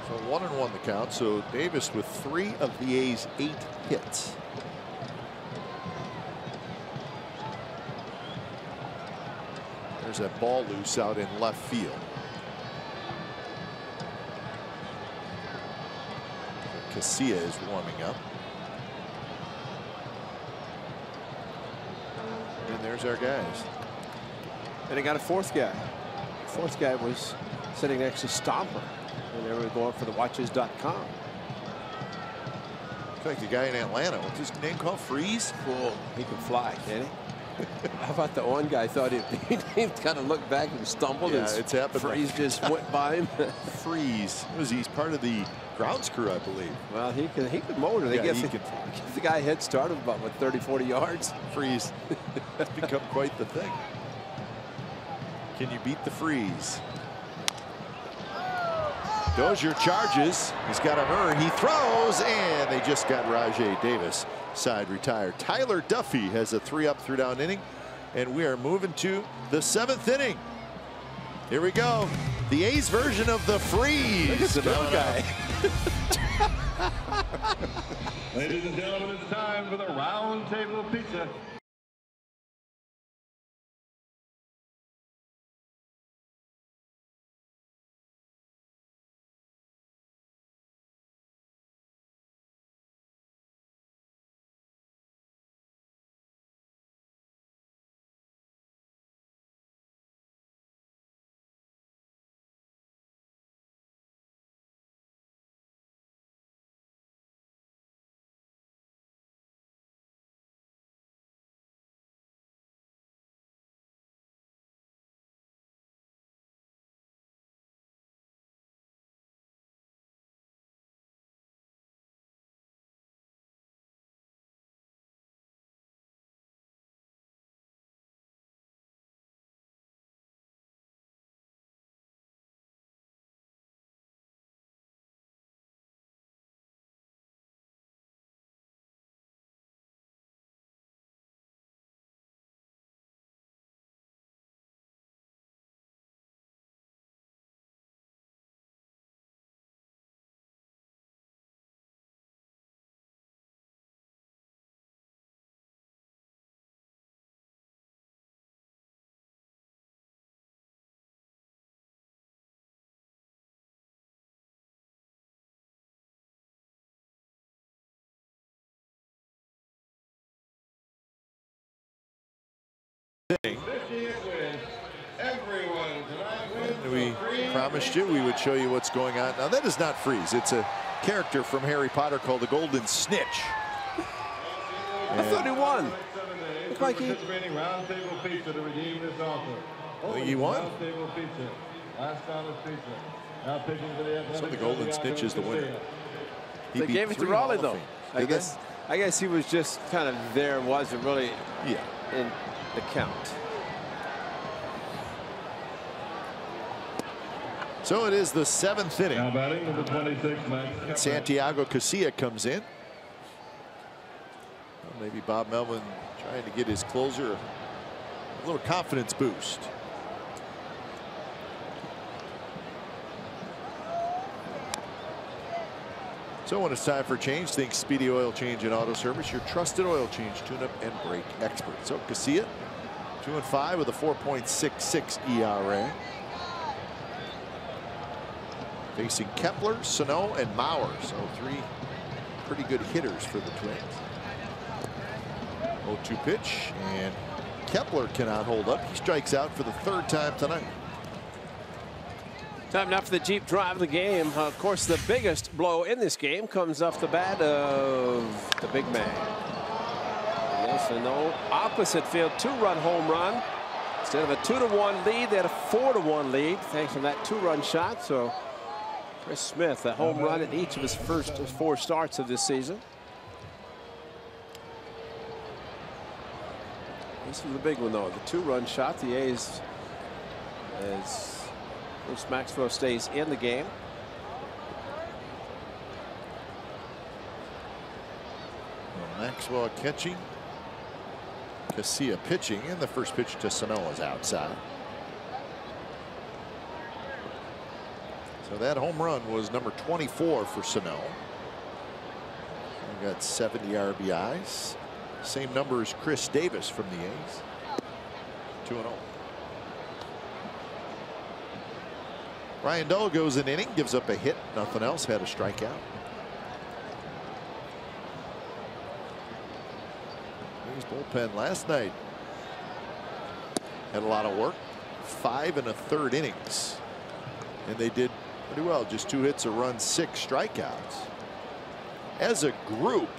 So 1-1 the count. So Davis with 3 of the A's 8 hits. There's that ball loose out in left field. Casilla is warming up. And there's our guys. And they got a 4th guy. The 4th guy was sitting next to Stomper. And they were going for the watches.com. Looks like the guy in Atlanta. What's his name called? Freeze? Cool. He can fly, can he? How about the one guy thought he kind of looked back and stumbled? Yeah, and it's happened. Freeze just went by him. Freeze. He's part of the grounds crew, I believe. Well, he could motor. They give the guy a head start of about, what, 30, 40 yards. Freeze. It's become quite the thing. Can you beat the freeze? Dozier charges. He's got to hurry. He throws, and they just got Rajay Davis side retired. Tyler Duffy has a 3-up, 3-down inning, and we are moving to the 7th inning. Here we go. The A's version of the freeze. Look at the little guy. Ladies and gentlemen, it's time for the round table pizza. inning. And we promised you we would show you what's going on. Now that is not Freeze. It's a character from Harry Potter called the Golden Snitch. I thought he won. Looked like he. He won. So the Golden Snitch is the winner. They gave it to Raleigh though. I guess he was just kind of there. Wasn't really in the count. So it is the 7th inning. Now batting number 26, Max. Santiago Casilla comes in. Well, maybe Bob Melvin trying to get his closer a little confidence boost. So when it's time for change, think Speedy Oil Change and Auto Service, your trusted oil change, tune-up, and brake expert. So Casilla, 2-5 with a 4.66 ERA. Facing Kepler, Sano, and Mauer. So 3 pretty good hitters for the Twins. 0-2 pitch, and Kepler cannot hold up. He strikes out for the 3rd time tonight. Time now for the Jeep drive of the game. Of course, the biggest blow in this game comes off the bat of the big man. Yes, and no opposite field 2-run home run. Instead of a 2-1 lead, they had a 4-1 lead thanks to that 2-run shot. So Chris Smith, a home run in each of his first 4 starts of this season. This is the big one, though. The 2-run shot. The A's, as Bruce Maxwell stays in the game. Well, Maxwell catching. Casilla pitching, and the first pitch to Sano is outside. So that home run was number 24 for Sano. He got 70 RBIs. Same number as Chris Davis from the A's. 2-0. Ryan Dull goes an inning, gives up a hit, nothing else, had a strikeout. A's bullpen last night had a lot of work. 5 1/3 innings. And they did pretty well. Just 2 hits, a run, 6 strikeouts. As a group,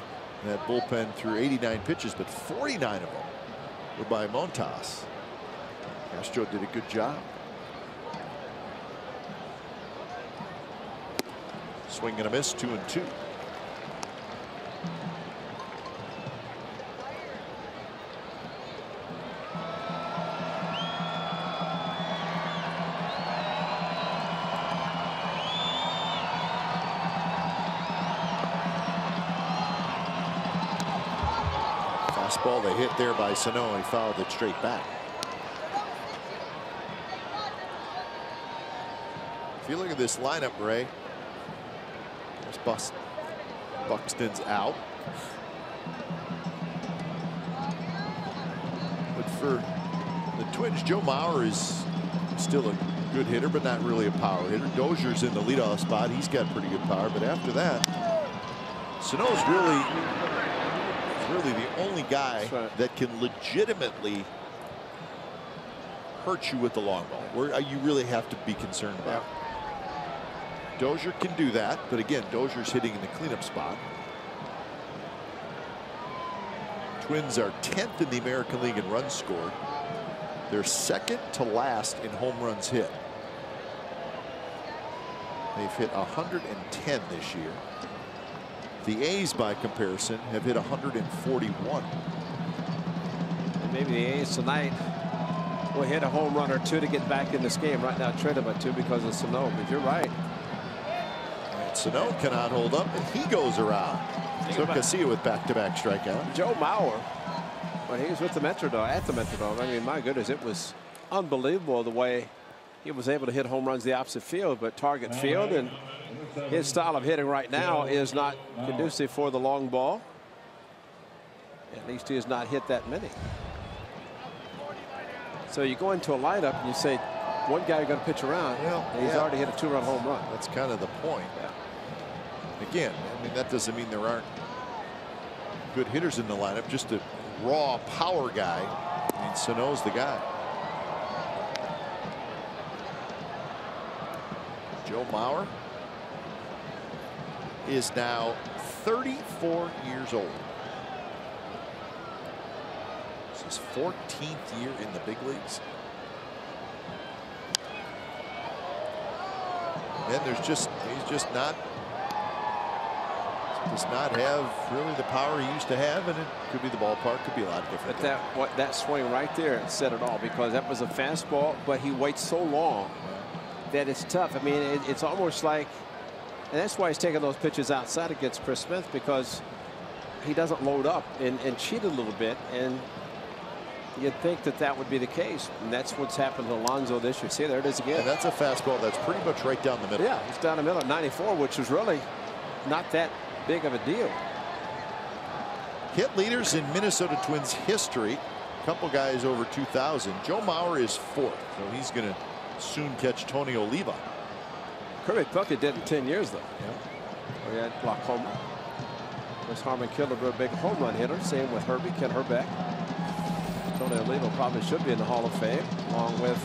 that bullpen threw 89 pitches, but 49 of them were by Montas. Castro did a good job. Swing and a miss, 2-2. Fastball they hit there by Sano, and he fouled it straight back. If you look at this lineup, Ray, Buxton's out. But for the Twins, Joe Mauer is still a good hitter, but not really a power hitter. Dozier's in the leadoff spot. He's got pretty good power. But after that, Sano's really the only guy that can legitimately hurt you with the long ball, where you really have to be concerned about. Dozier can do that, but again, Dozier's hitting in the cleanup spot. Twins are 10th in the American League in runs scored. They're 2nd to last in home runs hit. They've hit 110 this year. The A's, by comparison, have hit 141. And maybe the A's tonight will hit a home run or 2 to get back in this game. Right now, trade him at 2 because of Sano. But you're right. Sano cannot hold up, and he goes around. So Casilla with back-to-back strikeout. Joe Mauer, when he was with the Metrodome, at the Metrodome, I mean, my goodness, it was unbelievable the way he was able to hit home runs the opposite field, but target field, and his style of hitting right now is not conducive for the long ball. At least he has not hit that many. So you go into a lineup and you say, one guy you're going to pitch around, and he's already hit a 2-run home run. That's kind of the point. Again, I mean, that doesn't mean there aren't good hitters in the lineup. Just a raw power guy. I mean, Sano's the guy. Joe Mauer is now 34 years old. It's his 14th year in the big leagues. And he's just not does not have really the power he used to have, and it could be the ballpark, could be a lot different. But that swing right there said it all, because that was a fastball, but he waits so long that it's tough. I mean, it's almost like, and that's why he's taking those pitches outside against Chris Smith, because he doesn't load up and cheat a little bit, and you'd think that would be the case, and that's what's happened to Alonso this year. See, there it is again. And that's a fastball that's pretty much right down the middle. Yeah, it's down the middle at 94, which is really not that big of a deal. Hit leaders in Minnesota Twins history, a couple guys over 2,000. Joe Mauer is 4th, so he's going to soon catch Tony Oliva. Kirby Puckett did in 10 years, though. Yeah. We had glaucoma. Chris Harmon Killebrew, a big home run hitter. Same with Herbie, Ken Herbeck. Tony Oliva probably should be in the Hall of Fame, along with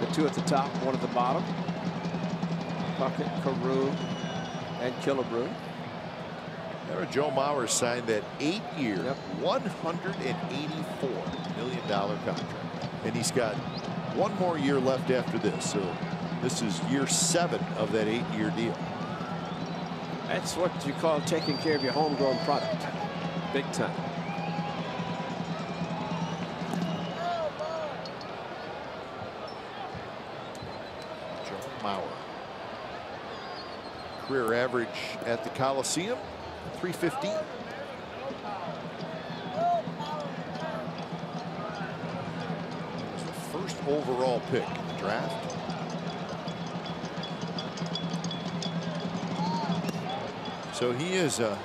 the 2 at the top, 1 at the bottom. Puckett, Carew, and Killebrew. Joe Mauer signed that 8-year, $184 million contract, and he's got 1 more year left after this. So this is year 7 of that 8-year deal. That's what you call taking care of your homegrown product, big time. Joe Mauer, career average at the Coliseum, 315. He was the first overall pick in the draft. So he is a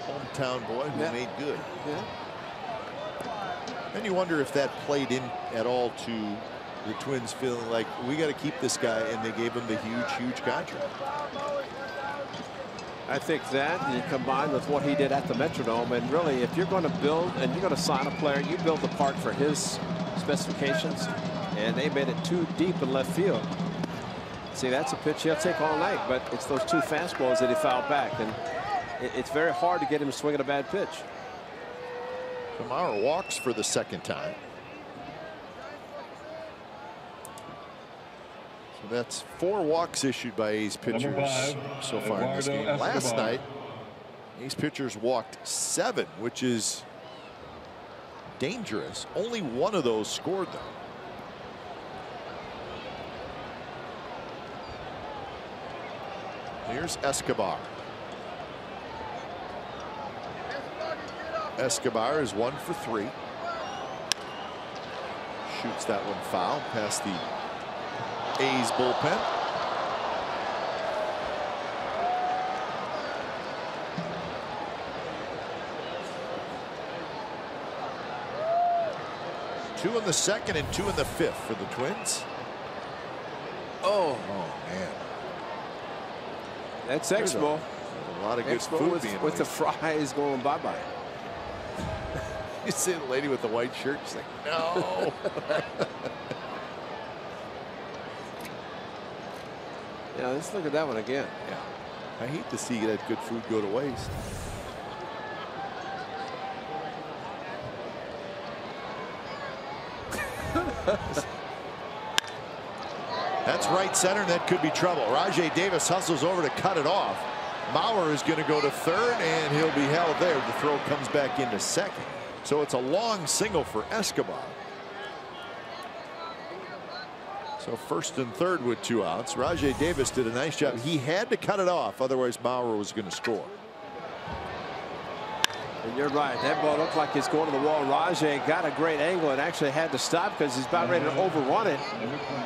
hometown boy who made good. Yeah. And you wonder if that played in at all to the Twins feeling like we got to keep this guy, and they gave him the huge contract. I think that, you combine with what he did at the Metrodome, and really, if you're going to build and you're going to sign a player, you build the park for his specifications, and they made it too deep in left field. See, that's a pitch he'll take all night, but it's those 2 fastballs that he fouled back, and it's very hard to get him swinging a bad pitch. Mauer walks for the 2nd time. So that's 4 walks issued by A's pitchers so far in this game. Last night, A's pitchers walked 7, which is dangerous. Only 1 of those scored, though. Here's Escobar. Escobar is 1 for 3. Shoots that one foul past the A's bullpen. Two in the 2nd and 2 in the 5th for the Twins. Oh man. That's Expo. A lot of good food with the fries going bye-bye. You see the lady with the white shirt, she's like, no. Yeah, let's look at that one again. Yeah. I hate to see that good food go to waste. That's right center, and that could be trouble. Rajay Davis hustles over to cut it off. Mauer is going to go to 3rd, and he'll be held there. The throw comes back into 2nd. So it's a long single for Escobar. So 1st and 3rd with 2 outs. Rajay Davis did a nice job. He had to cut it off, otherwise Mauer was going to score. And you're right. That ball looked like it's going to the wall. Rajay got a great angle and actually had to stop because he's about ready to overrun it.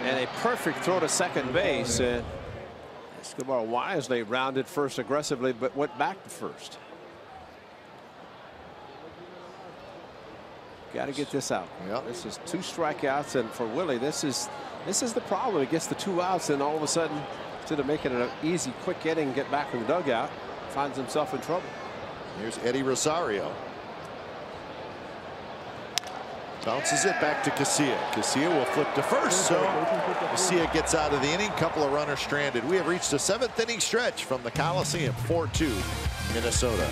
And a perfect throw to 2nd base. And Escobar wisely rounded first aggressively, but went back to 1st. Got to get this out. Yep. This is 2 strikeouts, and for Willie, this is the problem. He gets the 2 outs, and all of a sudden, instead of making it an easy, quick inning, get back from the dugout, finds himself in trouble. Here's Eddie Rosario. Bounces it back to Casilla. Casilla will flip to first, so Casilla gets out of the inning. Couple of runners stranded. We have reached the 7th inning stretch from the Coliseum. 4-2 Minnesota.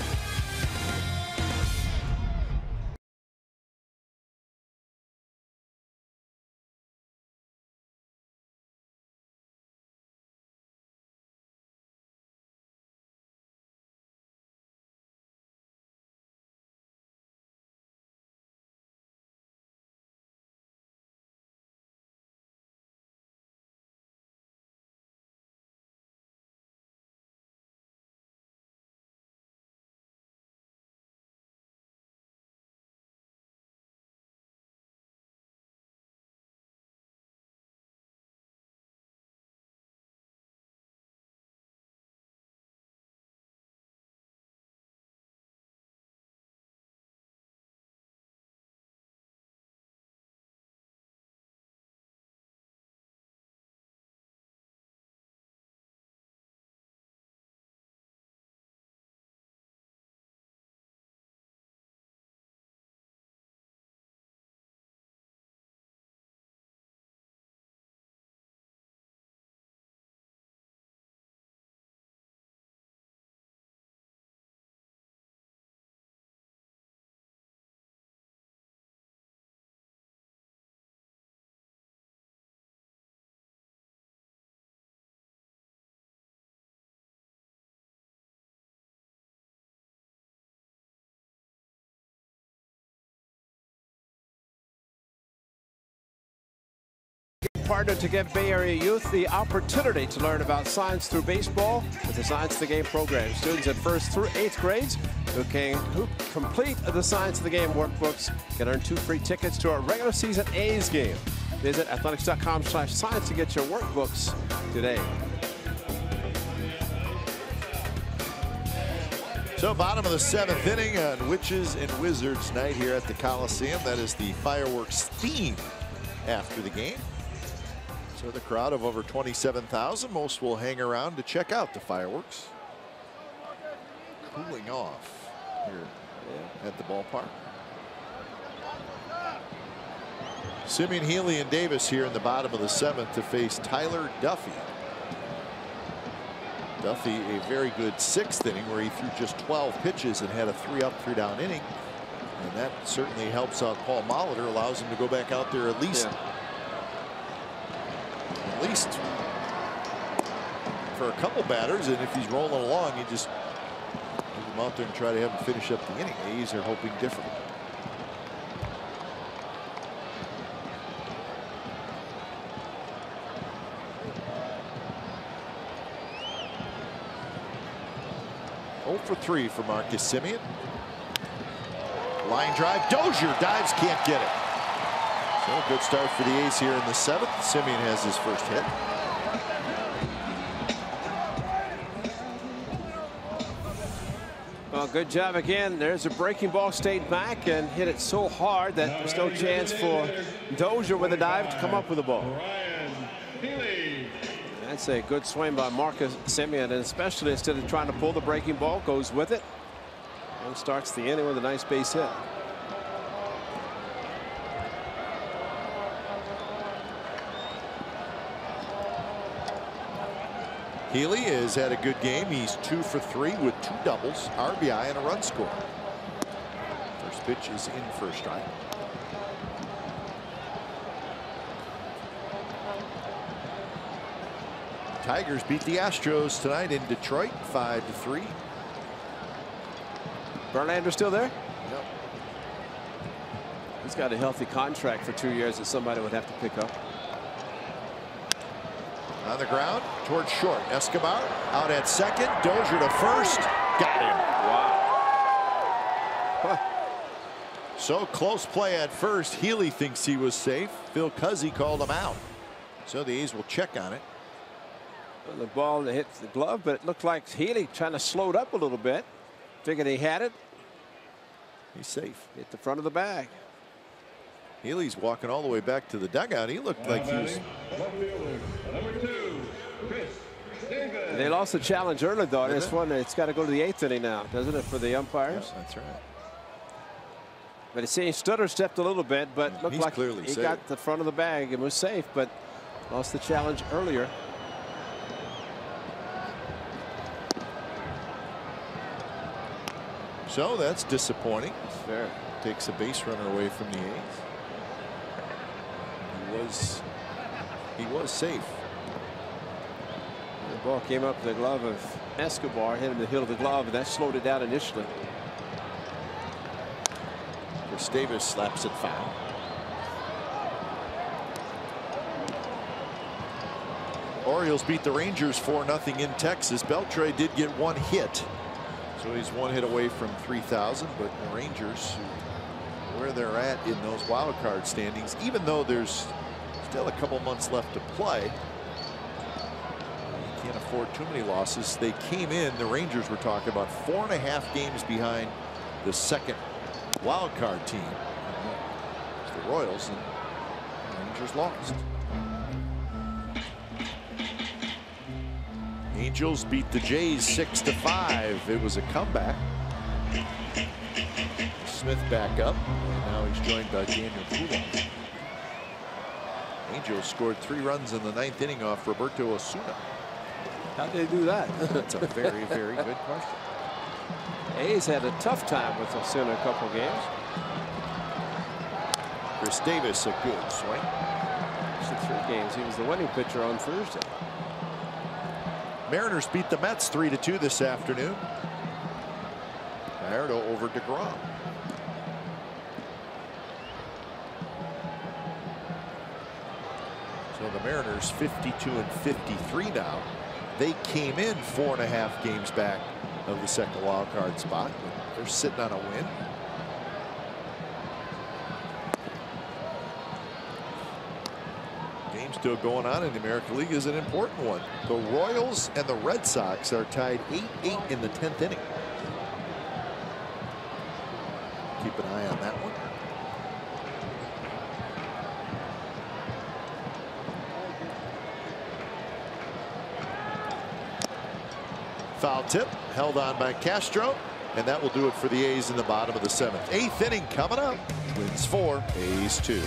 Partner to give Bay Area youth the opportunity to learn about science through baseball with the Science of the Game program. Students at 1st through 8th grades who complete the Science of the Game workbooks can earn 2 free tickets to our regular season A's game. Visit athletics.com/science to get your workbooks today. So bottom of the 7th inning on Witches and Wizards night here at the Coliseum. That is the fireworks theme after the game. So the crowd of over 27,000, most will hang around to check out the fireworks. Cooling off here at the ballpark. Simeon, Healy, and Davis here in the bottom of the 7th to face Tyler Duffy. Duffy, a very good 6th inning where he threw just 12 pitches and had a 3-up, 3-down inning. And that certainly helps out Paul Molitor, allows him to go back out there at least for a couple batters, and if he's rolling along, you just move him out there and try to have him finish up the inning. The A's are hoping different. Oh for 3 for Marcus Simeon. Line drive, Dozier dives, can't get it. So a good start for the A's here in the 7th. Simeon has his first hit. Well, good job again. There's a breaking ball, stayed back and hit it so hard that there's no chance for Dozier with a dive to come up with the ball. That's a good swing by Marcus Simeon, and especially instead of trying to pull the breaking ball, goes with it and starts the inning with a nice base hit. Healy has had a good game. He's 2 for 3 with 2 doubles, RBI, and a run score. First pitch is in for a strike. Tigers beat the Astros tonight in Detroit 5-3. Verlander still there? Yep. He's got a healthy contract for 2 years that somebody would have to pick up. On the ground towards short. Escobar out at second. Dozier to first. Got him. Wow. So close play at first. Healy thinks he was safe. Phil Cuzzy called him out. So the A's will check on it. Well, the ball hit the glove, but it looked like Healy trying to slow it up a little bit. Figured he had it. He's safe. Hit the front of the bag. Healy's walking all the way back to the dugout. He looked like he was. They lost the challenge early, though. This one, it's got to go to the 8th inning now, doesn't it, for the umpires? Yeah, that's right. But it seems stutter stepped a little bit, but looked like he safe. got the front of the bag and was safe, but lost the challenge earlier. So that's disappointing. Fair. Takes a base runner away from the A's. He was safe. The ball came up to the glove of Escobar, hit him in the heel of the glove, and that slowed it down initially. Davis slaps it foul. Orioles beat the Rangers 4-0 in Texas. Beltre did get one hit, so he's one hit away from 3,000. But the Rangers, where they're at in those wild card standings, even though there's still a couple months left to play, you can't afford too many losses. They came in, the Rangers were talking about 4.5 games behind the second wild card team. It's the Royals, and the Rangers lost. Angels beat the Jays 6-5. It was a comeback. Smith back up, and now he's joined by Daniel Poulon. Angels scored 3 runs in the 9th inning off Roberto Osuna. How did they do that? That's a very, very good question. A's had a tough time with Osuna a couple games. Chris Davis, a good swing. Actually, 3 games. He was the winning pitcher on Thursday. Mariners beat the Mets 3-2 this afternoon. Gallardo over DeGrom. So the Mariners 52-53 now. They came in 4.5 games back of the second wild card spot. They're sitting on a win. Game still going on in the American League is an important one. The Royals and the Red Sox are tied 8-8 in the 10th inning. Keep an eye on that one. Foul tip held on by Castro, and that will do it for the A's in the bottom of the 7th. 8th inning coming up. Twins 4, A's 2.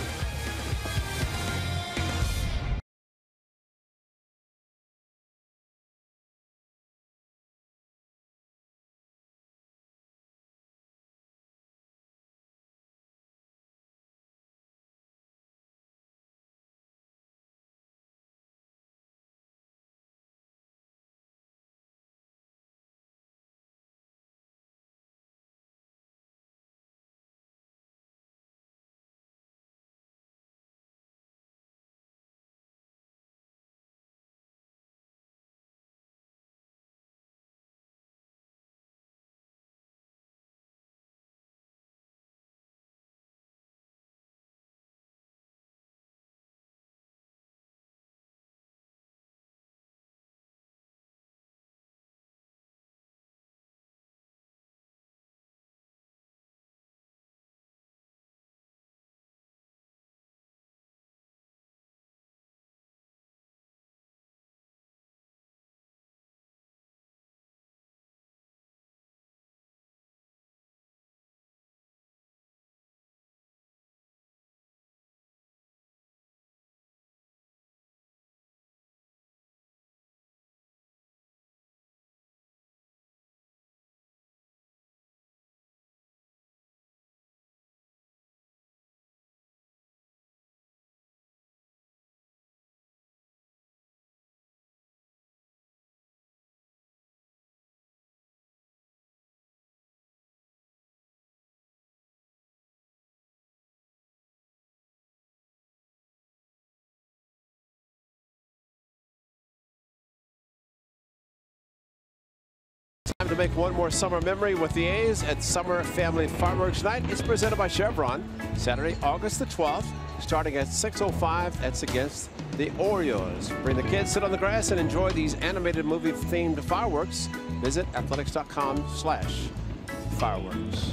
Time to make one more summer memory with the A's at Summer Family Fireworks Night. It's presented by Chevron. Saturday, August the 12th, starting at 6:05. That's against the Orioles. Bring the kids, sit on the grass, and enjoy these animated movie-themed fireworks. Visit athletics.com/fireworks.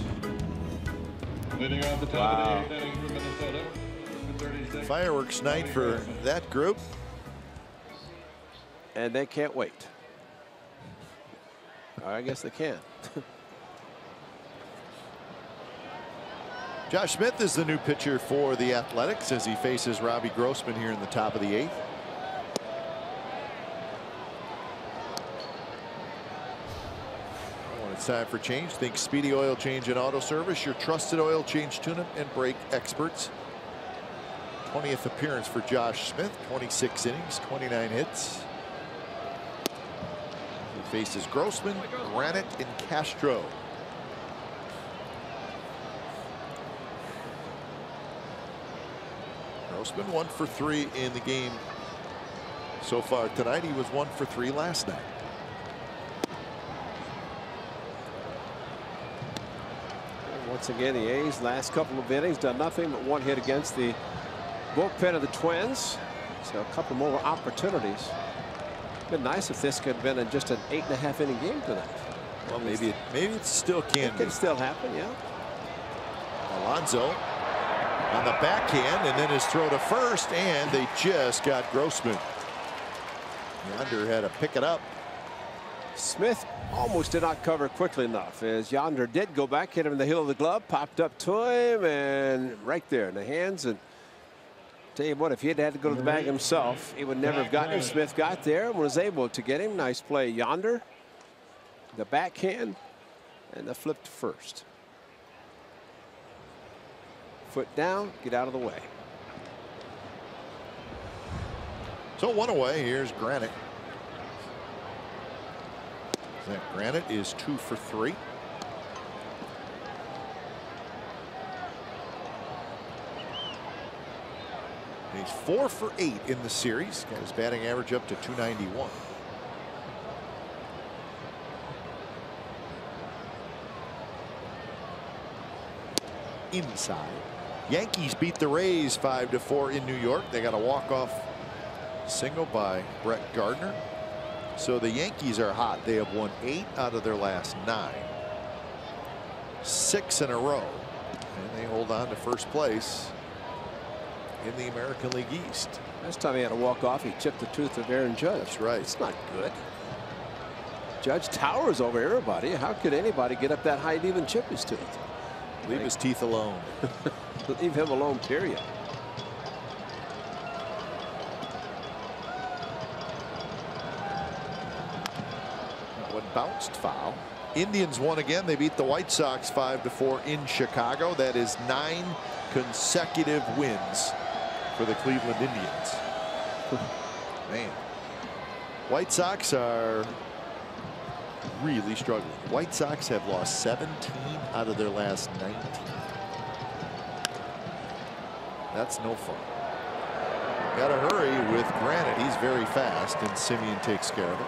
Leading off the top of the 8th inning from Minnesota. 36. Fireworks night for that group. And they can't wait. I guess they can. Josh Smith is the new pitcher for the Athletics as he faces Robbie Grossman here in the top of the 8th. When it's time for change, think Speedy Oil Change and Auto Service, your trusted oil change, tune-up and brake experts. 20th appearance for Josh Smith, 26 innings, 29 hits. He faces Grossman, Granite, and Castro. Grossman 1 for 3 in the game so far tonight. He was 1 for 3 last night. And once again, the A's last couple of innings done nothing but 1 hit against the bullpen of the Twins. So a couple more opportunities. Been nice if this could have been in just an 8.5 inning game tonight. Well, maybe it still can. It can still happen, yeah. Alonso on the backhand, and then his throw to first, and they just got Grossman. Yonder had to pick it up. Smith almost did not cover quickly enough as Yonder did go back, hit him in the heel of the glove, popped up to him, and right there in the hands. And tell you what, if he had to go to the bag himself, he would never have gotten him. Smith got there and was able to get him. Nice play, Yonder. The backhand and the flip to first. Foot down, get out of the way. So 1 away. Here's Granite. That Granite is 2 for 3. He's 4 for 8 in the series. Got his batting average up to 291. Inside. Yankees beat the Rays 5-4 in New York. They got a walk-off single by Brett Gardner. So the Yankees are hot. They have won 8 out of their last 9. 6 in a row. And they hold on to first place in the American League East. Last time he had a walk-off, he chipped the tooth of Aaron Judge. That's right. It's not good. Judge towers over everybody. How could anybody get up that high and even chip his tooth? Leave his teeth alone. Leave him alone, period. That one bounced foul. Indians won again. They beat the White Sox 5-4 in Chicago. That is 9 consecutive wins for the Cleveland Indians. Man, White Sox are really struggling. White Sox have lost 17 out of their last 19. That's no fun. Got to hurry with Granite. He's very fast, and Simeon takes care of it.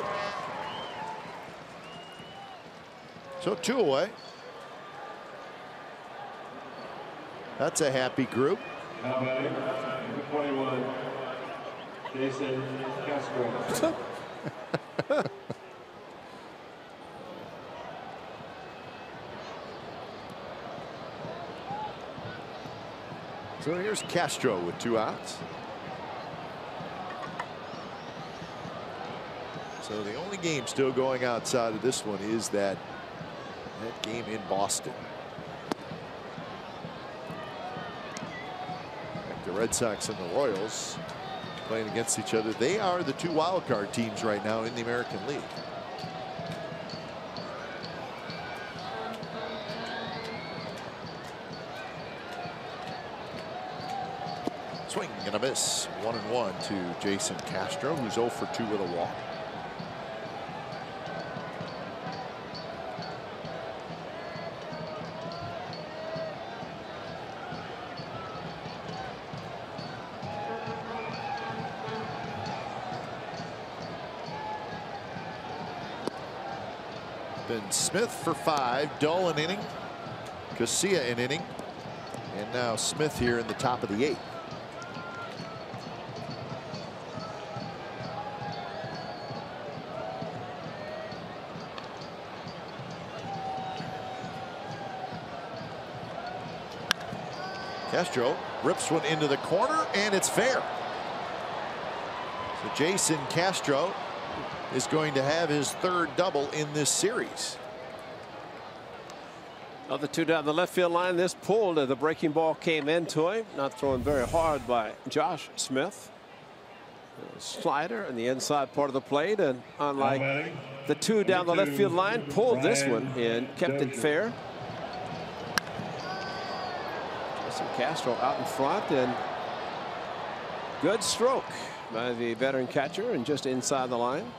So 2 away. That's a happy group. Now batting, number 21, Jason Castro. So here's Castro with 2 outs. So the only game still going outside of this one is that game in Boston. The Red Sox and the Royals playing against each other. They are the 2 wild card teams right now in the American League. Swing and a miss. 1-1 to Jason Castro, who's 0 for 2 with a walk. Then Smith for 5, Dull an inning, Casilla an inning, and now Smith here in the top of the 8th. Castro rips one into the corner, and it's fair. So Jason Castro is going to have his 3rd double in this series. Other two down the left field line. This pulled. The breaking ball came into him. Not thrown very hard by Josh Smith. Slider in the inside part of the plate, and unlike the two down the left field line, pulled this one and kept it fair. Jason Castro out in front, and good stroke by the veteran catcher and just inside the line.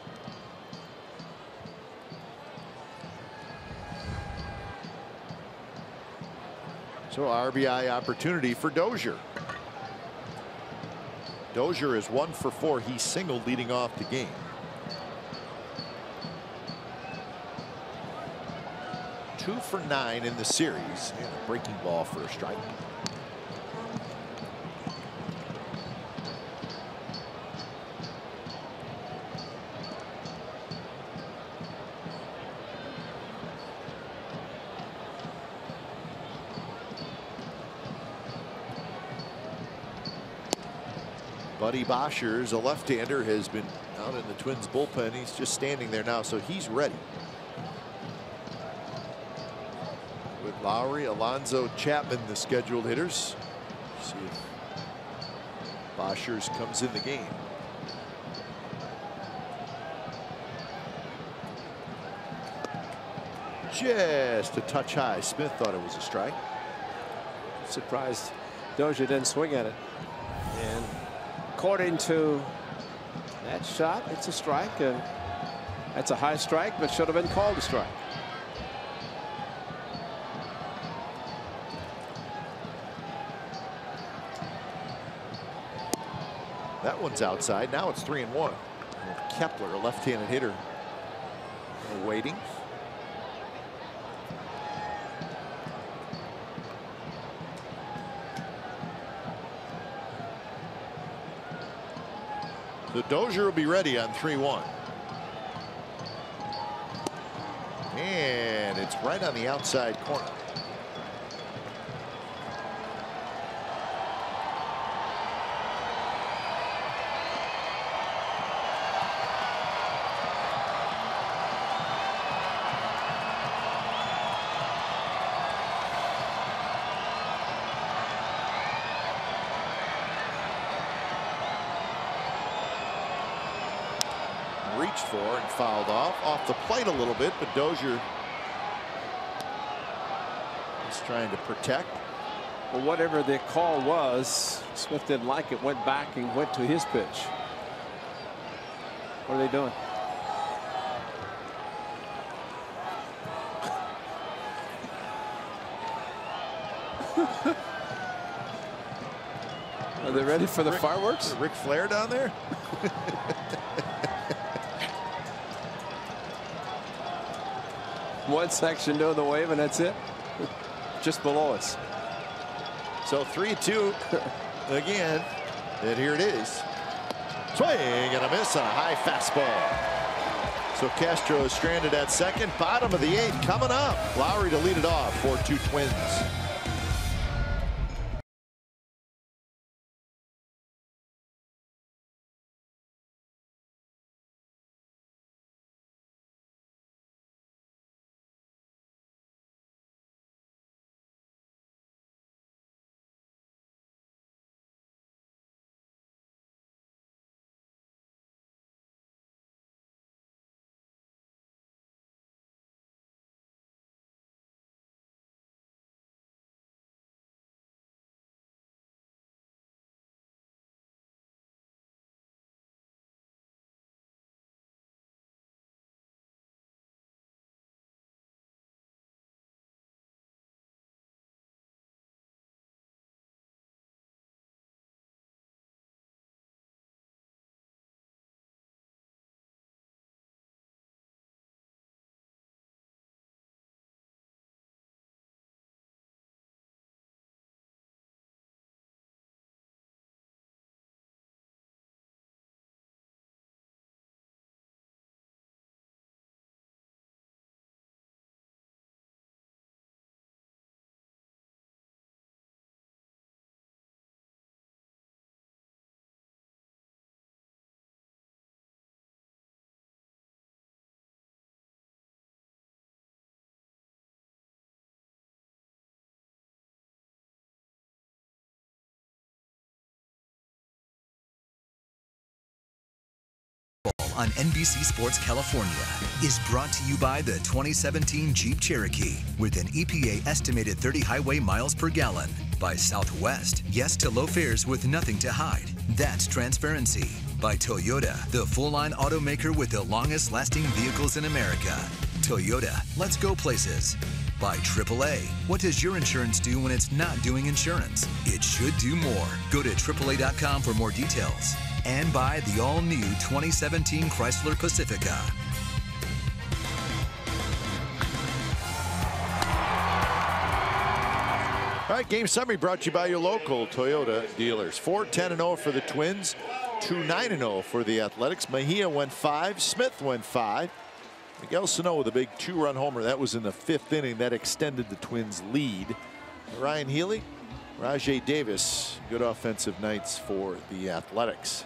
So RBI opportunity for Dozier. Dozier is 1 for 4. He singled leading off the game. Two for 9 in the series, and a breaking ball for a strike. Buddy Boshers, a left-hander, has been out in the Twins bullpen. He's just standing there now, so he's ready. With Lowry, Alonso, Chapman, the scheduled hitters. See if Boshers comes in the game. Just a touch high. Smith thought it was a strike. Surprised Dozier didn't swing at it. And according to that shot, it's a strike, and that's a high strike, but should have been called a strike. That one's outside. Now it's 3-1. Kepler, a left-handed hitter, waiting. So Dozier will be ready on 3-1. And it's right on the outside corner. Reached for and fouled off the plate a little bit, but Dozier is trying to protect. Well, whatever the call was, Smith didn't like it, went back and went to his pitch. What are they doing? Are they ready for the fireworks? Ric Flair down there? One section doing the wave, and that's it. Just below us. So 3-2 again, and here it is. Swing and a miss on a high fastball. So Castro is stranded at second. Bottom of the 8th coming up. Lowry to lead it off for 2 Twins. on NBC Sports California is brought to you by the 2017 Jeep Cherokee with an EPA estimated 30 highway miles per gallon. By Southwest, yes to low fares with nothing to hide. That's transparency. By Toyota, the full-line automaker with the longest-lasting vehicles in America. Toyota, let's go places. By AAA, what does your insurance do when it's not doing insurance? It should do more. Go to AAA.com for more details. And by the all-new 2017 Chrysler Pacifica. All right, game summary brought to you by your local Toyota dealers. 4-10-0 for the Twins, 2-9-0 for the Athletics. Mejia went 5, Smith went 5. Miguel Sano with a big 2-run homer. That was in the 5th inning. That extended the Twins' lead. Ryan Healy, Rajai Davis, good offensive nights for the Athletics.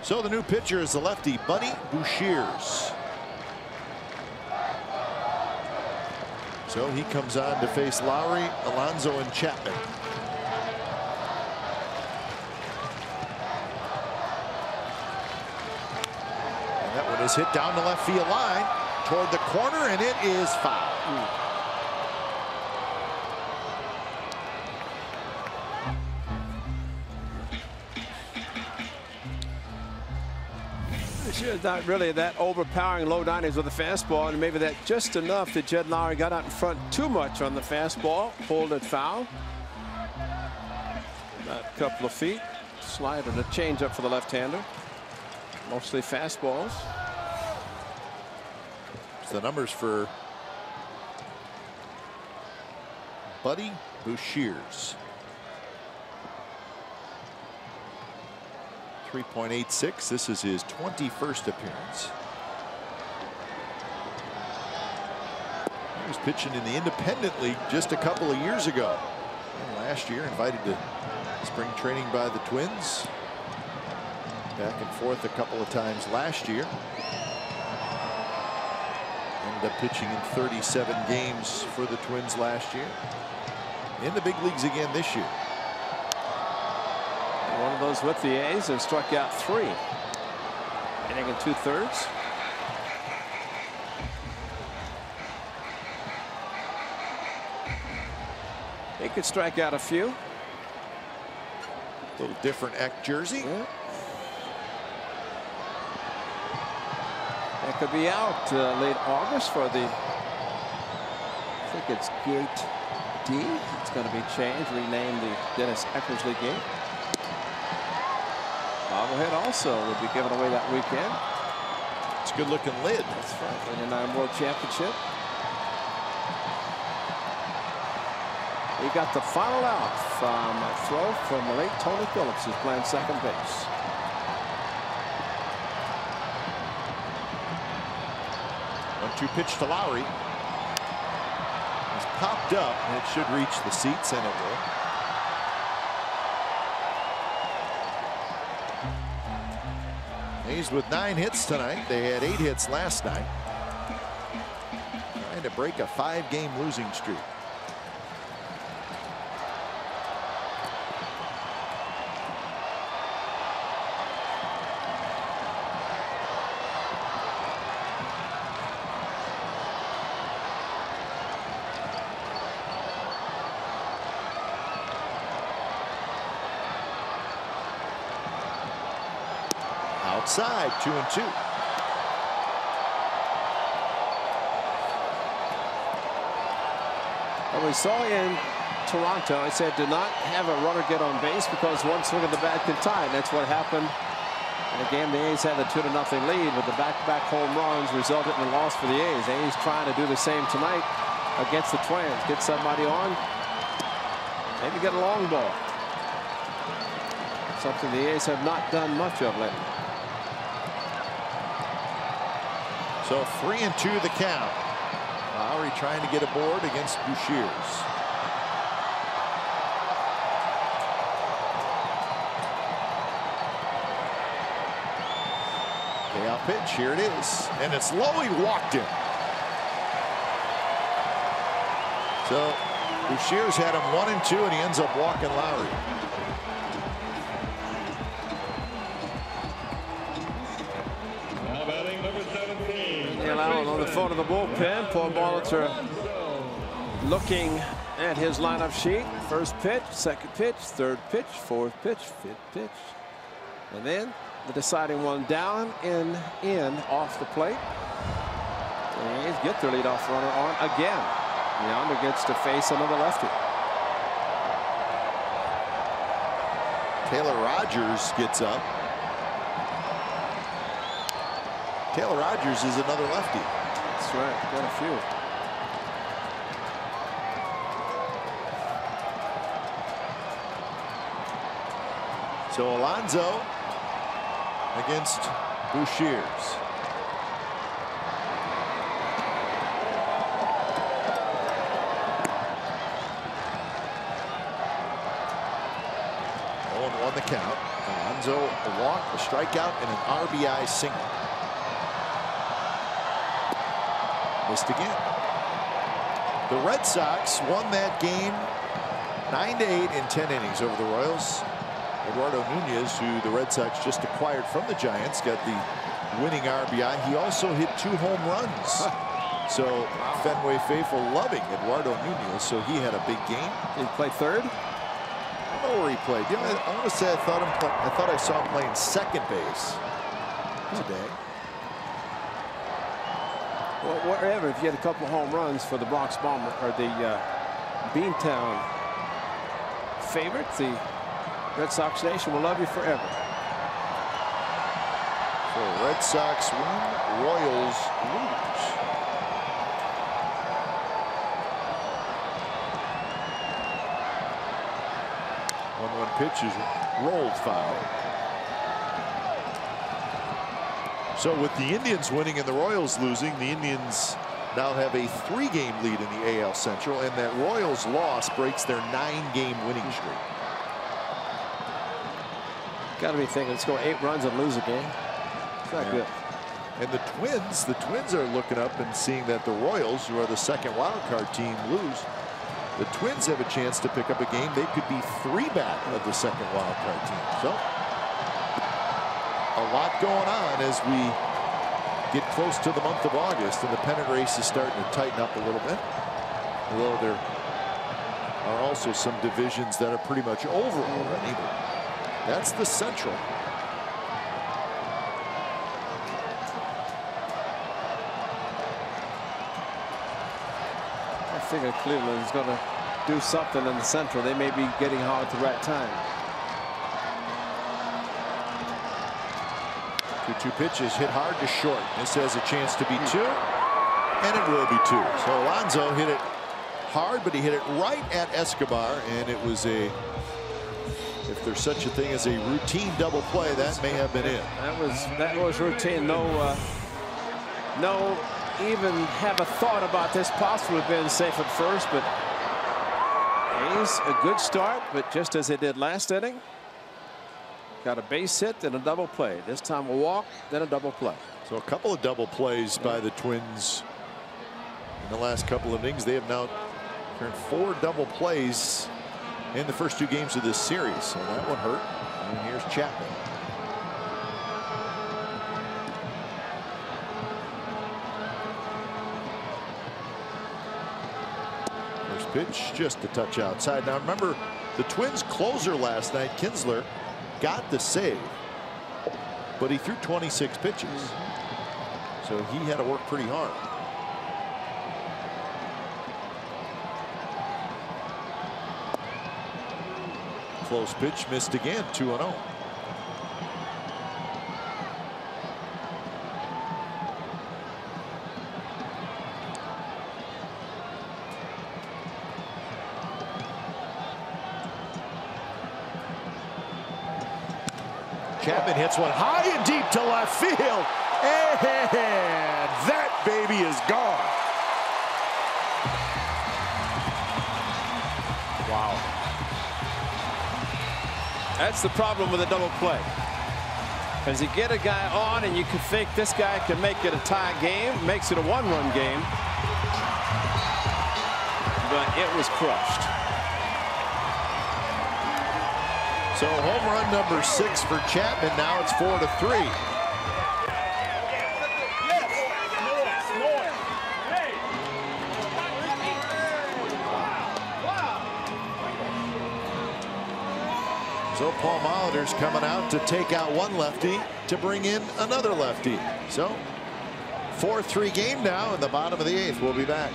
So the new pitcher is the lefty, Buddy Bouchiers. So he comes on to face Lowry, Alonso, and Chapman. And that one is hit down the left field line toward the corner, and it is foul. It's not really that overpowering low 90s with the fastball, and maybe that just enough that Jed Lowry got out in front too much on the fastball, pulled it foul. About a couple of feet, slide and a changeup for the left-hander. Mostly fastballs. So the numbers for Buddy Bouchiers. 3.86. This is his 21st appearance. He was pitching in the Independent League just a couple of years ago. And last year, invited to spring training by the Twins. Back and forth a couple of times last year. Ended up pitching in 37 games for the Twins last year. In the big leagues again this year. One of those with the A's and struck out 3. Inning and 2/3. He could strike out a few. A little different Eck jersey. Yeah. That could be out late August for the, I think it's Gate D. It's going to be changed, renamed the Dennis Eckersley Gate. Bobblehead also will be given away that weekend. It's a good looking lid. That's right. 29 World Championship. We got the final out from a throw from the late Tony Phillips, who's playing second base. One-two pitch to Lowry. It's popped up, and it should reach the seats, and it will. A's with 9 hits tonight. They had 8 hits last night. Trying to break a 5-game losing streak. Outside, 2-2. Well, we saw in Toronto, I said, do not have a runner get on base because one swing of the bat can tie. And that's what happened in the game. The A's had a 2-0 lead, but the back-to-back home runs resulted in a loss for the A's. A's trying to do the same tonight against the Twins. Get somebody on, maybe get a long ball. Something the A's have not done much of lately. So 3-2 the count. Lowry trying to get aboard against Bouchiers. Payout pitch, here it is. And it's low, he walked him. So Bouchiers had him 1-2, and he ends up walking Lowry. going to the bullpen. Paul Molitor looking at his lineup sheet. First pitch, second pitch, third pitch, fourth pitch, fifth pitch. And then the deciding one down and in off the plate. And A's get their leadoff runner on again. Yonder gets to face another lefty. Taylor Rogers gets up. Taylor Rogers is another lefty. That's right. Got a few. So Alonso against Bouchiers. On the count. Alonso a walk, a strikeout, and an RBI single. Missed again. The Red Sox won that game 9-8 in 10 innings over the Royals. Eduardo Nunez, who the Red Sox just acquired from the Giants, got the winning RBI. He also hit 2 home runs. So Fenway faithful loving Eduardo Nunez. So he had a big game. Did he play third? I don't know where he played. You know, I want to say I thought I saw him playing second base today. Well, wherever, if you had a couple home runs for the Bronx Bomber or the Beantown favorite, the Red Sox Nation will love you forever. So Red Sox win, Royals lose. One pitch is rolled foul. So with the Indians winning and the Royals losing, the Indians now have a 3-game lead in the AL Central, and that Royals loss breaks their 9-game winning streak. Got to be thinking, let's go 8 runs and lose a game. It's not good. And the Twins are looking up and seeing that the Royals, who are the second wild card team, lose. The Twins have a chance to pick up a game. They could be 3 back of the second wild card team. So a lot going on as we get close to the month of August, and the pennant race is starting to tighten up a little bit. Although there are also some divisions that are pretty much over already. But that's the Central. I figure Cleveland's going to do something in the Central. They may be getting hot at the right time. 2-2 pitches hit hard to short. This has a chance to be 2, and it will be 2. So Alonso hit it hard, but he hit it right at Escobar, and it was a, if there's such a thing as a routine double play, that may have been it. That was routine. No even have a thought about this possibly being safe at first, but A's a good start, but just as they did last inning, got a base hit and a double play. This time a walk, then a double play. So a couple of double plays by the Twins in the last couple of innings. They have now turned 4 double plays in the first 2 games of this series. So that one hurt. And here's Chapman. First pitch just a touch outside. Now remember, the Twins closer last night, Kinsler, got the save, but he threw 26 pitches. So he had to work pretty hard. Close pitch missed again. 2-0. Chapman hits one high and deep to left field, and that baby is gone. Wow. That's the problem with a double play. Because you get a guy on and you can think this guy can make it a tie game, makes it a 1-run game. But it was crushed. So home run number 6 for Chapman. Now it's 4-3. So Paul Molitor's coming out to take out one lefty to bring in another lefty. So 4-3 game now in the bottom of the 8th. We'll be back.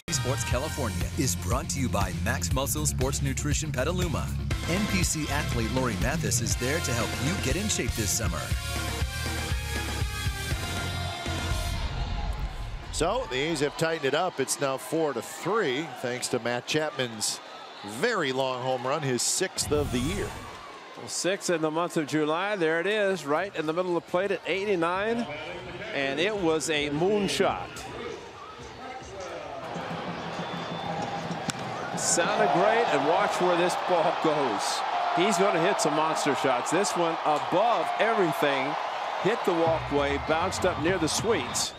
Sports California is brought to you by Max Muscle Sports Nutrition Petaluma. NPC athlete Lori Mathis is there to help you get in shape this summer. So the A's have tightened it up. It's now 4-3 thanks to Matt Chapman's very long home run, his 6th of the year. Well, 6 in the month of July. There it is, right in the middle of the plate at 89, and it was a moonshot. Sounded great, and watch where this ball goes. He's going to hit some monster shots. This one above everything, hit the walkway, bounced up near the suites.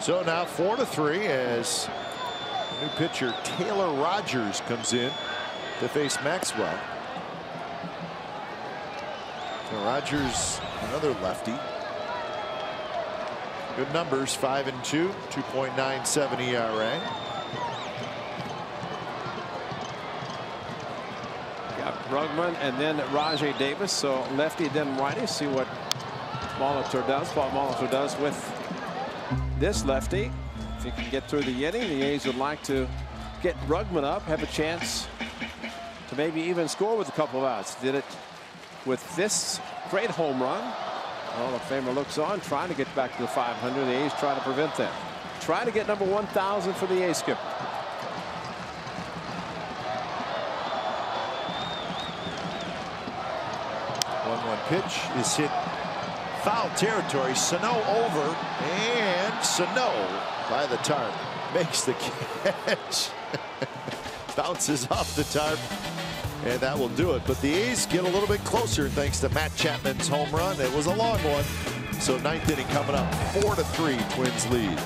So now 4-3 as new pitcher Taylor Rogers comes in to face Maxwell. So Rogers, another lefty. Good numbers, 5-2, 2.97 ERA. Got Brugman and then Rajay Davis. So lefty then righty. See what Molitor does. Paul Molitor does with this lefty. If he can get through the inning, the A's would like to get Brugman up, have a chance to maybe even score with a couple of outs. Did it with this great home run. Hall of Famer looks on, trying to get back to the 500. The A's try to prevent that. Try to get number 1,000 for the A's skipper. 1-1 pitch is hit foul territory. Sano over, and Sano by the tarp makes the catch. Bounces off the tarp. And that will do it. But the A's get a little bit closer thanks to Matt Chapman's home run. It was a long one. So 9th inning coming up. 4-3 Twins lead.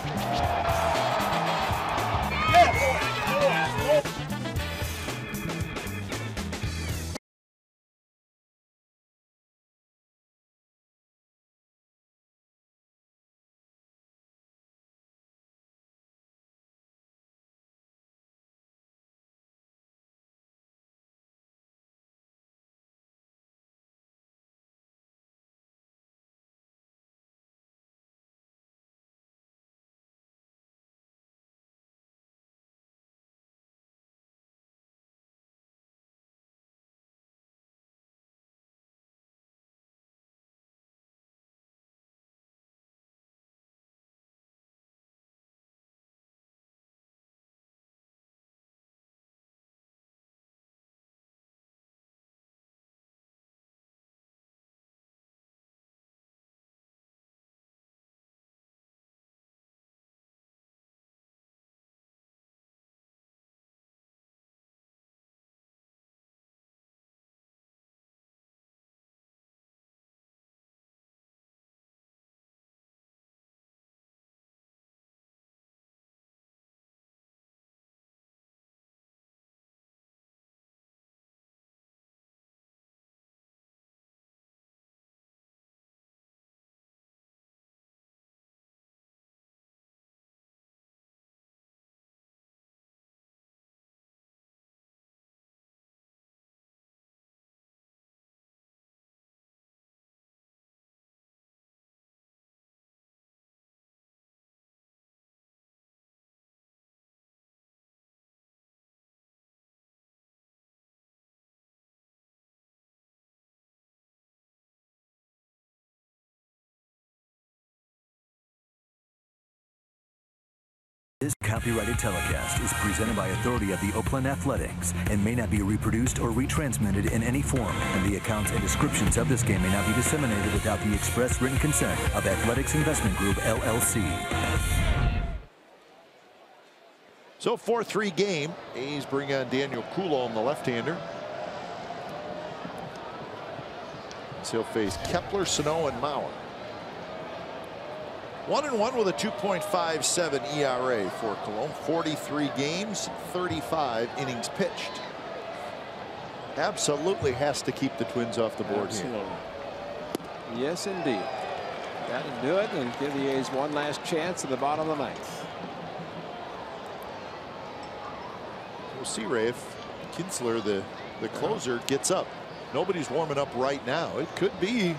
copyrighted telecast is presented by authority of the Oakland Athletics and may not be reproduced or retransmitted in any form, and the accounts and descriptions of this game may not be disseminated without the express written consent of Athletics Investment Group, LLC. So 4-3 game. A's bring on Daniel Coulombe, the left-hander. He'll face Kepler, Sano, and Mauer. 1-1 with a 2.57 ERA for Coulombe. 43 games, 35 innings pitched. Absolutely has to keep the Twins off the board here. Yes, indeed. Got to do it and give the A's one last chance at the bottom of the ninth. We'll see, Ray, if Kinsler, the closer, gets up. Nobody's warming up right now. It could be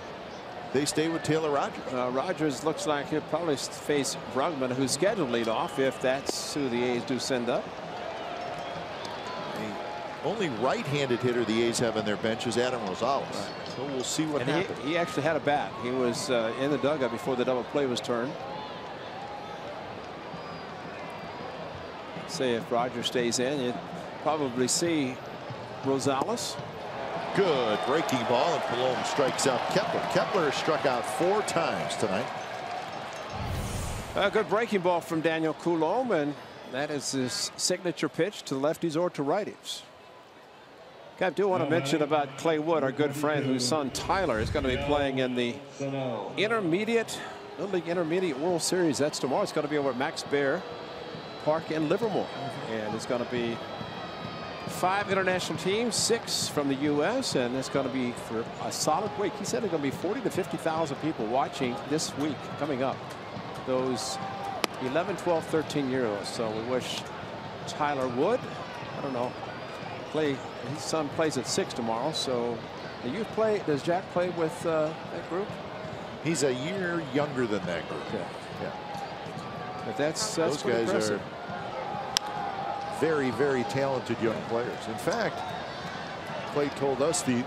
they stay with Taylor Rogers. Rogers looks like he'll probably face Brugman, who's scheduled to lead off if that's who the A's do send up. The only right-handed hitter the A's have on their bench is Adam Rosales. Right. So we'll see what happens. He actually had a bat. He was in the dugout before the double play was turned. Say if Rogers stays in, you'd probably see Rosales. Good breaking ball, and Coulombe strikes out Kepler. Kepler has struck out 4 times tonight. A good breaking ball from Daniel Coulombe, and that is his signature pitch to lefties or to righties. I do want to mention about Clay Wood, our good friend, whose son Tyler is going to be playing in the Little League Intermediate World Series. That's tomorrow. It's going to be over at Max Baer Park in Livermore, and it's going to be 5 international teams, 6 from the U.S., and it's going to be for a solid week. He said there's going to be 40 to 50,000 people watching this week coming up. Those 11, 12, 13-year-olds. So we wish Tyler Wood, I don't know, his son plays at 6 tomorrow. So does Jack play with that group? He's a year younger than that group. Okay. Yeah. But that's those guys impressive. are very, very talented young players. In fact, Clay told us the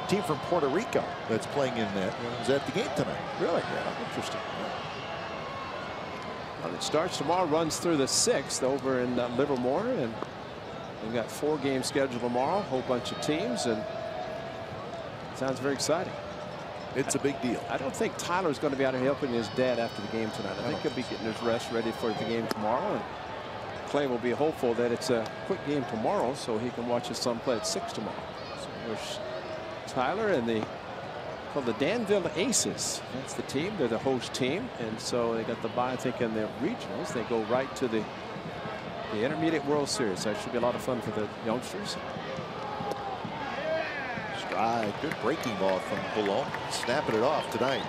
team from Puerto Rico that's playing in that is at the game tonight. Really? Yeah, interesting. Well, it starts tomorrow, runs through the 6th over in Livermore, and we've got 4 games scheduled tomorrow, a whole bunch of teams, and it sounds very exciting. It's a big deal. I don't think Tyler's going to be out here helping his dad after the game tonight. I think he'll be getting his rest ready for the game tomorrow. And Clay will be hopeful that it's a quick game tomorrow so he can watch his son play at 6 tomorrow. So wish Tyler and called the Danville Aces. That's the team. They're the host team. And so they got the bye, I think, in their regionals. They go right to the Intermediate World Series. That should be a lot of fun for the youngsters. Stride. Good breaking ball from Coulombe. Snapping it off tonight.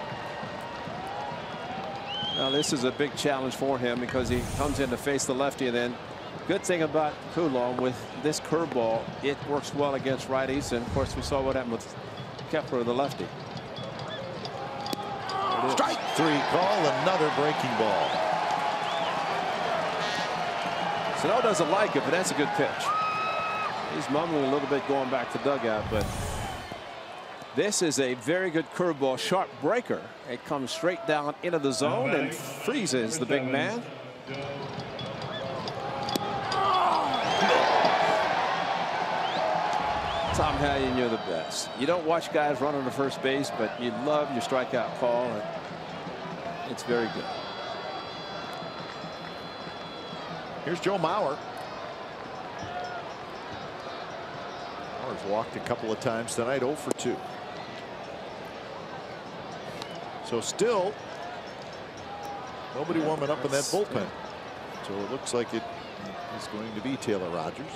Now this is a big challenge for him because he comes in to face the lefty, and then good thing about Coulombe with this curveball, it works well against righties, and of course we saw what happened with Kepler, the lefty. Strike 3 call, another breaking ball. Sano doesn't like it, but that's a good pitch. He's mumbling a little bit going back to dugout, but this is a very good curveball, sharp breaker. It comes straight down into the zone and freezes the big man. Tom Hallion, you're the best. You don't watch guys run on the first base, but you love your strikeout call, and it's very good. Here's Joe Mauer. Mauer's walked a couple of times tonight, 0 for 2. So still nobody warming up in that bullpen. So it looks like it is going to be Taylor Rogers.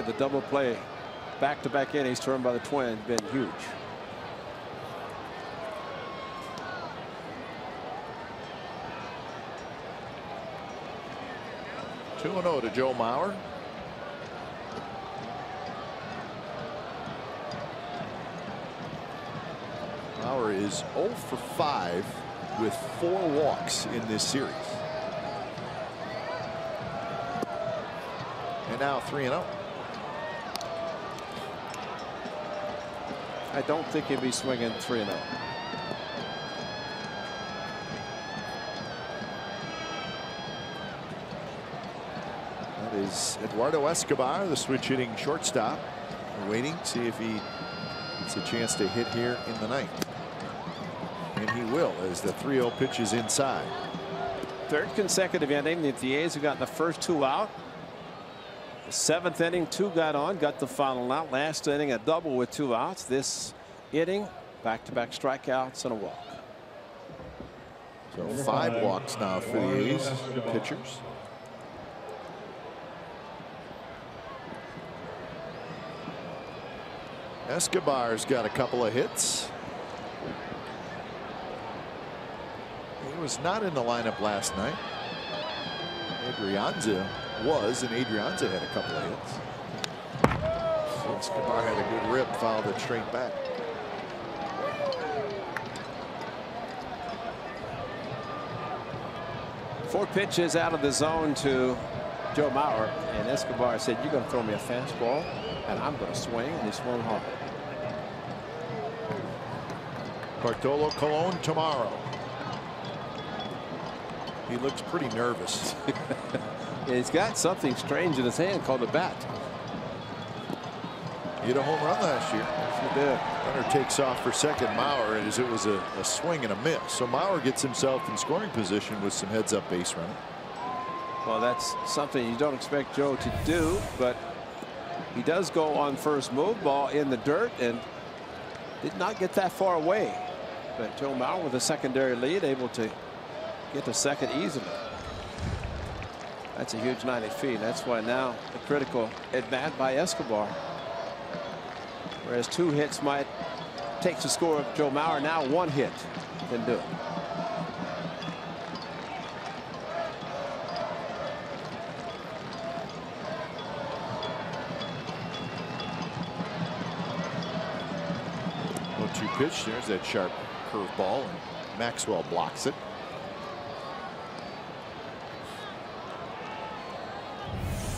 The double play back-to-back innings turned by the Twins been huge. Two 2-0 to Joe Mauer. Mauer is 0 for 5 with 4 walks in this series. And now 3-0. I don't think he'll be swinging 3-0. That is Eduardo Escobar, the switch hitting shortstop. We're waiting to see if he gets a chance to hit here in the ninth. And he will, as the 3-0 pitch is inside. Third consecutive inning that the A's have gotten the first 2 out. The 7th inning, 2 got on, got the final out. Last inning, a double with 2 outs. This inning, back-to-back strikeouts and a walk. So 5 walks now for the A's pitchers. Escobar's got a couple of hits. He was not in the lineup last night. Adrianza was, and Adrianza had a couple of hits. So Escobar had a good rip, fouled it straight back. Four pitches out of the zone to Joe Mauer, and Escobar said, "You're going to throw me a fastball, and I'm going to swing," and he swung hard. Bartolo Colon tomorrow. He looks pretty nervous. He's got something strange in his hand called a bat. He hit a home run last year. Yes, he did. Runner takes off for second. Mauer, as it was a swing and a miss. So Mauer gets himself in scoring position with some heads-up base running. Well, that's something you don't expect Joe to do, but he does go on first move, ball in the dirt, and did not get that far away. But Joe Mauer with a secondary lead, able to get to second easily. That's a huge 90 feet. That's why now the critical at bat by Escobar. Whereas 2 hits might take the score of Joe Mauer, now 1 hit can do it. One-two pitch. There's that sharp curveball, and Maxwell blocks it.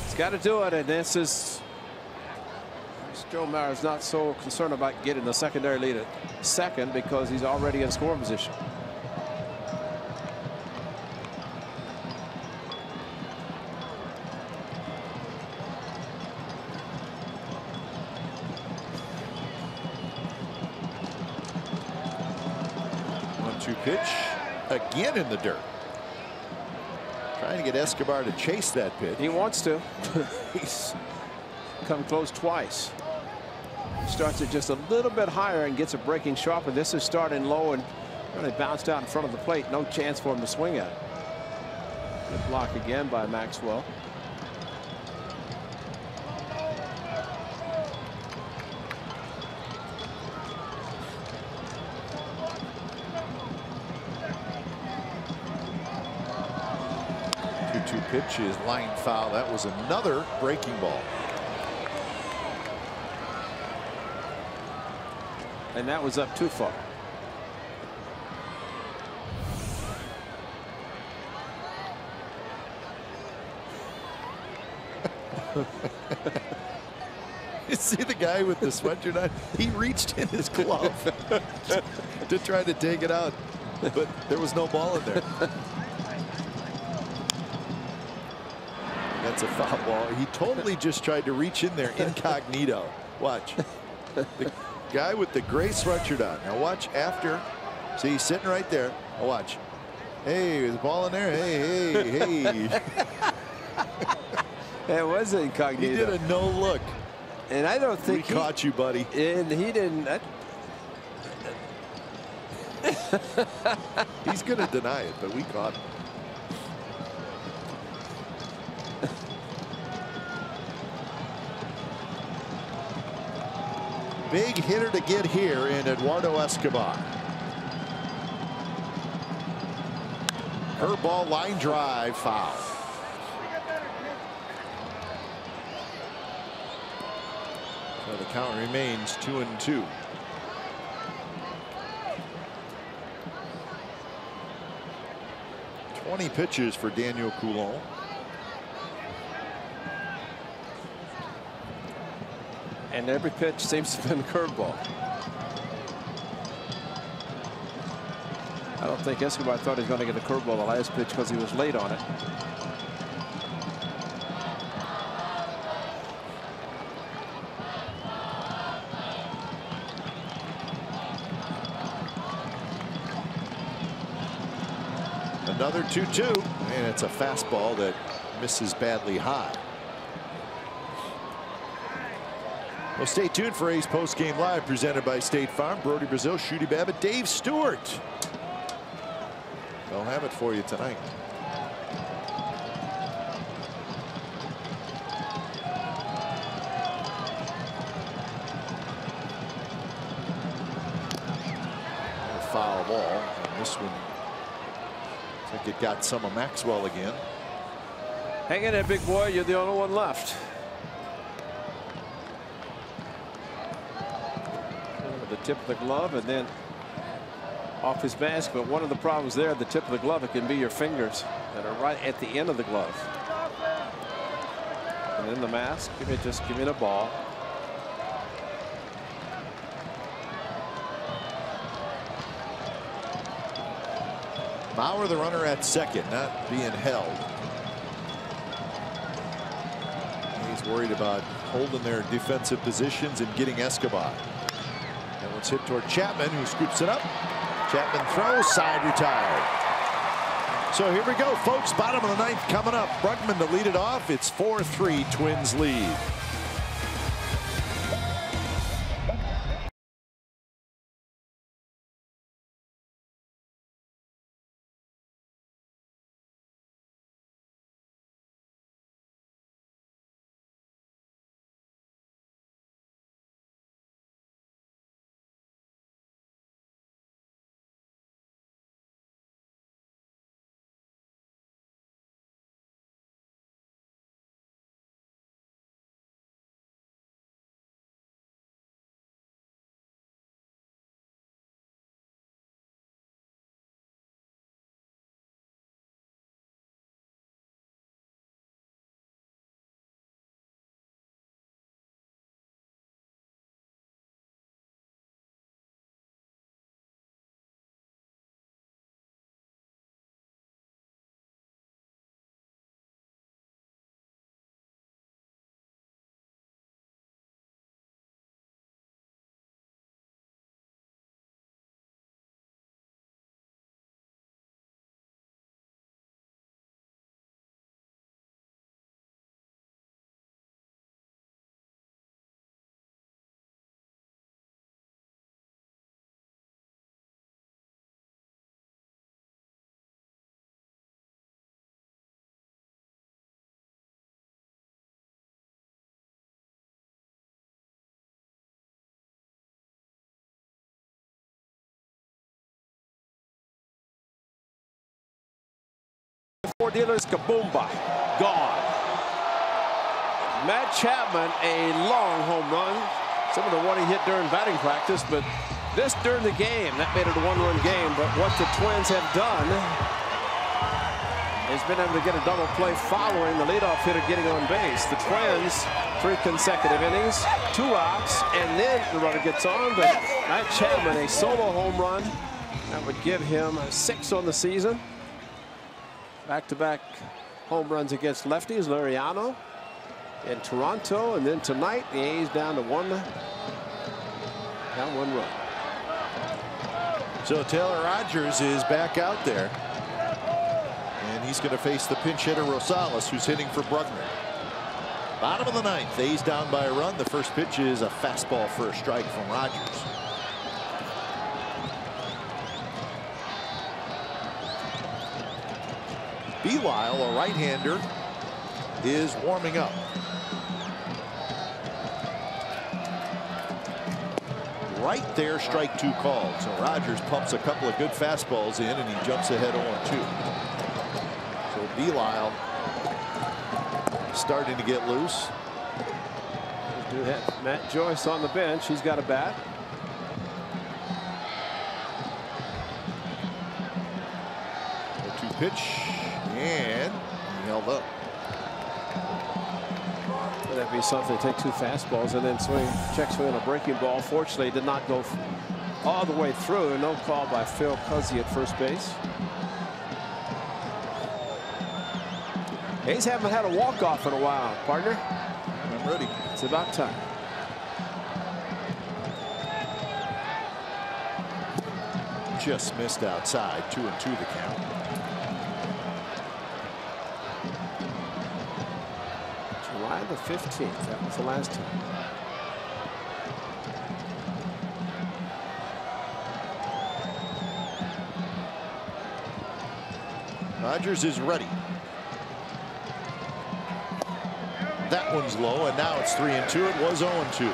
He's got to do it, and this is Joe Mauer is not so concerned about getting the secondary lead at second because he's already in scoring position. One-two pitch, again in the dirt. Trying to get Escobar to chase that pitch. He wants to. He's come close twice. Starts it just a little bit higher and gets a breaking sharp, and this is starting low and really bounced out in front of the plate. No chance for him to swing at it. Good block again by Maxwell. Two pitches, line foul. That was another breaking ball. And that was up too far. You see the guy with the sweatshirt on? He reached in his glove to try to take it out, but there was no ball in there. That's a foul ball. He totally just tried to reach in there incognito. Watch. The guy with the gray sweatshirt on. Now watch after. See, he's sitting right there. Now watch. Hey, there's a ball in there. Hey, hey, hey. It was incognito. He did a no look. And I don't think we caught you, buddy. And he didn't. He's going to deny it, but we caught him. Big hitter to get here in Eduardo Escobar. Curveball, line drive, foul. So the count remains 2-2. Twenty pitches for Daniel Coulon. And every pitch seems to have been a curveball. I don't think Escobar thought he was going to get a curveball the last pitch because he was late on it. Another 2-2, and it's a fastball that misses badly high. Well, stay tuned for A's Postgame Live, presented by State Farm. Brody Brazil, Shooty Babbitt, Dave Stewart. They'll have it for you tonight. A foul ball, and this one, I think it got some of Maxwell again. Hang in there, big boy. You're the only one left. The tip of the glove and then off his mask. But one of the problems there, the tip of the glove, it can be your fingers that are right at the end of the glove. And then the mask, just give me the ball. Bauer, the runner at second, not being held. He's worried about holding their defensive positions and getting Escobar. That one's hit toward Chapman, who scoops it up. Chapman throws, side retired. So here we go, folks. Bottom of the ninth coming up. Brugman to lead it off. It's 4-3, Twins lead. Four dealers, kaboomba, gone. Matt Chapman, a long home run. Some of the one he hit during batting practice, but this during the game, that made it a one-run game. But what the Twins have done has been able to get a double play following the leadoff hitter getting on base. The Twins, 3 consecutive innings, 2 outs, and then the runner gets on. But Matt Chapman, a solo home run, that would give him 6 on the season. Back-to-back home runs against lefties, Liriano in Toronto, and then tonight the A's down 1 run. So Taylor Rogers is back out there, and he's going to face the pinch hitter Rosales, who's hitting for Brugman. Bottom of the ninth, A's down by a run. The first pitch is a fastball for a strike from Rogers. Belisle, a right-hander, is warming up. Right there, strike 2 called. So Rogers pumps a couple of good fastballs in, and he jumps ahead 0-2. So Belisle starting to get loose. Do that. Matt Joyce on the bench. He's got a bat. Pitch, and he held up. Would that be something? Take 2 fastballs and then swing, check swing on a breaking ball. Fortunately, did not go all the way through. No call by Phil Cuzzy at first base. A's haven't had a walk-off in a while, partner. I'm ready. It's about time. Just missed outside. 2-2 the count. July the 15th. That was the last time. Rogers is ready. That one's low, and now it's 3-2. It was 0-2.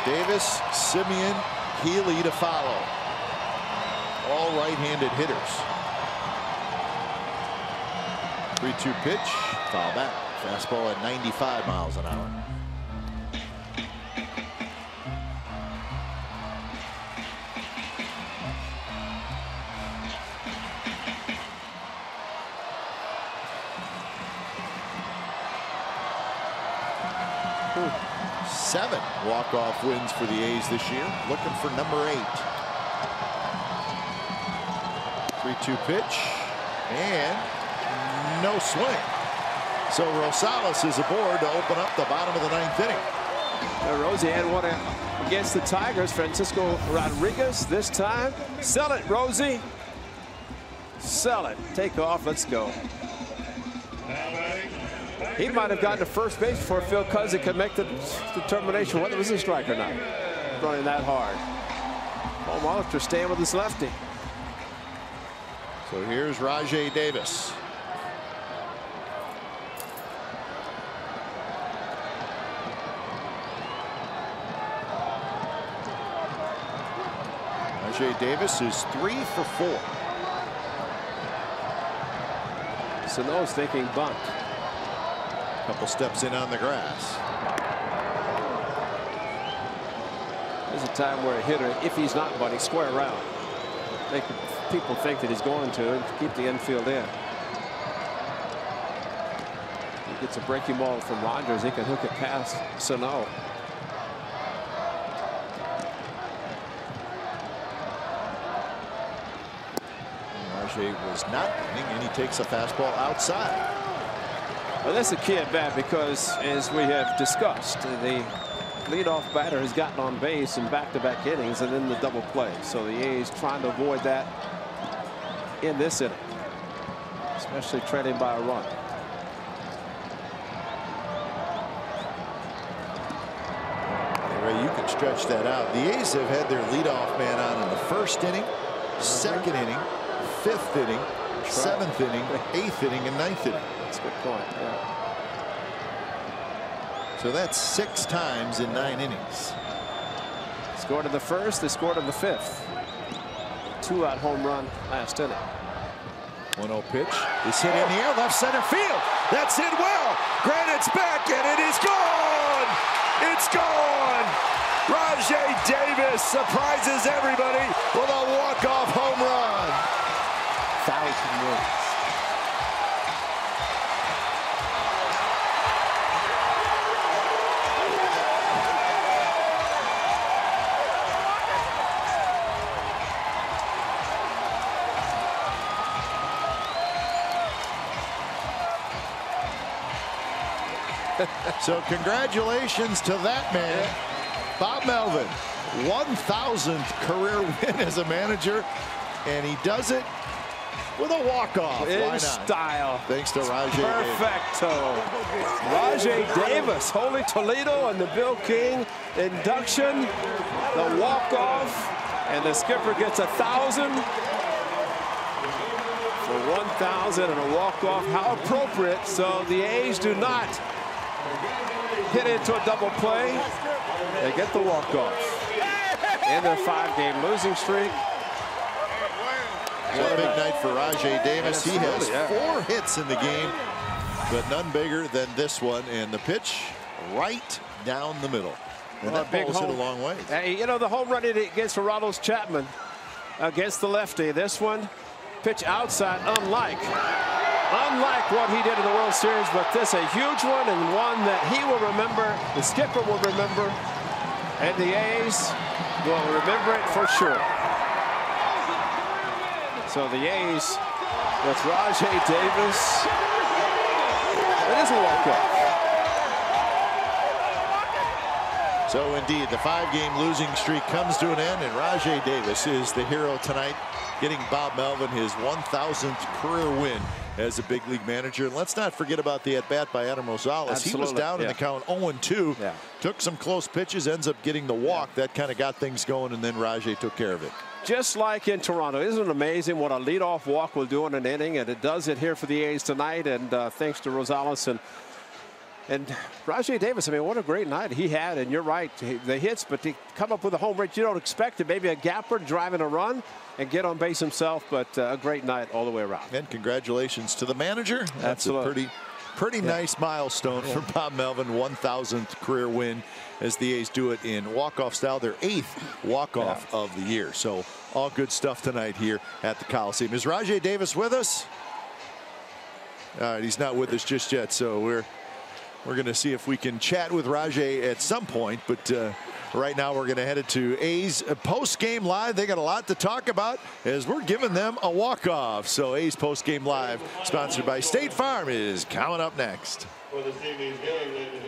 Davis, Simeon, Healy to follow. All right-handed hitters. 3-2 pitch, foul back. Fastball at 95 miles an hour. Seven walk-off wins for the A's this year. Looking for number 8. 3-2 pitch, and no swing. So Rosales is aboard to open up the bottom of the 9th inning. Rosie had one against the Tigers. Francisco Rodriguez this time. Sell it, Rosie. Sell it. Take off. Let's go. He might have gotten to first base before Phil Cuzzy could make the determination whether it was a strike or not. Throwing that hard. Paul Molitor staying with his lefty. So here's Rajai Davis. Rajai Davis is 3 for 4. Sano's thinking bunt. Couple steps in on the grass. There's a time where a hitter, if he's not bunting, square around. People think that he's going to and keep the infield in. He gets a breaking ball from Rogers. He can hook it past Sano. Rajai was not winning, and he takes a fastball outside. Well, that's a key at bat because, as we have discussed, the leadoff batter has gotten on base in back-to-back innings and then the double play. So the A's trying to avoid that in this inning, especially trailing by a run. Ray, you can stretch that out. The A's have had their leadoff man on in the 1st inning, 2nd inning, 5th inning, 7th inning, 8th inning, and 9th inning. That's a good point. Yeah. So that's 6 times in 9 innings. Scored in the 1st. They scored in the 5th. 2-out home run last inning. 1-0 pitch is hit in the air, left center field. That's hit well. Granite's back, and it is gone. It's gone. Rajai Davis surprises everybody with a walk-off home run. 1,000 wins. So congratulations to that man, Bob Melvin. 1,000th career win as a manager, and he does it with a walk-off. In Why not? style. Thanks to Rajai Perfecto. Rajai Davis, Holy Toledo, and the Bill King induction, the walk-off, and the skipper gets 1,000 for 1,000 and a walk-off. How appropriate. So the A's do not hit into a double play. They get the walk-off in their 5-game losing streak. What a big night for Rajai Davis. He has 4 hits in the game, but none bigger than this one. And the pitch right down the middle. And that ball was hit a long way. Hey, you know, the home run against Geraldo Chapman against the lefty. This one pitch outside, unlike what he did in the World Series, but this a huge one and one that he will remember, the skipper will remember, and the A's will remember it for sure. So the A's with Rajai Davis. It is a walk-off. So indeed, the 5-game losing streak comes to an end, and Rajai Davis is the hero tonight, getting Bob Melvin his 1,000th career win as a big league manager. And let's not forget about the at-bat by Adam Rosales. Absolutely. He was down in the count 0-2, took some close pitches, ends up getting the walk. That kind of got things going, and then Rajai took care of it. Just like in Toronto. Isn't it amazing what a leadoff walk will do in an inning? And it does it here for the A's tonight. And thanks to Rosales and Rajai Davis. I mean, what a great night he had. And you're right, the hits, but to come up with a home run, you don't expect it. Maybe a gapper driving a run and get on base himself. But a great night all the way around. And congratulations to the manager. That's a pretty nice milestone for Bob Melvin. 1,000th career win as the A's do it in walk-off style, their 8th walk-off of the year. So all good stuff tonight here at the Coliseum. Is Rajai Davis with us? All right, he's not with us just yet, so we're going to see if we can chat with Rajai at some point, but right now we're going to head it to A's post-game live. They got a lot to talk about as we're giving them a walk-off. So A's post-game live, sponsored by State Farm, is coming up next. For this evening's game, ladies and